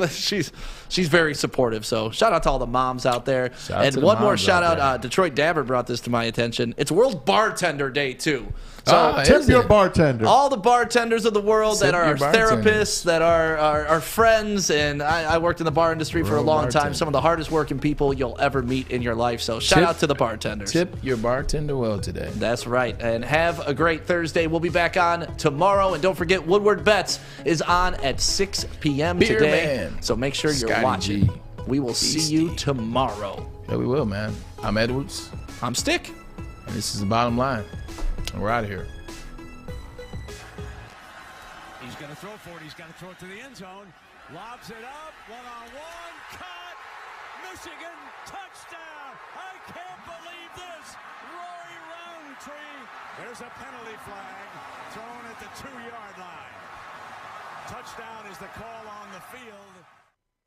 she's very supportive. So shout out to all the moms out there. And one more shout out. Detroit Dabber brought this to my attention. It's World Bartender Day, too. So tip your bartender. All the bartenders of the world that are our therapists, that are our friends, and I worked in the bar industry for a long time. Some of the hardest working people you'll ever meet in your life. So shout out to the bartenders. Tip your bartender well today. That's right. And have a great Thursday. We'll be back on tomorrow. And don't forget, Woodward Bets is on at 6 p.m. today. Man. So make sure you're watching. We will see you tomorrow. Yeah, we will, man. I'm Edwards. I'm Stick. And this is the Bottom Line. And we're out of here. He's going to throw for it. He's got to throw it to the end zone. Lobs it up. One-on-one. Cut. Michigan. Touchdown. I can't believe this. Rory Roundtree. There's a penalty flag thrown at the 2-yard line. Touchdown is the call on the field.